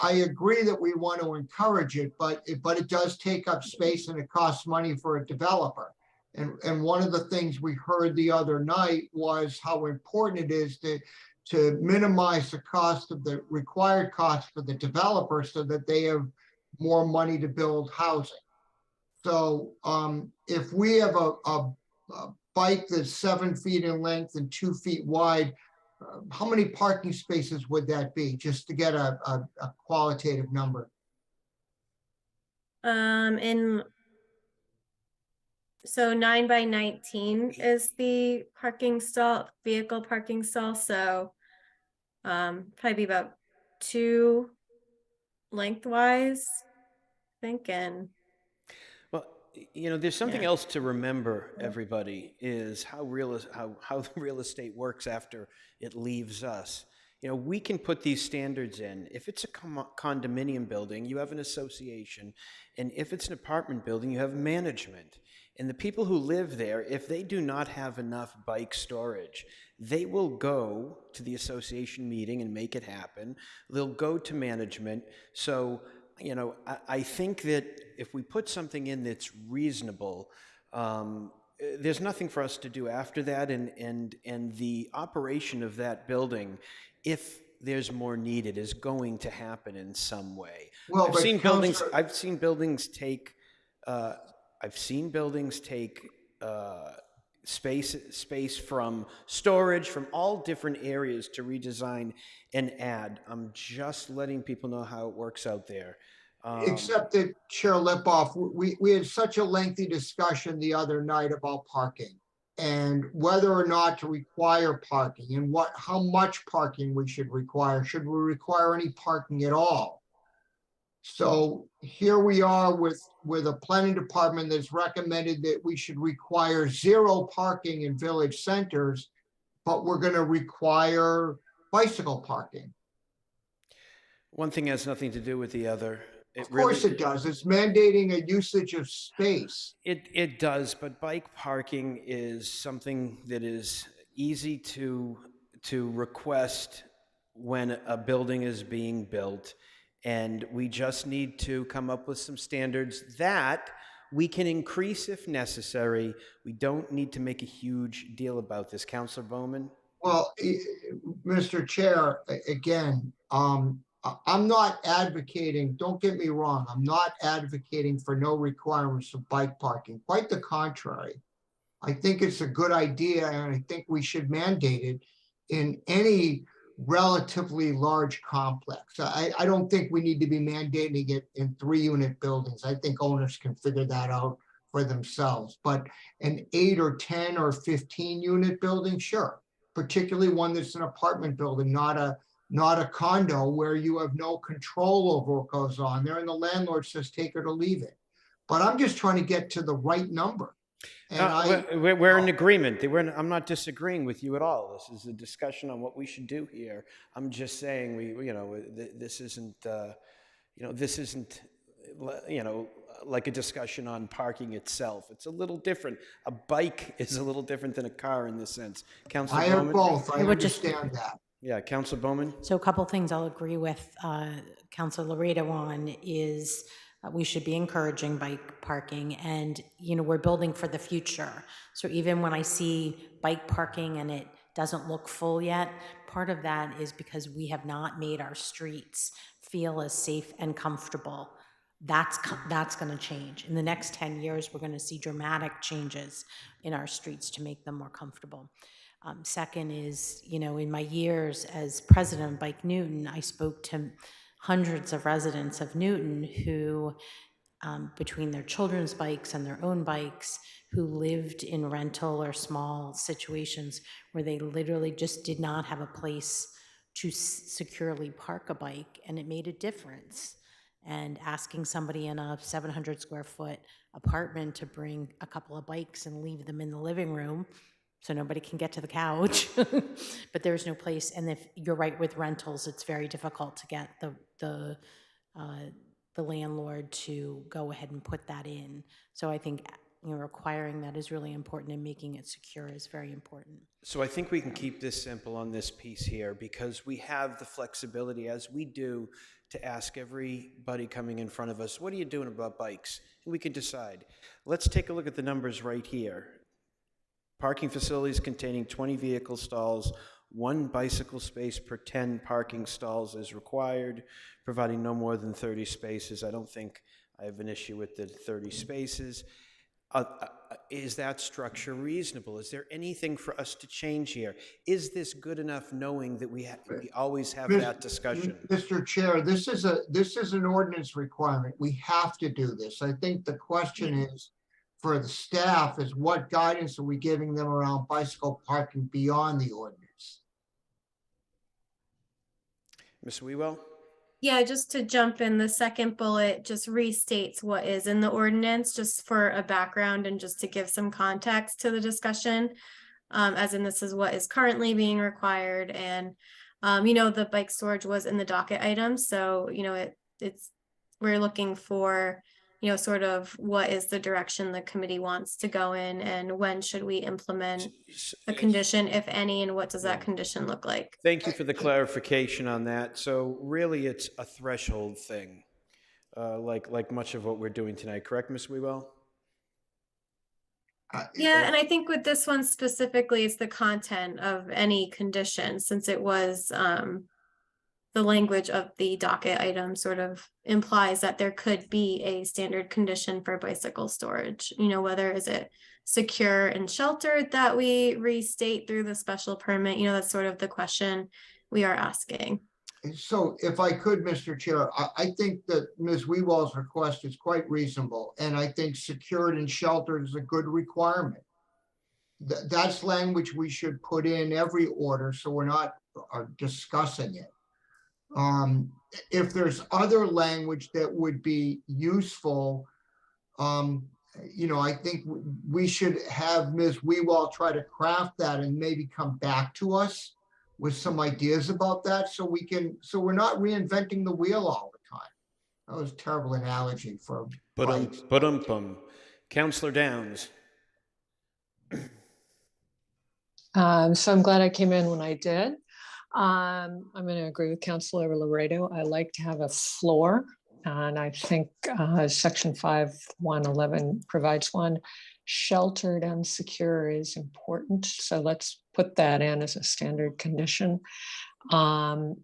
I agree that we want to encourage it, but it does take up space and it costs money for a developer. And one of the things we heard the other night was how important it is to minimize the cost of the required cost for the developer so that they have more money to build housing. So if we have a bike that's 7 feet in length and 2 feet wide, how many parking spaces would that be, just to get a qualitative number? So 9 by 19 is the vehicle parking stall. So probably be about 2 lengthwise, I think. And well, there's something else to remember, everybody, is how the real estate works after it leaves us. We can put these standards in. If it's a condominium building, you have an association. And if it's an apartment building, you have management. And the people who live there, if they do not have enough bike storage, they will go to the association meeting and make it happen. They'll go to management. So, you know, I think that if we put something in that's reasonable, there's nothing for us to do after that. And the operation of that building, if there's more needed, is going to happen in some way. Well, I've but seen Counselor- buildings take space from storage from all different areas to redesign and add. I'm just letting people know how it works out there. Except that Chair Lipoff, we had such a lengthy discussion the other night about parking and whether or not to require parking and how much parking we should require. Should we require any parking at all? So here we are with a planning department that's recommended that we should require 0 parking in village centers, but we're going to require bicycle parking. One thing has nothing to do with the other. Of course it does. It's mandating a usage of space. It does, but bike parking is something that is easy to request when a building is being built. And we just need to come up with some standards that we can increase if necessary. We don't need to make a huge deal about this. Councilor Bowman? Well, Mr. Chair, again, I'm not advocating, don't get me wrong, I'm not advocating for no requirements of bike parking. Quite the contrary. I think it's a good idea, and I think we should mandate it in any relatively large complex. I don't think we need to be mandating it in 3-unit buildings. I think owners can figure that out for themselves. But an 8 or 10 or 15-unit building, sure. Particularly one that's an apartment building, not a condo where you have no control over what goes on there, and the landlord says take it or leave it. But I'm just trying to get to the right number. And we're in agreement. I'm not disagreeing with you at all. This is a discussion on what we should do here. I'm just saying this isn't like a discussion on parking itself. It's a little different. A bike is a little different than a car in this sense. Councilor I have Bowman? both. I understand that. Yeah, Councilor Bowman? So a couple things I'll agree with Councilor Laredo on is we should be encouraging bike parking, and we're building for the future. So even when I see bike parking and it doesn't look full yet, part of that is because we have not made our streets feel as safe and comfortable. That's going to change. In the next 10 years, we're going to see dramatic changes in our streets to make them more comfortable. Second is, in my years as president of Bike Newton, I spoke to hundreds of residents of Newton who, between their children's bikes and their own bikes, who lived in rental or small situations where they literally just did not have a place to securely park a bike, and it made a difference. And asking somebody in a 700 square foot apartment to bring a couple of bikes and leave them in the living room so nobody can get to the couch, but there's no place. And if you're right with rentals, it's very difficult to get the landlord to go ahead and put that in. So I think requiring that is really important, and making it secure is very important. So I think we can keep this simple on this piece here, because we have the flexibility, as we do, to ask everybody coming in front of us, what are you doing about bikes? And we can decide. Let's take a look at the numbers right here. Parking facilities containing 20 vehicle stalls, 1 bicycle space per 10 parking stalls is required, providing no more than 30 spaces. I don't think I have an issue with the 30 spaces. Is that structure reasonable? Is there anything for us to change here? Is this good enough, knowing that we always have that discussion? Mr. Chair, this is an ordinance requirement. We have to do this. I think the question is, for the staff, is what guidance are we giving them around bicycle parking beyond the ordinance? Ms. Wewell? Yeah, just to jump in, the second bullet just restates what is in the ordinance, just for a background and just to give some context to the discussion. As in, this is what is currently being required, and the bike storage was in the docket item, so we're looking for sort of what is the direction the committee wants to go in, and when should we implement a condition, if any, and what does that condition look like? Thank you for the clarification on that. So really, it's a threshold thing, like much of what we're doing tonight. Correct, Ms. Wewell? Yeah, and I think with this one specifically, it's the content of any condition, since it was the language of the docket item sort of implies that there could be a standard condition for bicycle storage. Whether is it secure and sheltered that we restate through the special permit, that's sort of the question we are asking. So if I could, Mr. Chair, I think that Ms. Wewell's request is quite reasonable. And I think secured and sheltered is a good requirement. That's language we should put in every order, so we're not discussing it. If there's other language that would be useful, I think we should have Ms. Wewell try to craft that and maybe come back to us with some ideas about that, so we're not reinventing the wheel all the time. That was a terrible analogy for bikes. Councillor Downs. So I'm glad I came in when I did. I'm going to agree with Councilor Laredo. I like to have a floor, and I think Section 5.111 provides one. Sheltered and secure is important, so let's put that in as a standard condition. And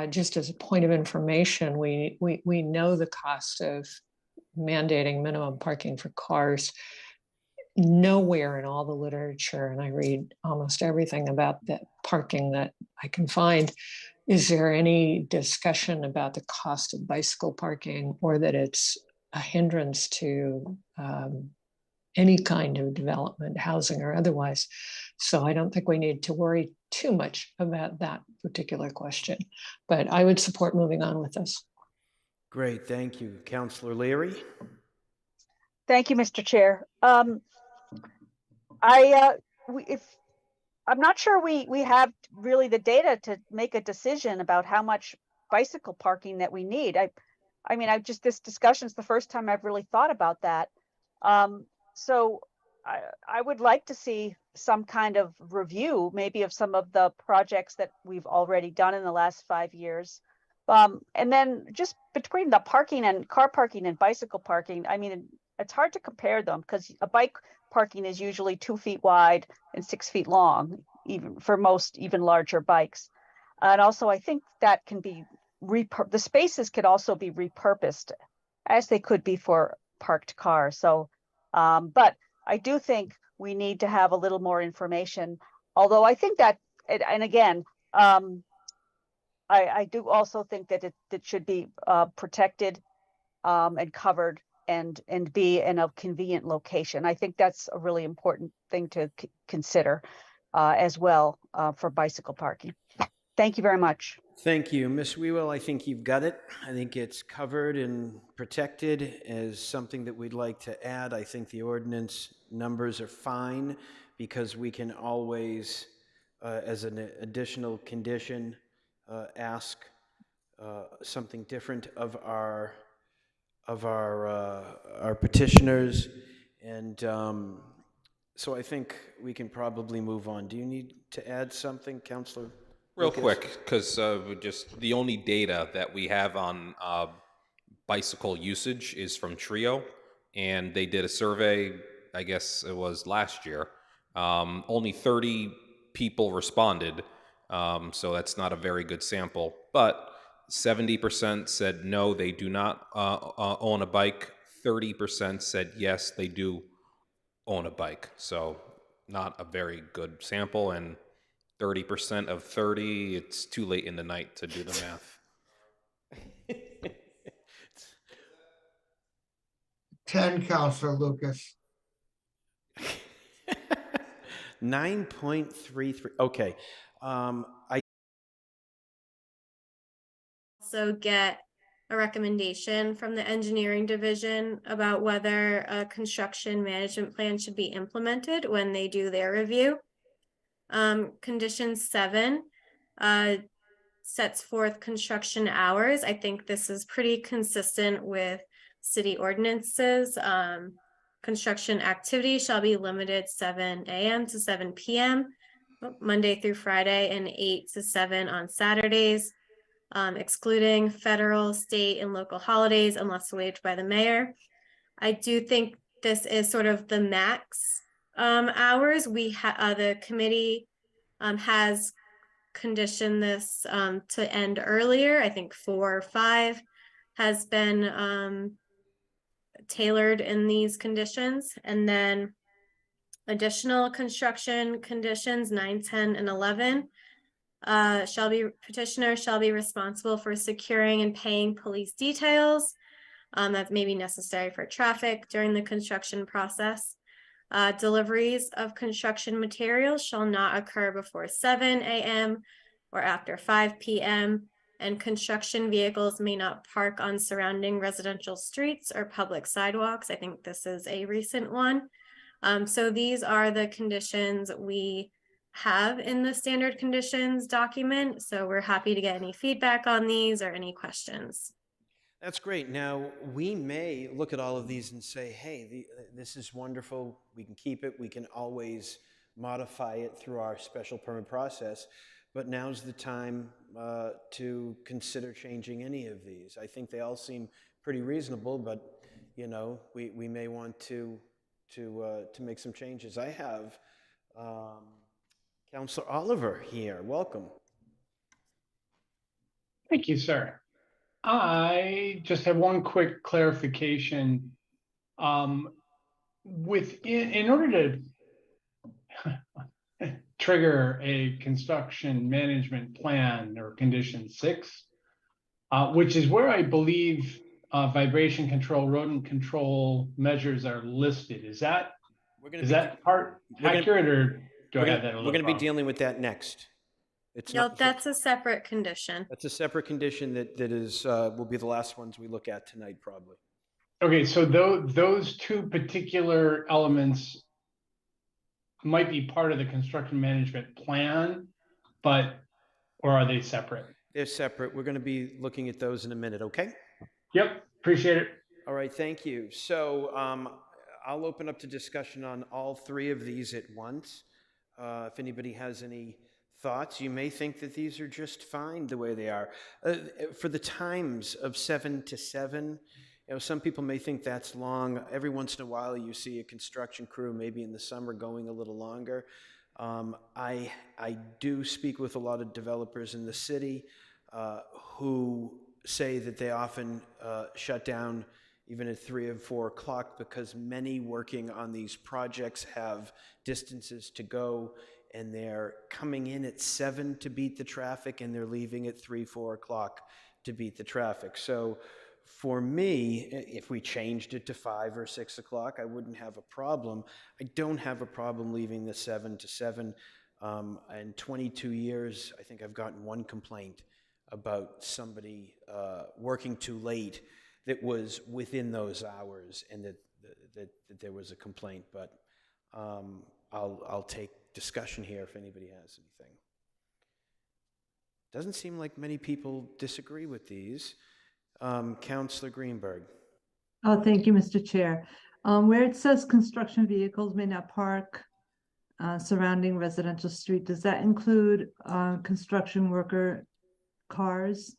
just as a point of information, we know the cost of mandating minimum parking for cars. Nowhere in all the literature, and I read almost everything about that parking that I can find, is there any discussion about the cost of bicycle parking, or that it's a hindrance to any kind of development, housing or otherwise. So I don't think we need to worry too much about that particular question, but I would support moving on with this. Great, thank you. Councillor Leary. Thank you, Mr. Chair. I'm not sure we have really the data to make a decision about how much bicycle parking that we need. I mean, this discussion is the first time I've really thought about that. So I would like to see some kind of review, maybe of some of the projects that we've already done in the last 5 years. And then just between the parking and car parking and bicycle parking, I mean, it's hard to compare them because a bike parking is usually 2 feet wide and 6 feet long, even for most even larger bikes. And also, I think that can be the spaces could also be repurposed as they could be for parked cars. So, but I do think we need to have a little more information. Although I think that, and again, I do also think that it should be protected and covered and be in a convenient location. I think that's a really important thing to consider as well for bicycle parking. Thank you very much. Thank you. Ms. Wewell, I think you've got it. I think it's covered and protected as something that we'd like to add. I think the ordinance numbers are fine because we can always, as an additional condition, ask something different of our petitioners. And so I think we can probably move on. Do you need to add something, Councillor? Real quick, because just the only data that we have on bicycle usage is from Trio, and they did a survey, I guess it was last year. Only 30 people responded, so that's not a very good sample, but 70% said no, they do not own a bike. 30% said yes, they do own a bike. So not a very good sample, and 30% of 30, it's too late in the night to do the math. 10, Councillor Lucas. 9.33. Okay. I also get a recommendation from the engineering division about whether a construction management plan should be implemented when they do their review. Condition 7 sets forth construction hours. I think this is pretty consistent with city ordinances. Construction activity shall be limited 7 a.m. to 7 p.m. Monday through Friday, and 8 to 7 on Saturdays, excluding federal, state, and local holidays unless waived by the mayor. I do think this is sort of the max hours. The committee has conditioned this to end earlier. I think 4 or 5 has been tailored in these conditions. And then additional construction conditions 9, 10, and 11 petitioner shall be responsible for securing and paying police details that may be necessary for traffic during the construction process. Deliveries of construction materials shall not occur before 7 a.m. or after 5 p.m. and construction vehicles may not park on surrounding residential streets or public sidewalks. I think this is a recent one. So these are the conditions we have in the standard conditions document. So we're happy to get any feedback on these or any questions. That's great. Now, we may look at all of these and say, hey, this is wonderful. We can keep it. We can always modify it through our special permit process. But now's the time to consider changing any of these. I think they all seem pretty reasonable, but you know, we may want to make some changes. I have Councilor Oliver here. Welcome. Thank you, sir. I just have one quick clarification. In order to trigger a construction management plan or condition 6, which is where I believe vibration control, rodent control measures are listed. Is that part accurate, or do I have that a little We're going to be wrong? dealing with that next. No, that's a separate condition. That's a separate condition that is will be the last ones we look at tonight, probably. Okay, so those 2 particular elements might be part of the construction management plan, or are they separate? They're separate. We're going to be looking at those in a minute, okay? Yep, appreciate it. All right, thank you. So I'll open up to discussion on all 3 of these at once. If anybody has any thoughts, you may think that these are just fine the way they are. For the times of 7 to 7, you know, some people may think that's long. Every once in a while you see a construction crew, maybe in the summer, going a little longer. I do speak with a lot of developers in the city who say that they often shut down even at 3 and 4 o'clock because many working on these projects have distances to go, and they're coming in at 7 to beat the traffic, and they're leaving at 3, 4 o'clock to beat the traffic. So for me, if we changed it to 5 or 6 o'clock, I wouldn't have a problem. I don't have a problem leaving the 7 to 7. In 22 years, I think I've gotten 1 complaint about somebody working too late that was within those hours, and that there was a complaint. But I'll take discussion here if anybody has anything. Doesn't seem like many people disagree with these. Councilor Greenberg. Oh, thank you, Mr. Chair. Where it says construction vehicles may not park surrounding residential street, does that include construction worker cars?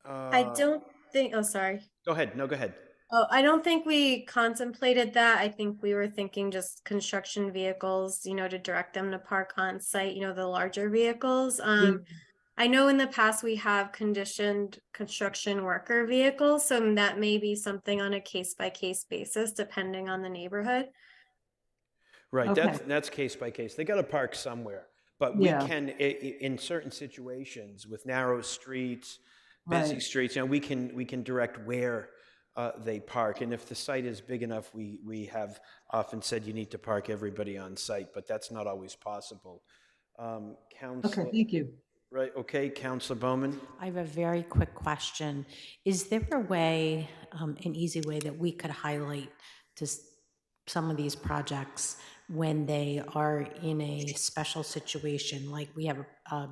I don't think, oh, sorry. Go ahead. No, go ahead. Oh, I don't think we contemplated that. I think we were thinking just construction vehicles, you know, to direct them to park on site, you know, the larger vehicles. I know in the past we have conditioned construction worker vehicles, so that may be something on a case-by-case basis, depending on the neighborhood. Right, Okay. that's case by case. They got to park somewhere, but we can, in certain situations with narrow streets, busy Right. streets, you know, we can direct where they park. And if the site is big enough, we have often said you need to park everybody on site, but that's not always possible. Councilor, Okay, thank you. right, okay, Councilor Bowman. I have a very quick question. Is there a way, an easy way that we could highlight to some of these projects when they are in a special situation? Like we have a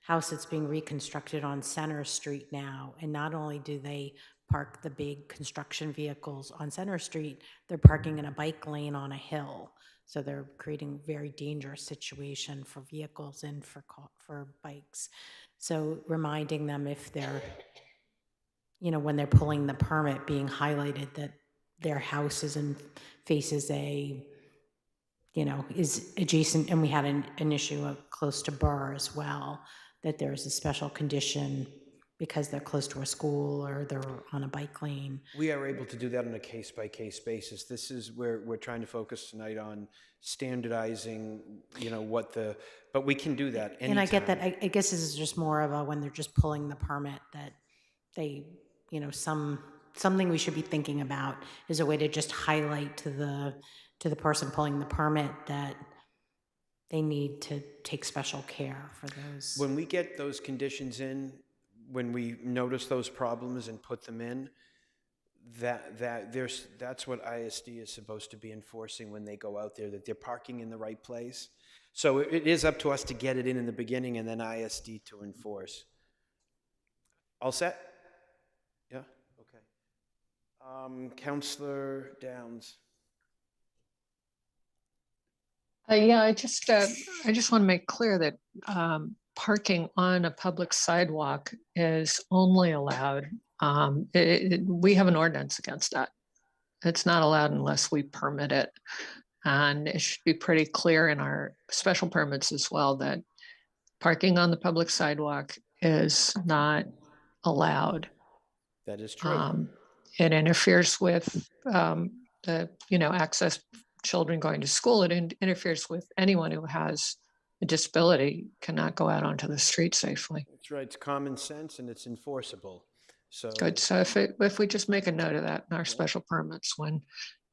house that's being reconstructed on Center Street now, and not only do they park the big construction vehicles on Center Street, they're parking in a bike lane on a hill. So they're creating a very dangerous situation for vehicles and for bikes. So reminding them if they're, you know, when they're pulling the permit, being highlighted that their house is in, faces a, you know, is adjacent, and we had an issue close to Burr as well, that there's a special condition because they're close to a school or they're on a bike lane. We are able to do that on a case-by-case basis. This is where we're trying to focus tonight on standardizing, you know, what the, but we can do that anytime. And I get that. I guess this is just more of a, when they're just pulling the permit, that they, you know, something we should be thinking about is a way to just highlight to the person pulling the permit that they need to take special care for those. When we get those conditions in, when we notice those problems and put them in, that's what ISD is supposed to be enforcing when they go out there, that they're parking in the right place. So it is up to us to get it in the beginning and then ISD to enforce. All set? Yeah, okay. Councillor Downs. Yeah, I just want to make clear that parking on a public sidewalk is only allowed. We have an ordinance against that. It's not allowed unless we permit it. And it should be pretty clear in our special permits as well that parking on the public sidewalk is not allowed. That is true. It interferes with the, you know, access children going to school. It interferes with anyone who has a disability cannot go out onto the street safely. That's right. It's common sense and it's enforceable. So good. So if we just make a note of that in our special permits, when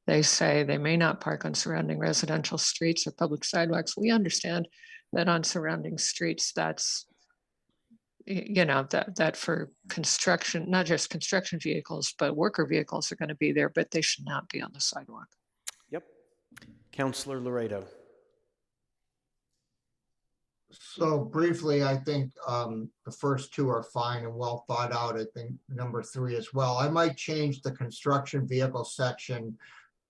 they say they may not park on surrounding residential streets or public sidewalks, we understand that on surrounding streets, that's, you know, that for construction, not just construction vehicles, but worker vehicles are going to be there, but they should not be on the sidewalk. Yep. Councillor Laredo. So briefly, I think the first two are fine and well thought out. I think number 3 as well. I might change the construction vehicle section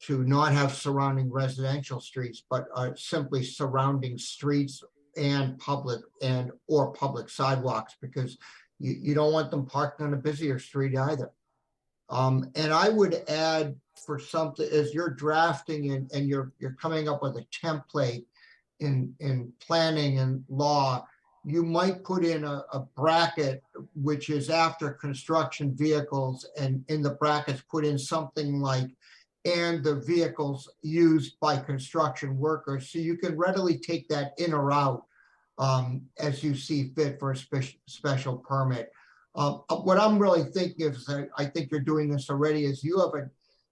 to not have surrounding residential streets, but simply surrounding streets and public or public sidewalks, because you don't want them parked on a busier street either. And I would add, for something, as you're drafting and you're coming up with a template in planning and law, you might put in a bracket which is after construction vehicles, and in the brackets put in something like, and the vehicles used by construction workers, so you can readily take that in or out as you see fit for a special permit. What I'm really thinking is, I think you're doing this already, is you have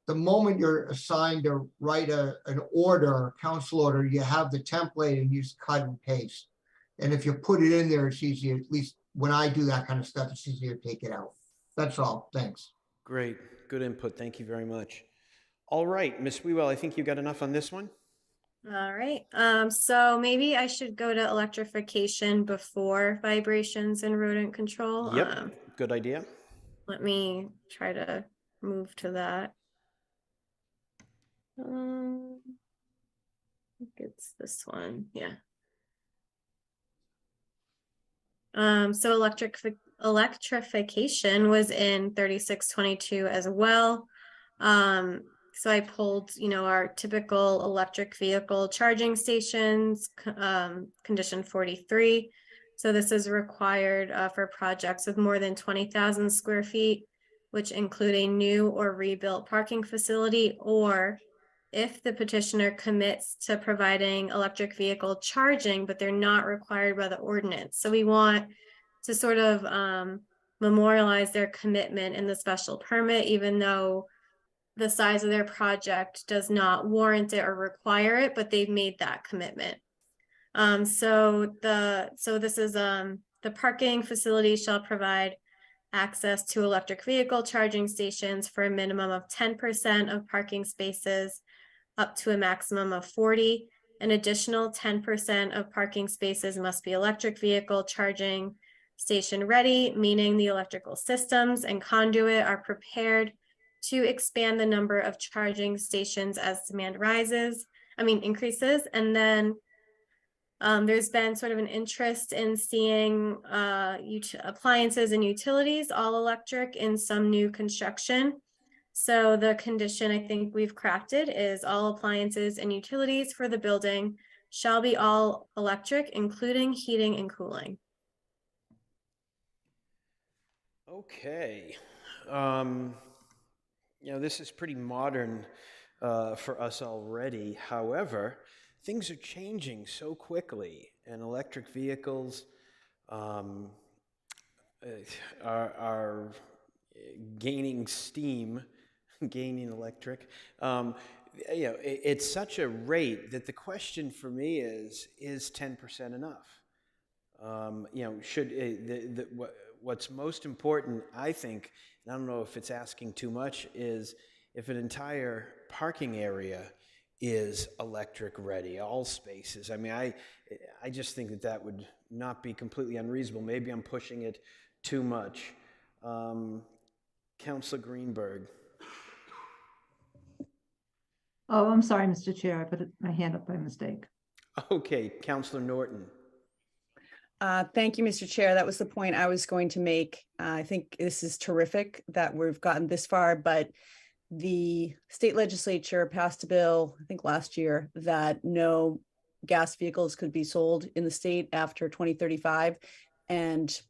the moment you're assigned to write an order, council order, you have the template and you just cut and paste. And if you put it in there, it's easier. At least when I do that kind of stuff, it's easier to take it out. That's all. Thanks. Great. Good input. Thank you very much. All right, Ms. Wewell, I think you got enough on this one. All right. So maybe I should go to electrification before vibrations and rodent control. Yep. Good idea. Let me try to move to that. I think it's this one. Yeah. So electrification was in 3622 as well. So I pulled, you know, our typical electric vehicle charging stations, condition 43. So this is required for projects with more than 20,000 square feet, which include a new or rebuilt parking facility, or if the petitioner commits to providing electric vehicle charging, but they're not required by the ordinance. So we want to sort of memorialize their commitment in the special permit, even though the size of their project does not warrant it or require it, but they've made that commitment. So this is the parking facility shall provide access to electric vehicle charging stations for a minimum of 10% of parking spaces up to a maximum of 40. An additional 10% of parking spaces must be electric vehicle charging station ready, meaning the electrical systems and conduit are prepared to expand the number of charging stations as demand increases. And then there's been sort of an interest in seeing appliances and utilities all electric in some new construction. So the condition I think we've crafted is all appliances and utilities for the building shall be all electric, including heating and cooling. Okay. This is pretty modern for us already. However, things are changing so quickly, and electric vehicles are gaining steam, gaining electric. It's such a rate that the question for me is 10% enough? What's most important, I think, and I don't know if it's asking too much, is if an entire parking area is electric ready, all spaces. I mean, I just think that would not be completely unreasonable. Maybe I'm pushing it too much. Councilor Greenberg. Oh, I'm sorry, Mr. Chair. I put my hand up by mistake. Okay, Councilor Norton. Thank you, Mr. Chair. That was the point I was going to make. I think this is terrific that we've gotten this far, but the state legislature passed a bill, I think last year, that no gas vehicles could be sold in the state after 2035. And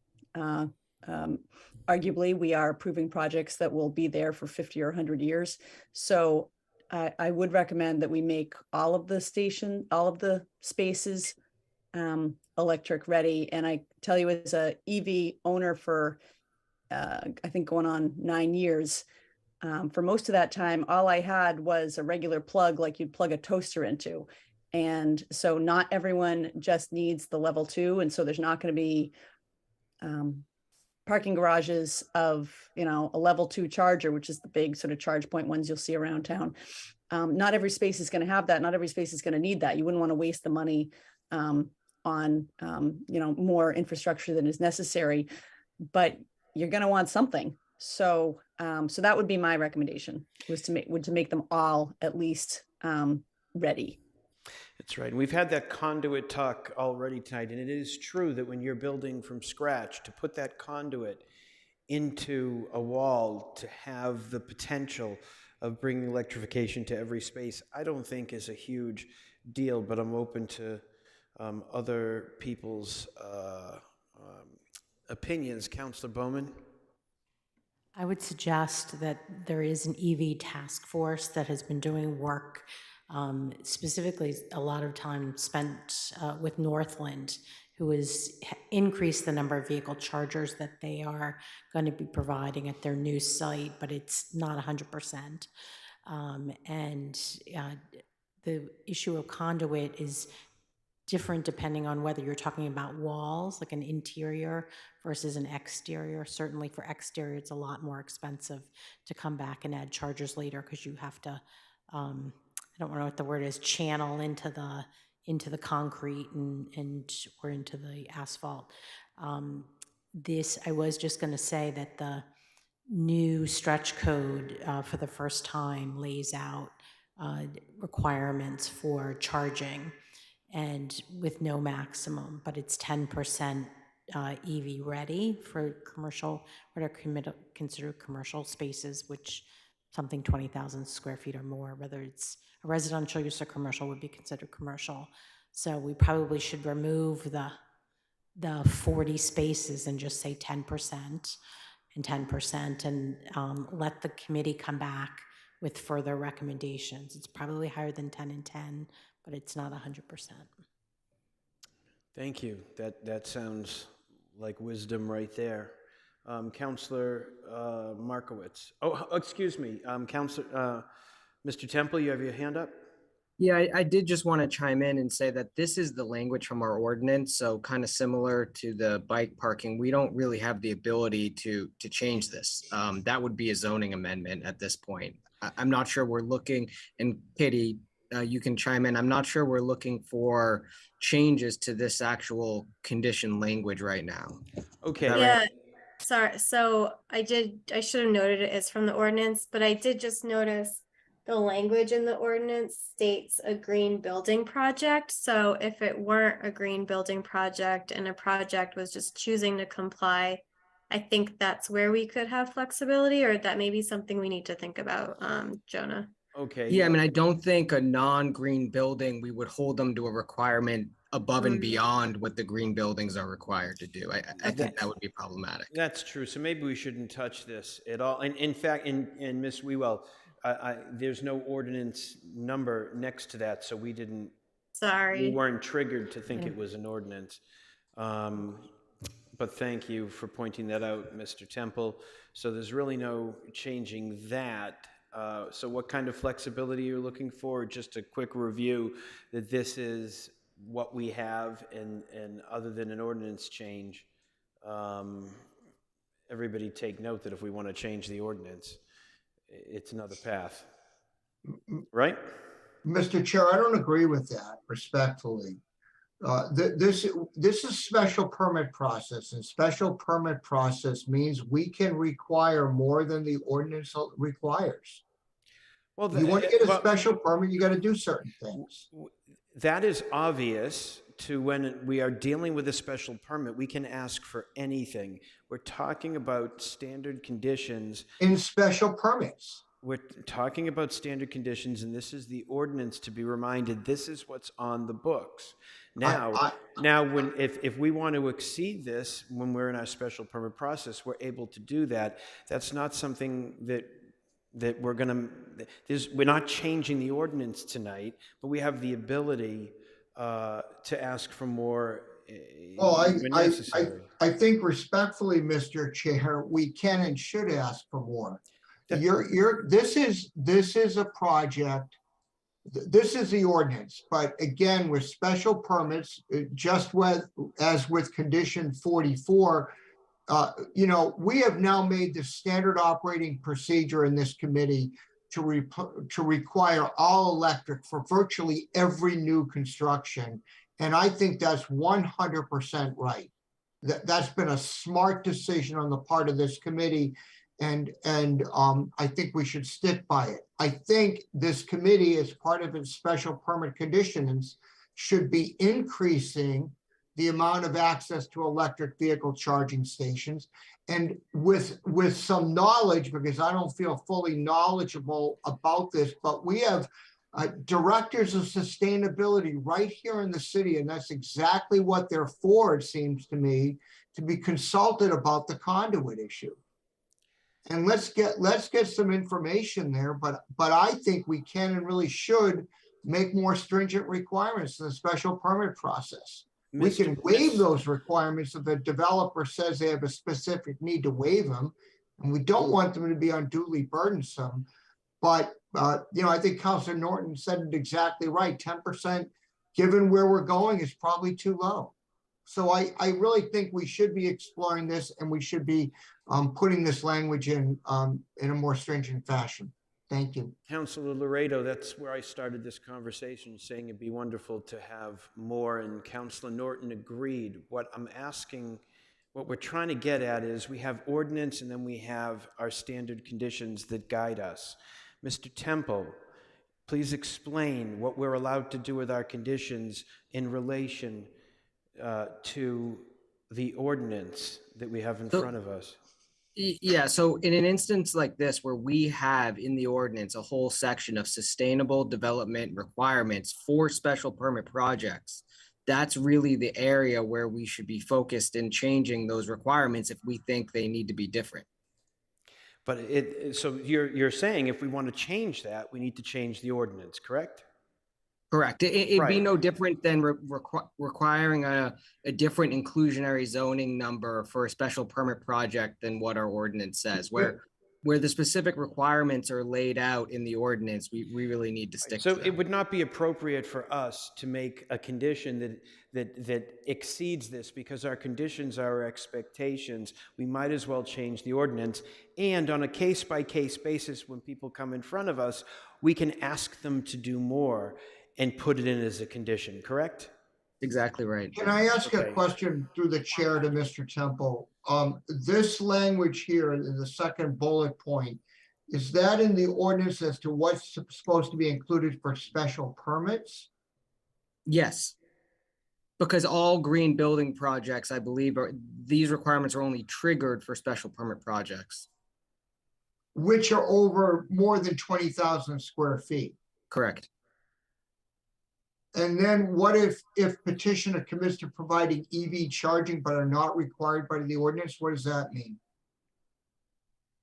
arguably, we are approving projects that will be there for 50 or 100 years. So I would recommend that we make all of the spaces electric ready. And I tell you, as a EV owner for, I think going on 9 years, for most of that time, all I had was a regular plug, like you'd plug a toaster into. And so not everyone just needs the level 2. And so there's not going to be parking garages of, a level 2 charger, which is the big sort of charge point ones you'll see around town. Not every space is going to have that. Not every space is going to need that. You wouldn't want to waste the money on, more infrastructure than is necessary, but you're going to want something. So, so that would be my recommendation, was to make them all at least ready. That's right. And we've had that conduit talk already tonight, and it is true that when you're building from scratch, to put that conduit into a wall to have the potential of bringing electrification to every space, I don't think is a huge deal, but I'm open to other people's opinions. Councilor Bowman? I would suggest that there is an EV task force that has been doing work, specifically a lot of time spent with Northland, who has increased the number of vehicle chargers that they are going to be providing at their new site, but it's not 100%. The issue of conduit is different depending on whether you're talking about walls, like an interior versus an exterior. Certainly for exterior, it's a lot more expensive to come back and add chargers later, because you have to, I don't know what the word is, channel into the concrete or into the asphalt. I was just going to say that the new stretch code for the first time lays out requirements for charging, and with no maximum, but it's 10% EV ready for commercial, what are considered commercial spaces, which something 20,000 square feet or more, whether it's a residential use or commercial, would be considered commercial. So we probably should remove the 40 spaces and just say 10% and 10%, and let the committee come back with further recommendations. It's probably higher than 10 and 10, but it's not 100%. Thank you. That sounds like wisdom right there. Councilor Markowitz. Oh, excuse me, Councilor, Mr. Temple, you have your hand up? Yeah, I did just want to chime in and say that this is the language from our ordinance, so kind of similar to the bike parking. We don't really have the ability to change this. That would be a zoning amendment at this point. I'm not sure we're looking, and Katie, you can chime in. I'm not sure we're looking for changes to this actual condition language right now. Okay. Is that Yeah, right? sorry. So I should have noted it as from the ordinance, but I did just notice the language in the ordinance states a green building project. So if it weren't a green building project and a project was just choosing to comply, I think that's where we could have flexibility, or that may be something we need to think about, Jonah. Okay. Yeah, I mean, I don't think a non-green building, we would hold them to a requirement above and beyond what the green buildings are required to do. I think that would be problematic. That's true. So maybe we shouldn't touch this at all. And in fact, in Ms. Wewell, there's no ordinance number next to that, so we didn't. Sorry. We weren't triggered to think it was an ordinance. But thank you for pointing that out, Mr. Temple. So there's really no changing that. So what kind of flexibility are you looking for? Just a quick review that this is what we have, and other than an ordinance change, everybody take note that if we want to change the ordinance, it's another path, right? Mr. Chair, I don't agree with that, respectfully. This is special permit process, and special permit process means we can require more than the ordinance requires. Well, you want to get a special permit, you got to do certain things. That is obvious to when we are dealing with a special permit. We can ask for anything. We're talking about standard conditions. In special permits. We're talking about standard conditions, and this is the ordinance to be reminded, this is what's on the books. Now, if we want to exceed this when we're in our special permit process, we're able to do that. That's not something that we're going to, we're not changing the ordinance tonight, but we have the ability to ask for more when necessary. I think respectfully, Mr. Chair, we can and should ask for more. This is a project, this is the ordinance, but again, with special permits, as with condition 44, we have now made the standard operating procedure in this committee to require all electric for virtually every new construction. And I think that's 100% right. That's been a smart decision on the part of this committee. And I think we should stick by it. I think this committee, as part of its special permit conditions, should be increasing the amount of access to electric vehicle charging stations. And with some knowledge, because I don't feel fully knowledgeable about this, but we have directors of sustainability right here in the city, and that's exactly what they're for, it seems to me, to be consulted about the conduit issue. And let's get some information there, but I think we can and really should make more stringent requirements in the special permit process. We can waive those requirements if the developer says they have a specific need to waive them, and we don't want them to be unduly burdensome. But I think Councilor Norton said it exactly right. 10%, given where we're going, is probably too low. So I really think we should be exploring this, and we should be putting this language in a more stringent fashion. Thank you. Councilor Laredo, that's where I started this conversation, saying it'd be wonderful to have more, and Councilor Norton agreed. What I'm asking, what we're trying to get at is we have ordinance and then we have our standard conditions that guide us. Mr. Temple, please explain what we're allowed to do with our conditions in relation to the ordinance that we have in front of us. Yeah, so in an instance like this, where we have in the ordinance a whole section of sustainable development requirements for special permit projects, that's really the area where we should be focused in changing those requirements if we think they need to be different. But so you're saying if we want to change that, we need to change the ordinance, correct? Correct. It'd be no different than requiring a different inclusionary zoning number for a special permit project than what our ordinance says, where the specific requirements are laid out in the ordinance. We really need to stick to them. So it would not be appropriate for us to make a condition that exceeds this, because our conditions are our expectations. We might as well change the ordinance. And on a case-by-case basis, when people come in front of us, we can ask them to do more and put it in as a condition, correct? Exactly right. Can I ask a Okay. question through the chair to Mr. Temple? This language here in the second bullet point, is that in the ordinance as to what's supposed to be included for special permits? Yes. Because all green building projects, I believe, these requirements are only triggered for special permit projects. Which are over more than 20,000 square feet. Correct. And then what if petitioner commits to providing EV charging but are not required by the ordinance? What does that mean?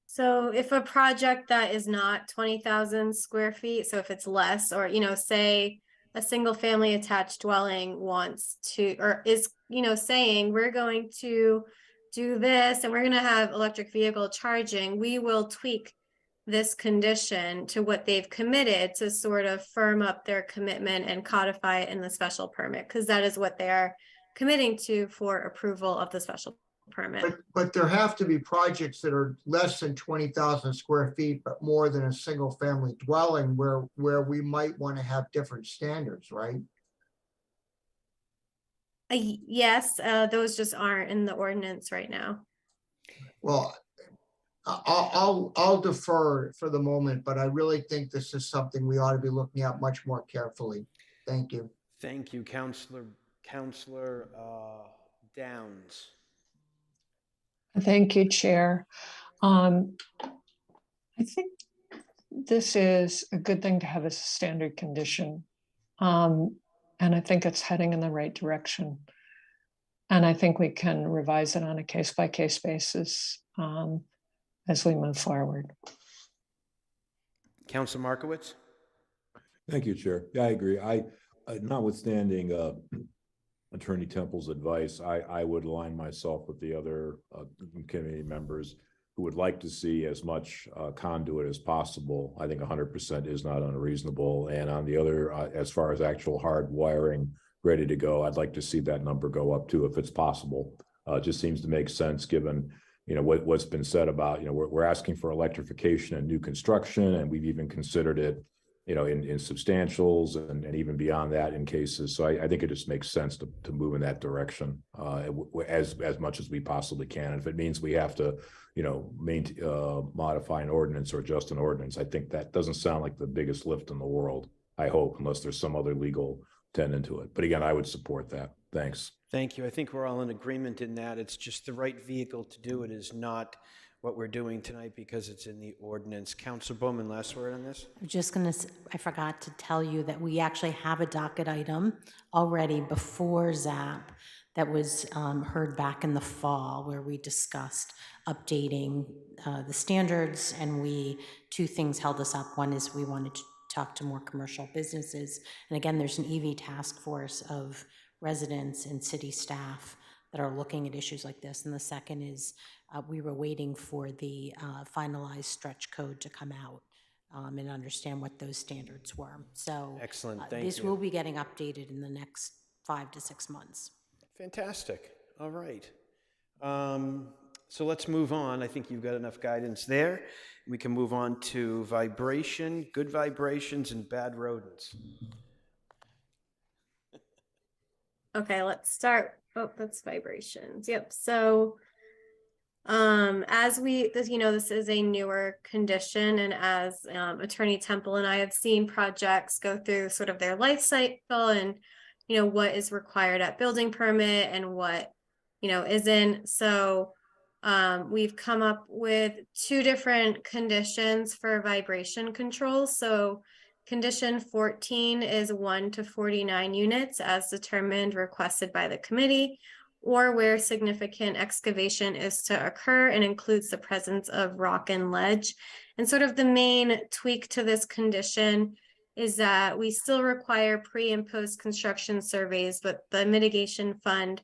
So if a project that is not 20,000 square feet, so if it's less, or, say a single family attached dwelling wants to, or is, saying we're going to do this and we're going to have electric vehicle charging, we will tweak this condition to what they've committed to sort of firm up their commitment and codify it in the special permit, because that is what they are committing to for approval of the special permit. But there have to be projects that are less than 20,000 square feet, but more than a single family dwelling where we might want to have different standards, right? Yes, those just aren't in the ordinance right now. Well, I'll defer for the moment, but I really think this is something we ought to be looking at much more carefully. Thank you. Thank you, Councillor Downs. Thank you, Chair. I think this is a good thing to have as a standard condition. And I think it's heading in the right direction. And I think we can revise it on a case-by-case basis as we move forward. Councilor Markowitz? Thank you, Chair. Yeah, I agree. Notwithstanding Attorney Temple's advice, I would align myself with the other committee members who would like to see as much conduit as possible. I think 100% is not unreasonable. And on the other, as far as actual hard wiring ready to go, I'd like to see that number go up too, if it's possible. It just seems to make sense given what's been said about, we're asking for electrification and new construction, and we've even considered it, in substantials and even beyond that in cases. So I think it just makes sense to move in that direction as much as we possibly can. And if it means we have to, modify an ordinance or adjust an ordinance, I think that doesn't sound like the biggest lift in the world, I hope, unless there's some other legal tendon to it. But again, I would support that. Thanks. Thank you. I think we're all in agreement in that. It's just the right vehicle to do it is not what we're doing tonight because it's in the ordinance. Councilor Bowman, last word on this? I'm just going to, I forgot to tell you that we actually have a docket item already before ZAP that was heard back in the fall where we discussed updating the standards, and two things held us up. One is we wanted to talk to more commercial businesses. And again, there's an EV task force of residents and city staff that are looking at issues like this. And the second is we were waiting for the finalized stretch code to come out and understand what those standards were. So excellent, thank this you. will be getting updated in the next 5 to 6 months. Fantastic. All right. So let's move on. I think you've got enough guidance there. We can move on to vibration, good vibrations, and bad rodents. Okay, let's start. Oh, that's vibrations. Yep. So this is a newer condition, and as Attorney Temple and I have seen projects go through sort of their life cycle and, what is required at building permit and what, isn't. So we've come up with 2 different conditions for vibration control. So condition 14 is 1 to 49 units as determined, requested by the committee, or where significant excavation is to occur and includes the presence of rock and ledge. And sort of the main tweak to this condition is that we still require pre and post construction surveys, but the mitigation fund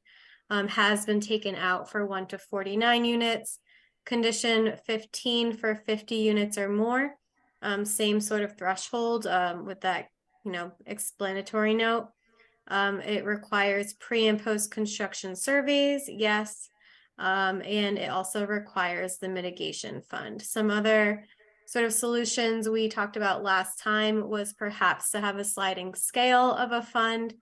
has been taken out for 1 to 49 units. Condition 15 for 50 units or more. Same sort of threshold with that, explanatory note. It requires pre and post construction surveys, yes. And it also requires the mitigation fund. Some other sort of solutions we talked about last time was perhaps to have a sliding scale of a fund,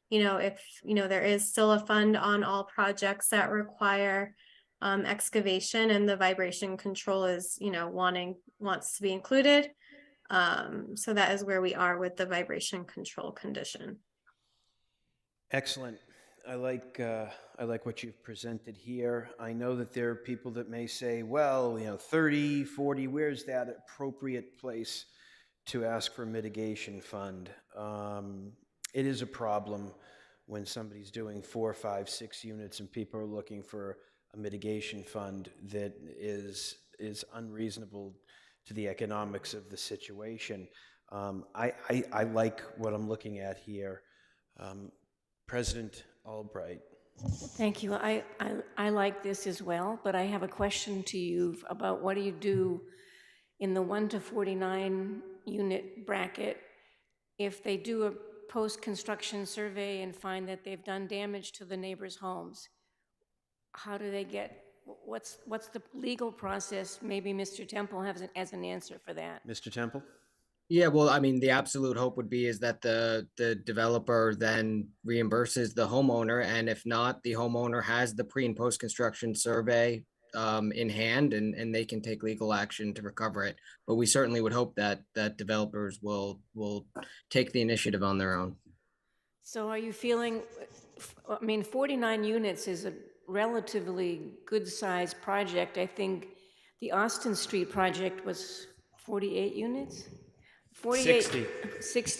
if, there is still a fund on all projects that require excavation and the vibration control is, wants to be included. So that is where we are with the vibration control condition. Excellent. I like what you've presented here. I know that there are people that may say, well, 30, 40, where's that appropriate place to ask for a mitigation fund? It is a problem when somebody's doing 4, 5, 6 units and people are looking for a mitigation fund that is unreasonable to the economics of the situation. I like what I'm looking at here. President Albright. Thank you. I like this as well, but I have a question to you about what do you do in the 1 to 49 unit bracket if they do a post-construction survey and find that they've done damage to the neighbors' homes? How do they get, what's the legal process? Maybe Mr. Temple has an answer for that. Mr. Temple? Yeah, well, I mean, the absolute hope would be is that the developer then reimburses the homeowner, and if not, the homeowner has the pre and post construction survey in hand, and they can take legal action to recover it. But we certainly would hope that developers will take the initiative on their own. So are you feeling? 49 units is a relatively good sized project. I think the Austin Street project was 48 units. 60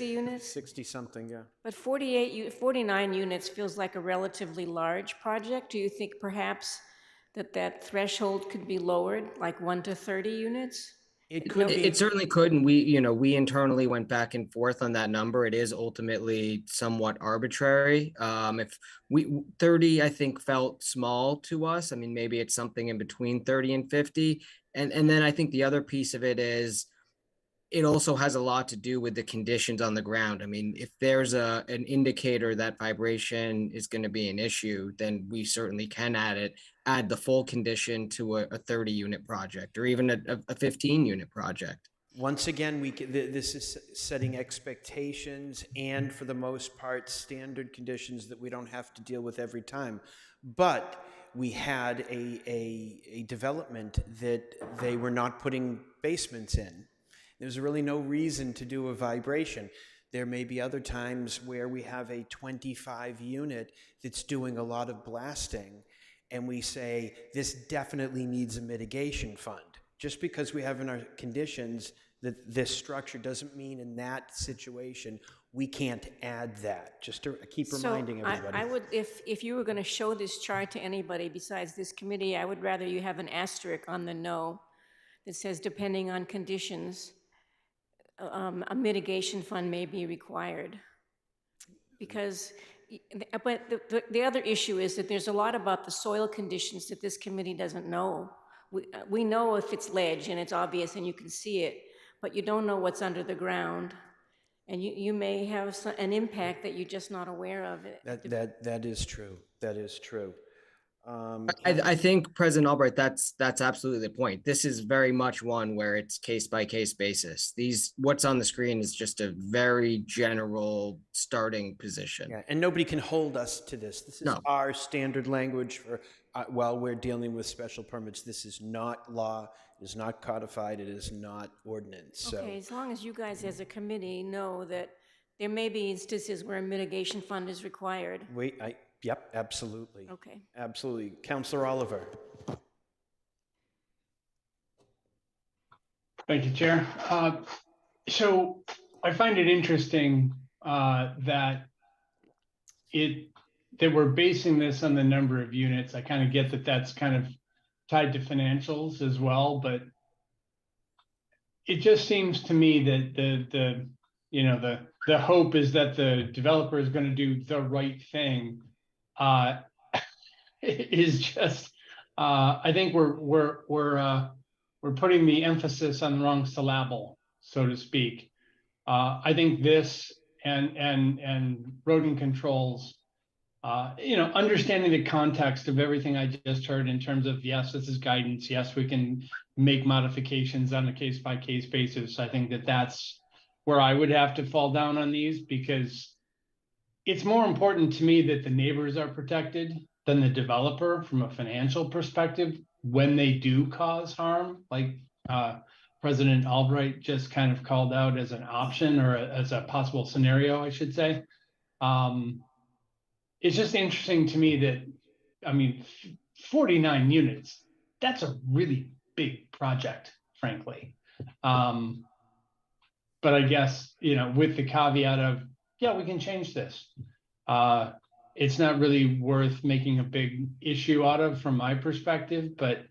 units? 60 something, yeah. But 49 units feels like a relatively large project. Do you think perhaps that threshold could be lowered, like 1 to 30 units? It could be. It certainly could, and we internally went back and forth on that number. It is ultimately somewhat arbitrary. If 30, I think, felt small to us. I mean, maybe it's something in between 30 and 50. And then I think the other piece of it is, it also has a lot to do with the conditions on the ground. I mean, if there's an indicator that vibration is going to be an issue, then we certainly can add the full condition to a 30 unit project or even a 15 unit project. Once again, this is setting expectations and for the most part, standard conditions that we don't have to deal with every time. But we had a development that they were not putting basements in. There's really no reason to do a vibration. There may be other times where we have a 25 unit that's doing a lot of blasting, and we say, this definitely needs a mitigation fund. Just because we have in our conditions that this structure doesn't mean in that situation we can't add that. Just to keep reminding everybody. I would, if you were going to show this chart to anybody besides this committee, I would rather you have an asterisk on the no that says, depending on conditions, a mitigation fund may be required. Because, but the other issue is that there's a lot about the soil conditions that this committee doesn't know. We know if it's ledge and it's obvious and you can see it, but you don't know what's under the ground. And you may have an impact that you're just not aware of it. That is true. That is true. I think, President Albright, that's absolutely the point. This is very much one where it's case by case basis. What's on the screen is just a very general starting position. Yeah, and nobody can hold us to this. This is our standard language for while we're dealing with special permits. This is not law. It is not codified. It is not ordinance. Okay, as long as you guys as a committee know that there may be instances where a mitigation fund is required. Yep, absolutely. Okay. Absolutely. Councillor Oliver. Thank you, Chair. So I find it interesting that we're basing this on the number of units. I kind of get that that's kind of tied to financials as well, but it just seems to me that the hope is that the developer is going to do the right thing. Is just I think we're putting the emphasis on the wrong syllable, so to speak. I think this and rodent controls, understanding the context of everything I just heard in terms of, yes, this is guidance. Yes, we can make modifications on a case by case basis. I think that's where I would have to fall down on these, because it's more important to me that the neighbors are protected than the developer from a financial perspective when they do cause harm, like President Albright just kind of called out as an option, or as a possible scenario, I should say. It's just interesting to me that, I mean, 49 units, that's a really big project, frankly. But I guess, you know, with the caveat of, yeah, we can change this. It's not really worth making a big issue out of from my perspective, but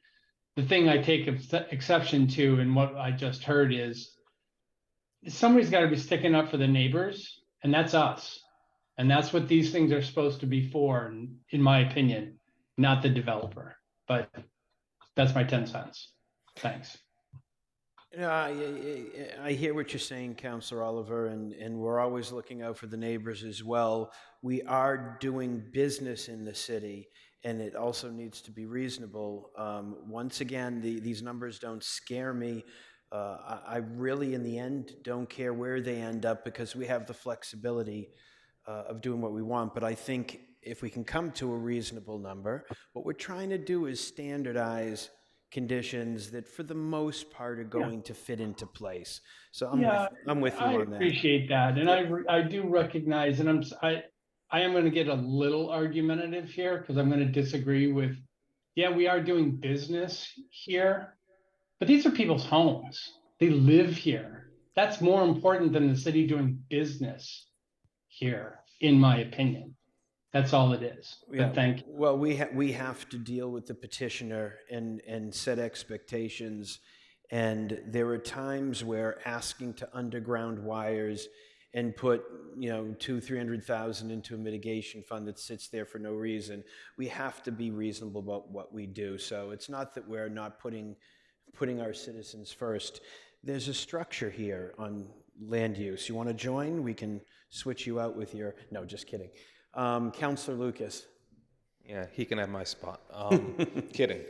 the thing I take exception to and what I just heard is somebody's got to be sticking up for the neighbors, and that's us. And that's what these things are supposed to be for, in my opinion, not the developer. But that's my 10 cents. Thanks. I hear what you're saying, Councillor Oliver, and we're always looking out for the neighbors as well. We are doing business in the city, and it also needs to be reasonable. Once again, these numbers don't scare me. I really, in the end, don't care where they end up because we have the flexibility of doing what we want. But I think if we can come to a reasonable number, what we're trying to do is standardize conditions that for the most part are going to fit into place. So I'm with you on that. I appreciate that. And I do recognize, and I am going to get a little argumentative here because I'm going to disagree with, yeah, we are doing business here, but these are people's homes. They live here. That's more important than the city doing business here, in my opinion. That's all it is. But thank you. Well, we have to deal with the petitioner and set expectations. And there are times where asking to underground wires and put, you know, $200,000-300,000 into a mitigation fund that sits there for no reason, we have to be reasonable about what we do. So it's not that we're not putting our citizens first. There's a structure here on land use. You want to join? We can switch you out with your, no, just kidding. Councillor Lucas. Yeah, he can have my spot. Kidding.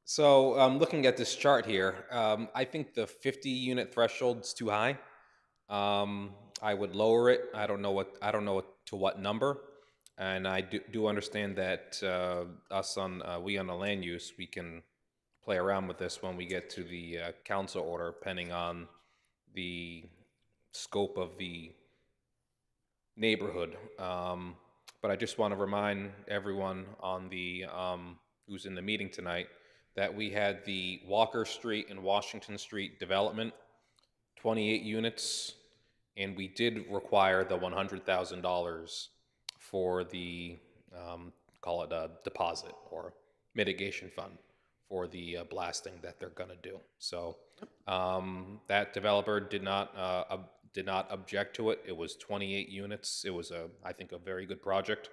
So looking at this chart here, I think the 50 unit threshold is too high. I would lower it. I don't know to what number. And I do understand that we on the land use, we can play around with this when we get to the council order, depending on the scope of the neighborhood. But I just want to remind everyone on the who's in the meeting tonight that we had the Walker Street and Washington Street development, 28 units, and we did require the $100,000 for the call it a deposit or mitigation fund for the blasting that they're going to do. So that developer did not object to it. It was 28 units. It was I think a very good project,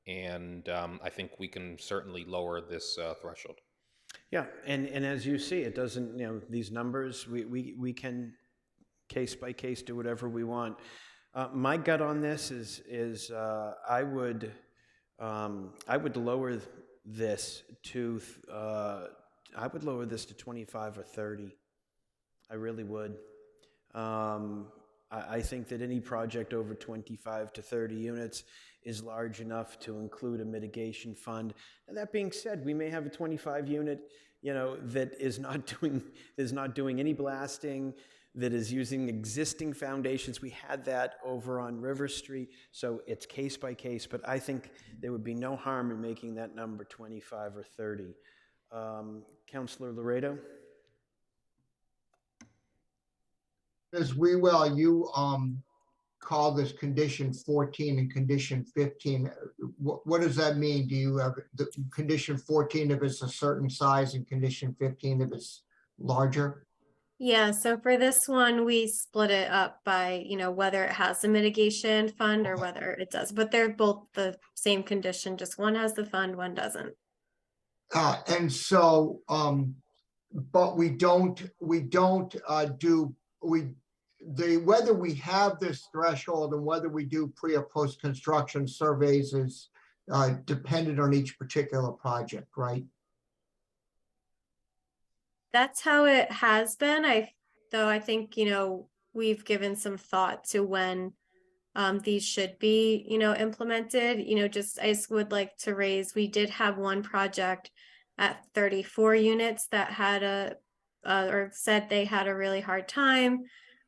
and I think we can certainly lower this threshold. Yeah, and as you see, it doesn't, you know, these numbers, we can case by case do whatever we want. My gut on this is I would lower this to 25 or 30. I really would. I think that any project over 25 to 30 units is large enough to include a mitigation fund. And that being said, we may have a 25 unit, you know, that is not doing any blasting, that is using existing foundations. We had that over on River Street, so it's case by case, but I think there would be no harm in making that number 25 or 30. Councillor Laredo? Ms. Wewell, you call this condition 14 and condition 15. What does that mean? Do you have the condition 14 if it's a certain size and condition 15 if it's larger? Yeah, so for this one, we split it up by, you know, whether it has a mitigation fund or whether it does, but they're both the same condition, just one has the fund, one doesn't. And so, but whether we have this threshold and whether we do pre or post construction surveys is dependent on each particular project, right? That's how it has been. Though I think, you know, we've given some thought to when these should be, implemented. I just would like to raise, we did have one project at 34 units that had or said they had a really hard time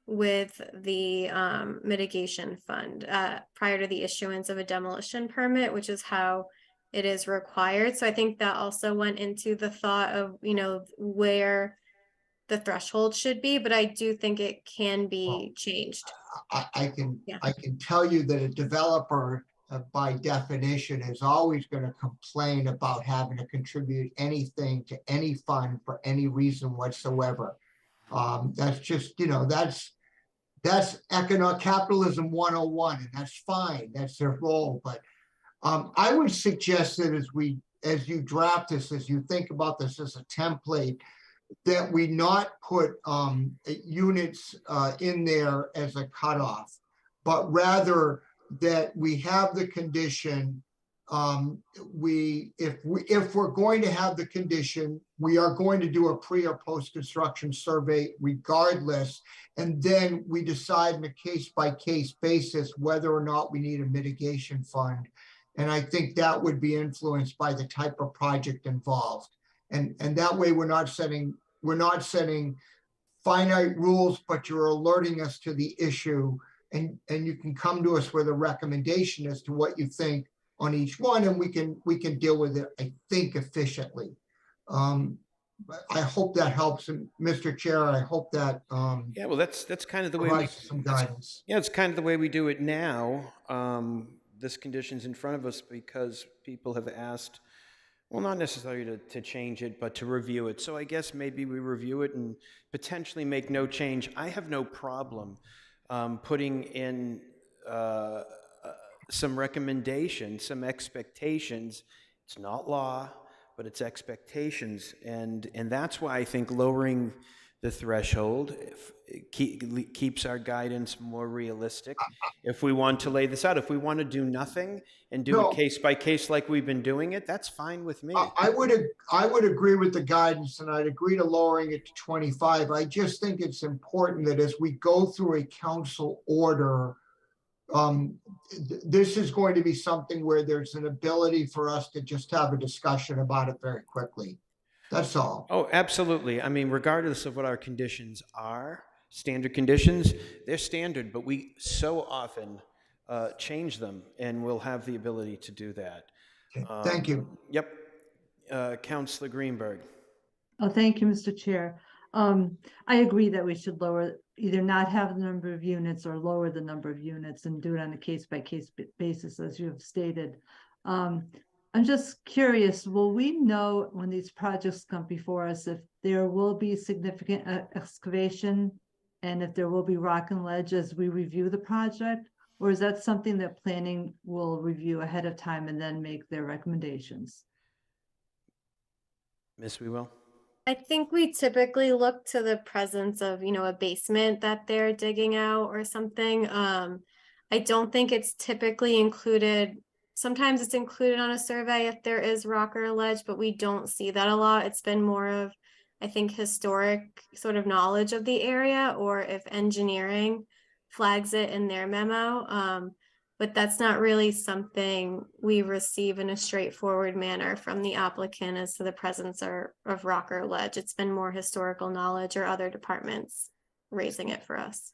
with the mitigation fund prior to the issuance of a demolition permit, which is how it is required. So I think that also went into the thought of, where the threshold should be, but I do think it can be changed. I can tell you that a developer, by definition, is always going to complain about having to contribute anything to any fund for any reason whatsoever. That's just, that's economic capitalism 101, and that's fine. That's their role. But I would suggest that as you draft this, as you think about this as a template, that we not put units in there as a cutoff, but rather that we have the condition. If we're going to have the condition, we are going to do a pre or post construction survey regardless, and then we decide on a case by case basis whether or not we need a mitigation fund. And I think that would be influenced by the type of project involved. And that way we're not setting finite rules, but you're alerting us to the issue, and you can come to us with a recommendation as to what you think on each one, and we can deal with it, I think, efficiently. I hope that helps, and Mr. Chair, I hope that yeah, well, that's kind of the way we, some guidance. yeah, it's kind of the way we do it now. This condition's in front of us because people have asked, well, not necessarily to change it, but to review it. So I guess maybe we review it and potentially make no change. I have no problem putting in some recommendations, some expectations. It's not law, but it's expectations. And that's why I think lowering the threshold keeps our guidance more realistic. If we want to lay this out, if we want to do nothing and do it case by case like we've been doing it, that's fine with me. I would agree with the guidance, and I'd agree to lowering it to 25. I just think it's important that as we go through a council order, this is going to be something where there's an ability for us to just have a discussion about it very quickly. That's all. Oh, absolutely. I mean, regardless of what our conditions are, standard conditions, they're standard, but we so often change them, and we'll have the ability to do that. Okay. Thank you. Yep. Councilor Greenberg. Oh, thank you, Mr. Chair. I agree that we should either not have the number of units or lower the number of units and do it on a case-by-case basis, as you have stated. I'm just curious, will we know when these projects come before us if there will be significant excavation and if there will be rock and ledge as we review the project? Or is that something that planning will review ahead of time and then make their recommendations? Ms. Wewell? I think we typically look to the presence of, a basement that they're digging out or something. I don't think it's typically included. Sometimes it's included on a survey if there is rock or ledge, but we don't see that a lot. It's been more of, I think, historic sort of knowledge of the area, or if engineering flags it in their memo. But that's not really something we receive in a straightforward manner from the applicant as to the presence of rock or ledge. It's been more historical knowledge or other departments raising it for us.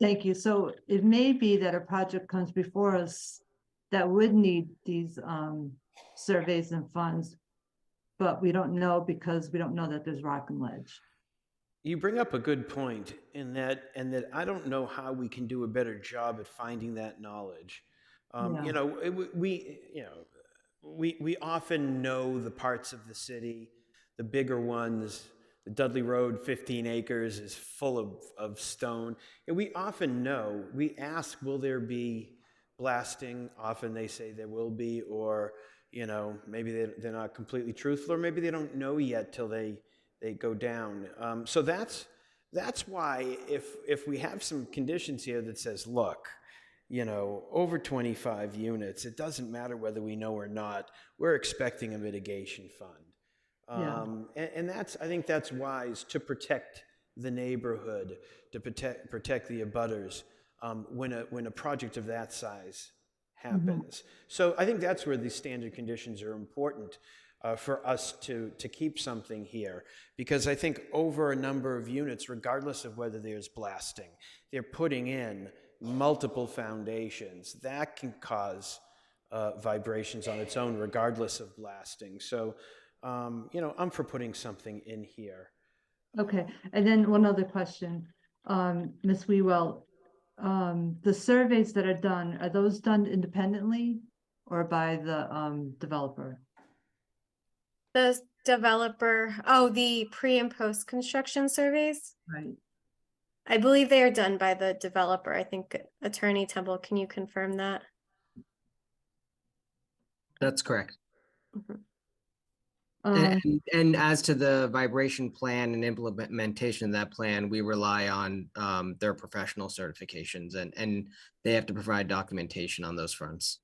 Thank you. So it may be that a project comes before us that would need these surveys and funds, but we don't know because we don't know that there's rock and ledge. You bring up a good point in that, and that I don't know how we can do a better job at finding that knowledge. We often know the parts of the city, the bigger ones. The Dudley Road, 15 acres, is full of stone. And we often know, we ask, will there be blasting? Often they say there will be, or maybe they're not completely truthful, or maybe they don't know yet till they go down. So that's why if we have some conditions here that says, look, over 25 units, it doesn't matter whether we know or not, we're expecting a mitigation fund. And I think that's wise to protect the neighborhood, to protect the abutters. when a project of that size happens. So I think that's where these standard conditions are important for us to keep something here, because I think over a number of units, regardless of whether there's blasting, they're putting in multiple foundations. That can cause vibrations on its own, regardless of blasting. So, you know, I'm for putting something in here. Okay, and then one other question, Ms. Wewell, the surveys that are done, are those done independently or by the developer? The developer, oh, the pre and post construction surveys? Right. I believe they are done by the developer. I think Attorney Temple, can you confirm that? That's correct. Mhm. And as to the vibration plan and implementation of that plan, we rely on their professional certifications, and they have to provide documentation on those fronts.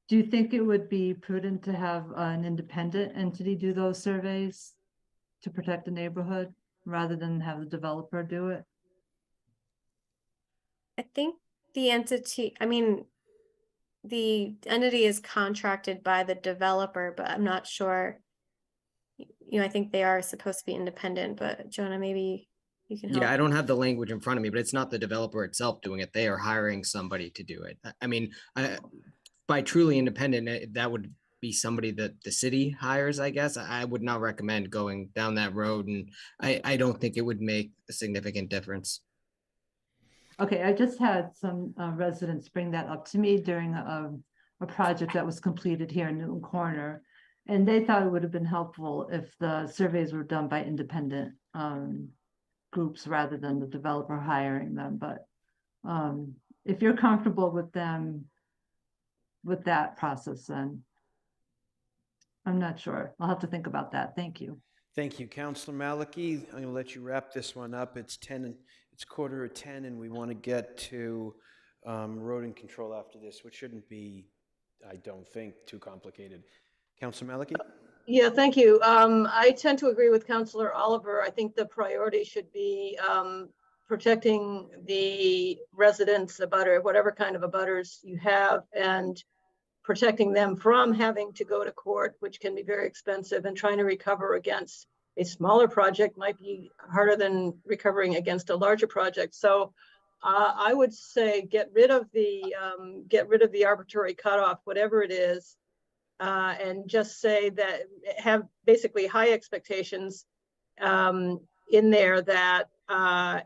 Do you think it would be prudent to have an independent entity do those surveys to protect the neighborhood rather than have the developer do it? I think the entity, I mean, the entity is contracted by the developer, but I'm not sure. You know, I think they are supposed to be independent, but Jonah, maybe you can help. Yeah, I don't have the language in front of me, but it's not the developer itself doing it. They are hiring somebody to do it. I mean, by truly independent, that would be somebody that the city hires, I guess. I would not recommend going down that road, and I don't think it would make a significant difference. Okay, I just had some residents bring that up to me during a project that was completed here in Newton Corner. And they thought it would have been helpful if the surveys were done by independent groups rather than the developer hiring them. But if you're comfortable with them, with that process, then I'm not sure. I'll have to think about that. Thank you. Thank you, Councilor Maliki. I'm going to let you wrap this one up. It's 10:15, and we want to get to road and control after this, which shouldn't be, I don't think, too complicated. Councilor Maliki? Yeah, thank you. I tend to agree with Councilor Oliver. I think the priority should be protecting the residents, whatever kind of abutters you have, and protecting them from having to go to court, which can be very expensive, and trying to recover against a smaller project might be harder than recovering against a larger project. So I would say get rid of the arbitrary cutoff, whatever it is, and just say that have basically high expectations in there that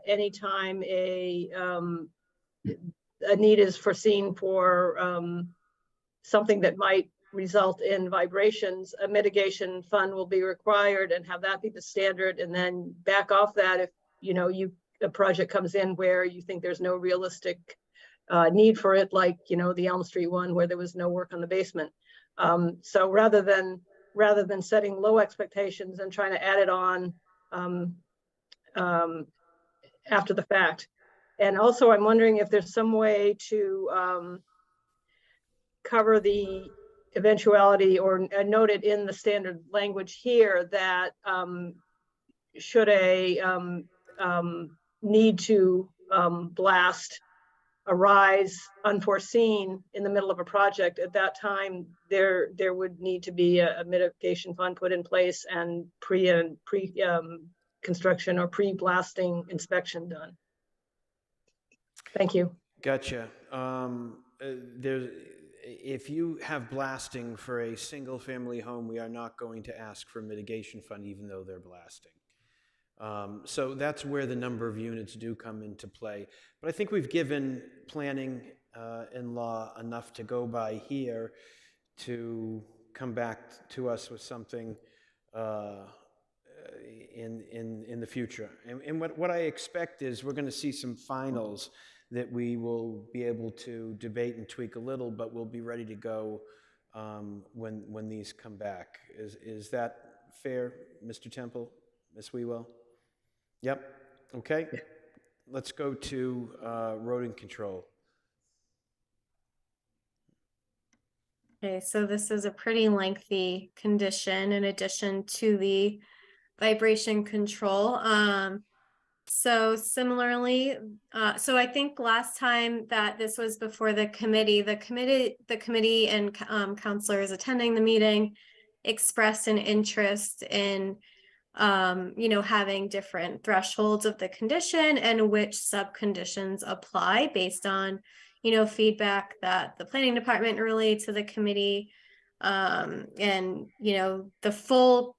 anytime a need is foreseen for something that might result in vibrations, a mitigation fund will be required, and have that be the standard, and then back off that if a project comes in where you think there's no realistic need for it, like the Elm Street one where there was no work on the basement. So rather than setting low expectations and trying to add it on after the fact. And also I'm wondering if there's some way to cover the eventuality or note it in the standard language here that should a need to blast arise unforeseen in the middle of a project, at that time there would need to be a mitigation fund put in place and pre construction or pre-blasting inspection done. Thank you. Gotcha. If you have blasting for a single family home, we are not going to ask for a mitigation fund even though they're blasting. So that's where the number of units do come into play. But I think we've given planning and law enough to go by here to come back to us with something in the future. And what I expect is we're going to see some finals that we will be able to debate and tweak a little, but we'll be ready to go when these come back. Is that fair, Mr. Temple, Ms. Wewell? Yep. Okay. Yeah. Let's go to road and control. Okay, so this is a pretty lengthy condition in addition to the vibration control. So similarly, so I think last time that this was before the committee and counselors attending the meeting expressed an interest in having different thresholds of the condition and which sub-conditions apply based on, feedback that the planning department relayed to the committee. And, the full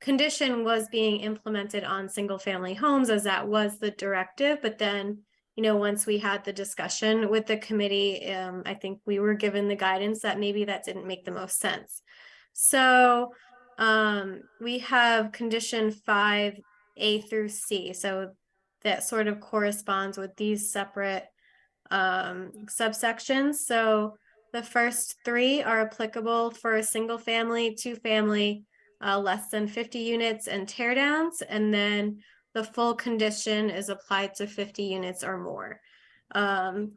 condition was being implemented on single family homes as that was the directive. But then, once we had the discussion with the committee, I think we were given the guidance that maybe that didn't make the most sense. So we have condition 5A through C. So that sort of corresponds with these separate subsections. So the first three are applicable for a single family, two family, less than 50 units and tear downs. And then the full condition is applied to 50 units or more.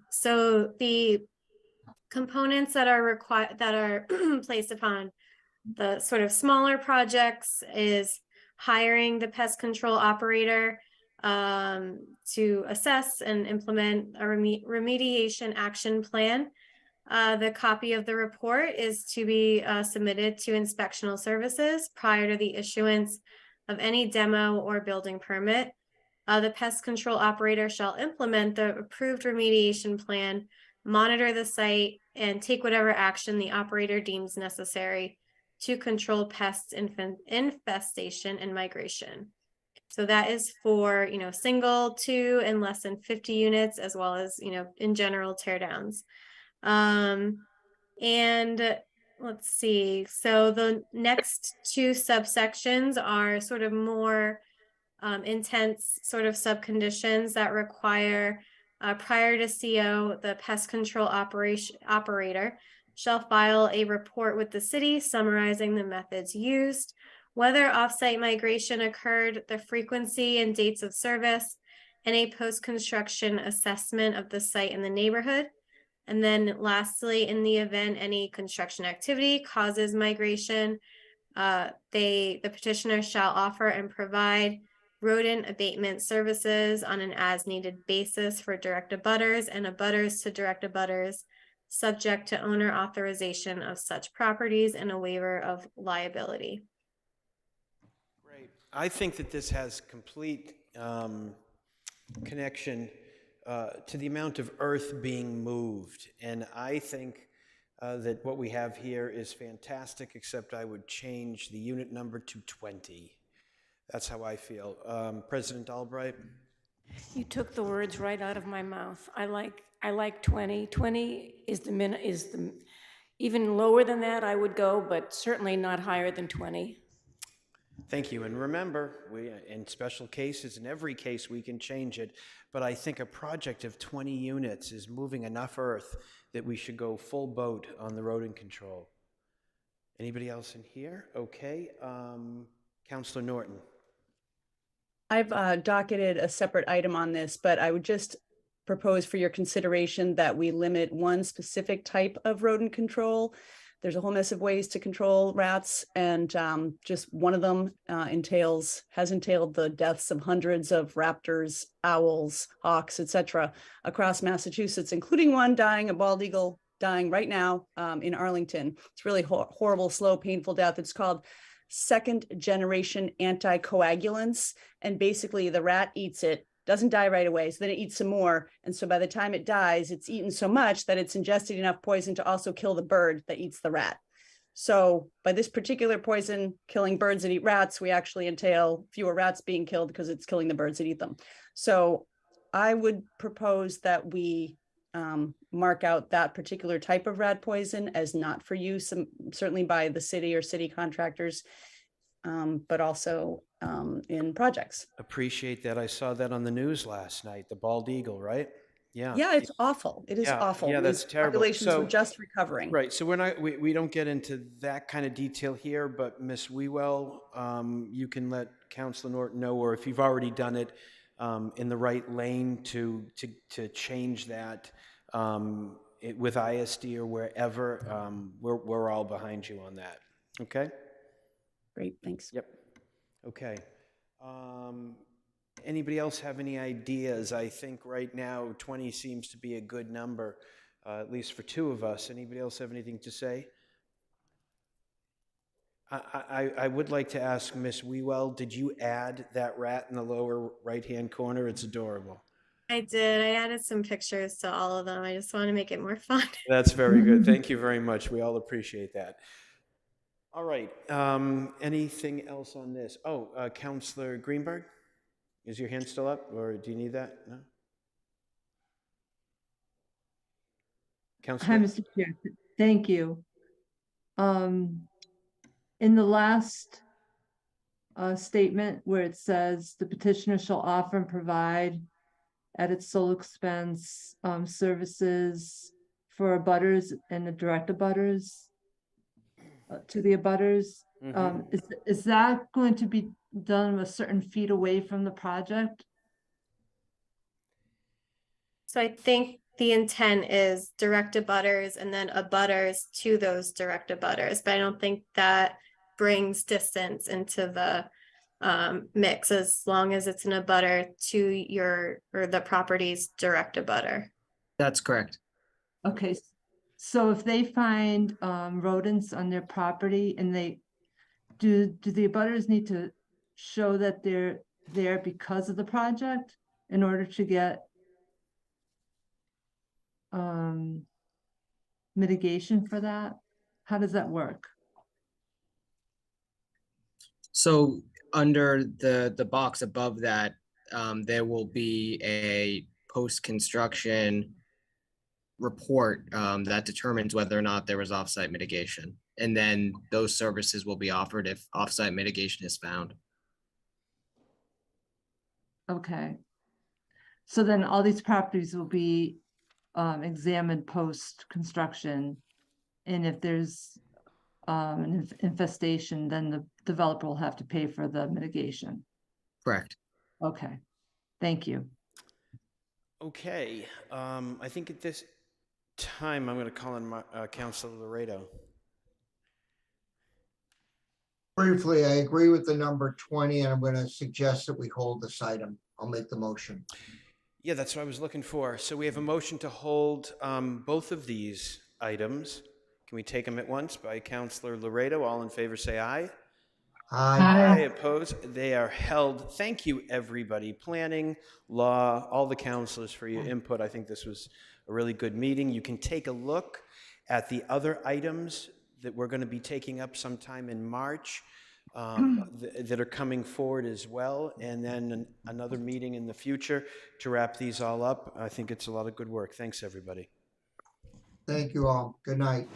So the components that are required, that are placed upon the sort of smaller projects is hiring the pest control operator to assess and implement a remediation action plan. The copy of the report is to be submitted to inspectional services prior to the issuance of any demo or building permit. The pest control operator shall implement the approved remediation plan, monitor the site, and take whatever action the operator deems necessary to control pests, infestation, and migration. So that is for, single, two, and less than 50 units, as well as, in general tear downs. And let's see. So the next two subsections are sort of more intense sort of subconditions that require prior to CO, the pest control operator shall file a report with the city summarizing the methods used, whether offsite migration occurred, the frequency and dates of service, and a post-construction assessment of the site and the neighborhood. And then lastly, in the event any construction activity causes migration, the petitioner shall offer and provide rodent abatement services on an as-needed basis for direct abutters and abutters to direct abutters, subject to owner authorization of such properties and a waiver of liability. Great. I think that this has complete connection to the amount of earth being moved. And I think that what we have here is fantastic, except I would change the unit number to 20. That's how I feel. President Albright? You took the words right out of my mouth. I like 20. 20 is the even lower than that I would go, but certainly not higher than 20. Thank you. And remember, in special cases, in every case, we can change it. But I think a project of 20 units is moving enough earth that we should go full boat on the rodent control. Anybody else in here? Okay. Councilor Norton. I've docketed a separate item on this, but I would just propose for your consideration that we limit one specific type of rodent control. There's a whole mess of ways to control rats, and just one of them has entailed the deaths of hundreds of raptors, owls, hawks, etc. across Massachusetts, including one dying, a bald eagle dying right now in Arlington. It's really horrible, slow, painful death. It's called second generation anticoagulants. And basically the rat eats it, doesn't die right away, so then it eats some more. And so by the time it dies, it's eaten so much that it's ingested enough poison to also kill the bird that eats the rat. So by this particular poison killing birds that eat rats, we actually entail fewer rats being killed because it's killing the birds that eat them. So I would propose that we mark out that particular type of rat poison as not for use, certainly by the city or city contractors, but also in projects. Appreciate that. I saw that on the news last night, the bald eagle, right? Yeah. Yeah, it's awful. It is awful. Yeah, that's terrible. Populations are just recovering. Right. So we don't get into that kind of detail here, but Ms. Wewell, you can let Councilor Norton know, or if you've already done it, in the right lane to change that with ISD or wherever. We're all behind you on that. Okay. Great. Thanks. Yep. Okay. Anybody else have any ideas? I think right now 20 seems to be a good number, at least for two of us. Anybody else have anything to say? I would like to ask Miss Wewell, did you add that rat in the lower right-hand corner? It's adorable. I did. I added some pictures to all of them. I just want to make it more fun. That's very good. Thank you very much. We all appreciate that. All right. Anything else on this? Oh, Councillor Greenberg, is your hand still up, or do you need that? No. Councillor? Hi, Mr. Chair. Thank you. In the last statement where it says the petitioner shall offer and provide at its sole expense services for abutters and the direct abutters to the abutters, is that going to be done a certain feet away from the project? So I think the intent is direct abutters and then abutters to those direct abutters, but I don't think that brings distance into the mix as long as it's an abutter to your or the property's direct abutter. That's correct. Okay, so if they find rodents on their property and they do the abutters need to show that they're there because of the project in order to get mitigation for that? How does that work? So under the box above that, there will be a post-construction report that determines whether or not there was offsite mitigation. And then those services will be offered if offsite mitigation is found. Okay. So then all these properties will be examined post-construction. And if there's an infestation, then the developer will have to pay for the mitigation. Correct. Okay, thank you. Okay, I think at this time, I'm going to call on Councilor Laredo. Briefly, I agree with the number 20, and I'm going to suggest that we hold this item. I'll make the motion. Yeah, that's what I was looking for. So we have a motion to hold both of these items. Can we take them at once? By Councilor Laredo. All in favor say aye. Aye. Aye. Opposed? They are held. Thank you, everybody. Planning, law, all the councilors for your input. I think this was a really good meeting. You can take a look at the other items that we're going to be taking up sometime in March that are coming forward as well. And then another meeting in the future to wrap these all up. I think it's a lot of good work. Thanks, everybody. Thank you all. Good night.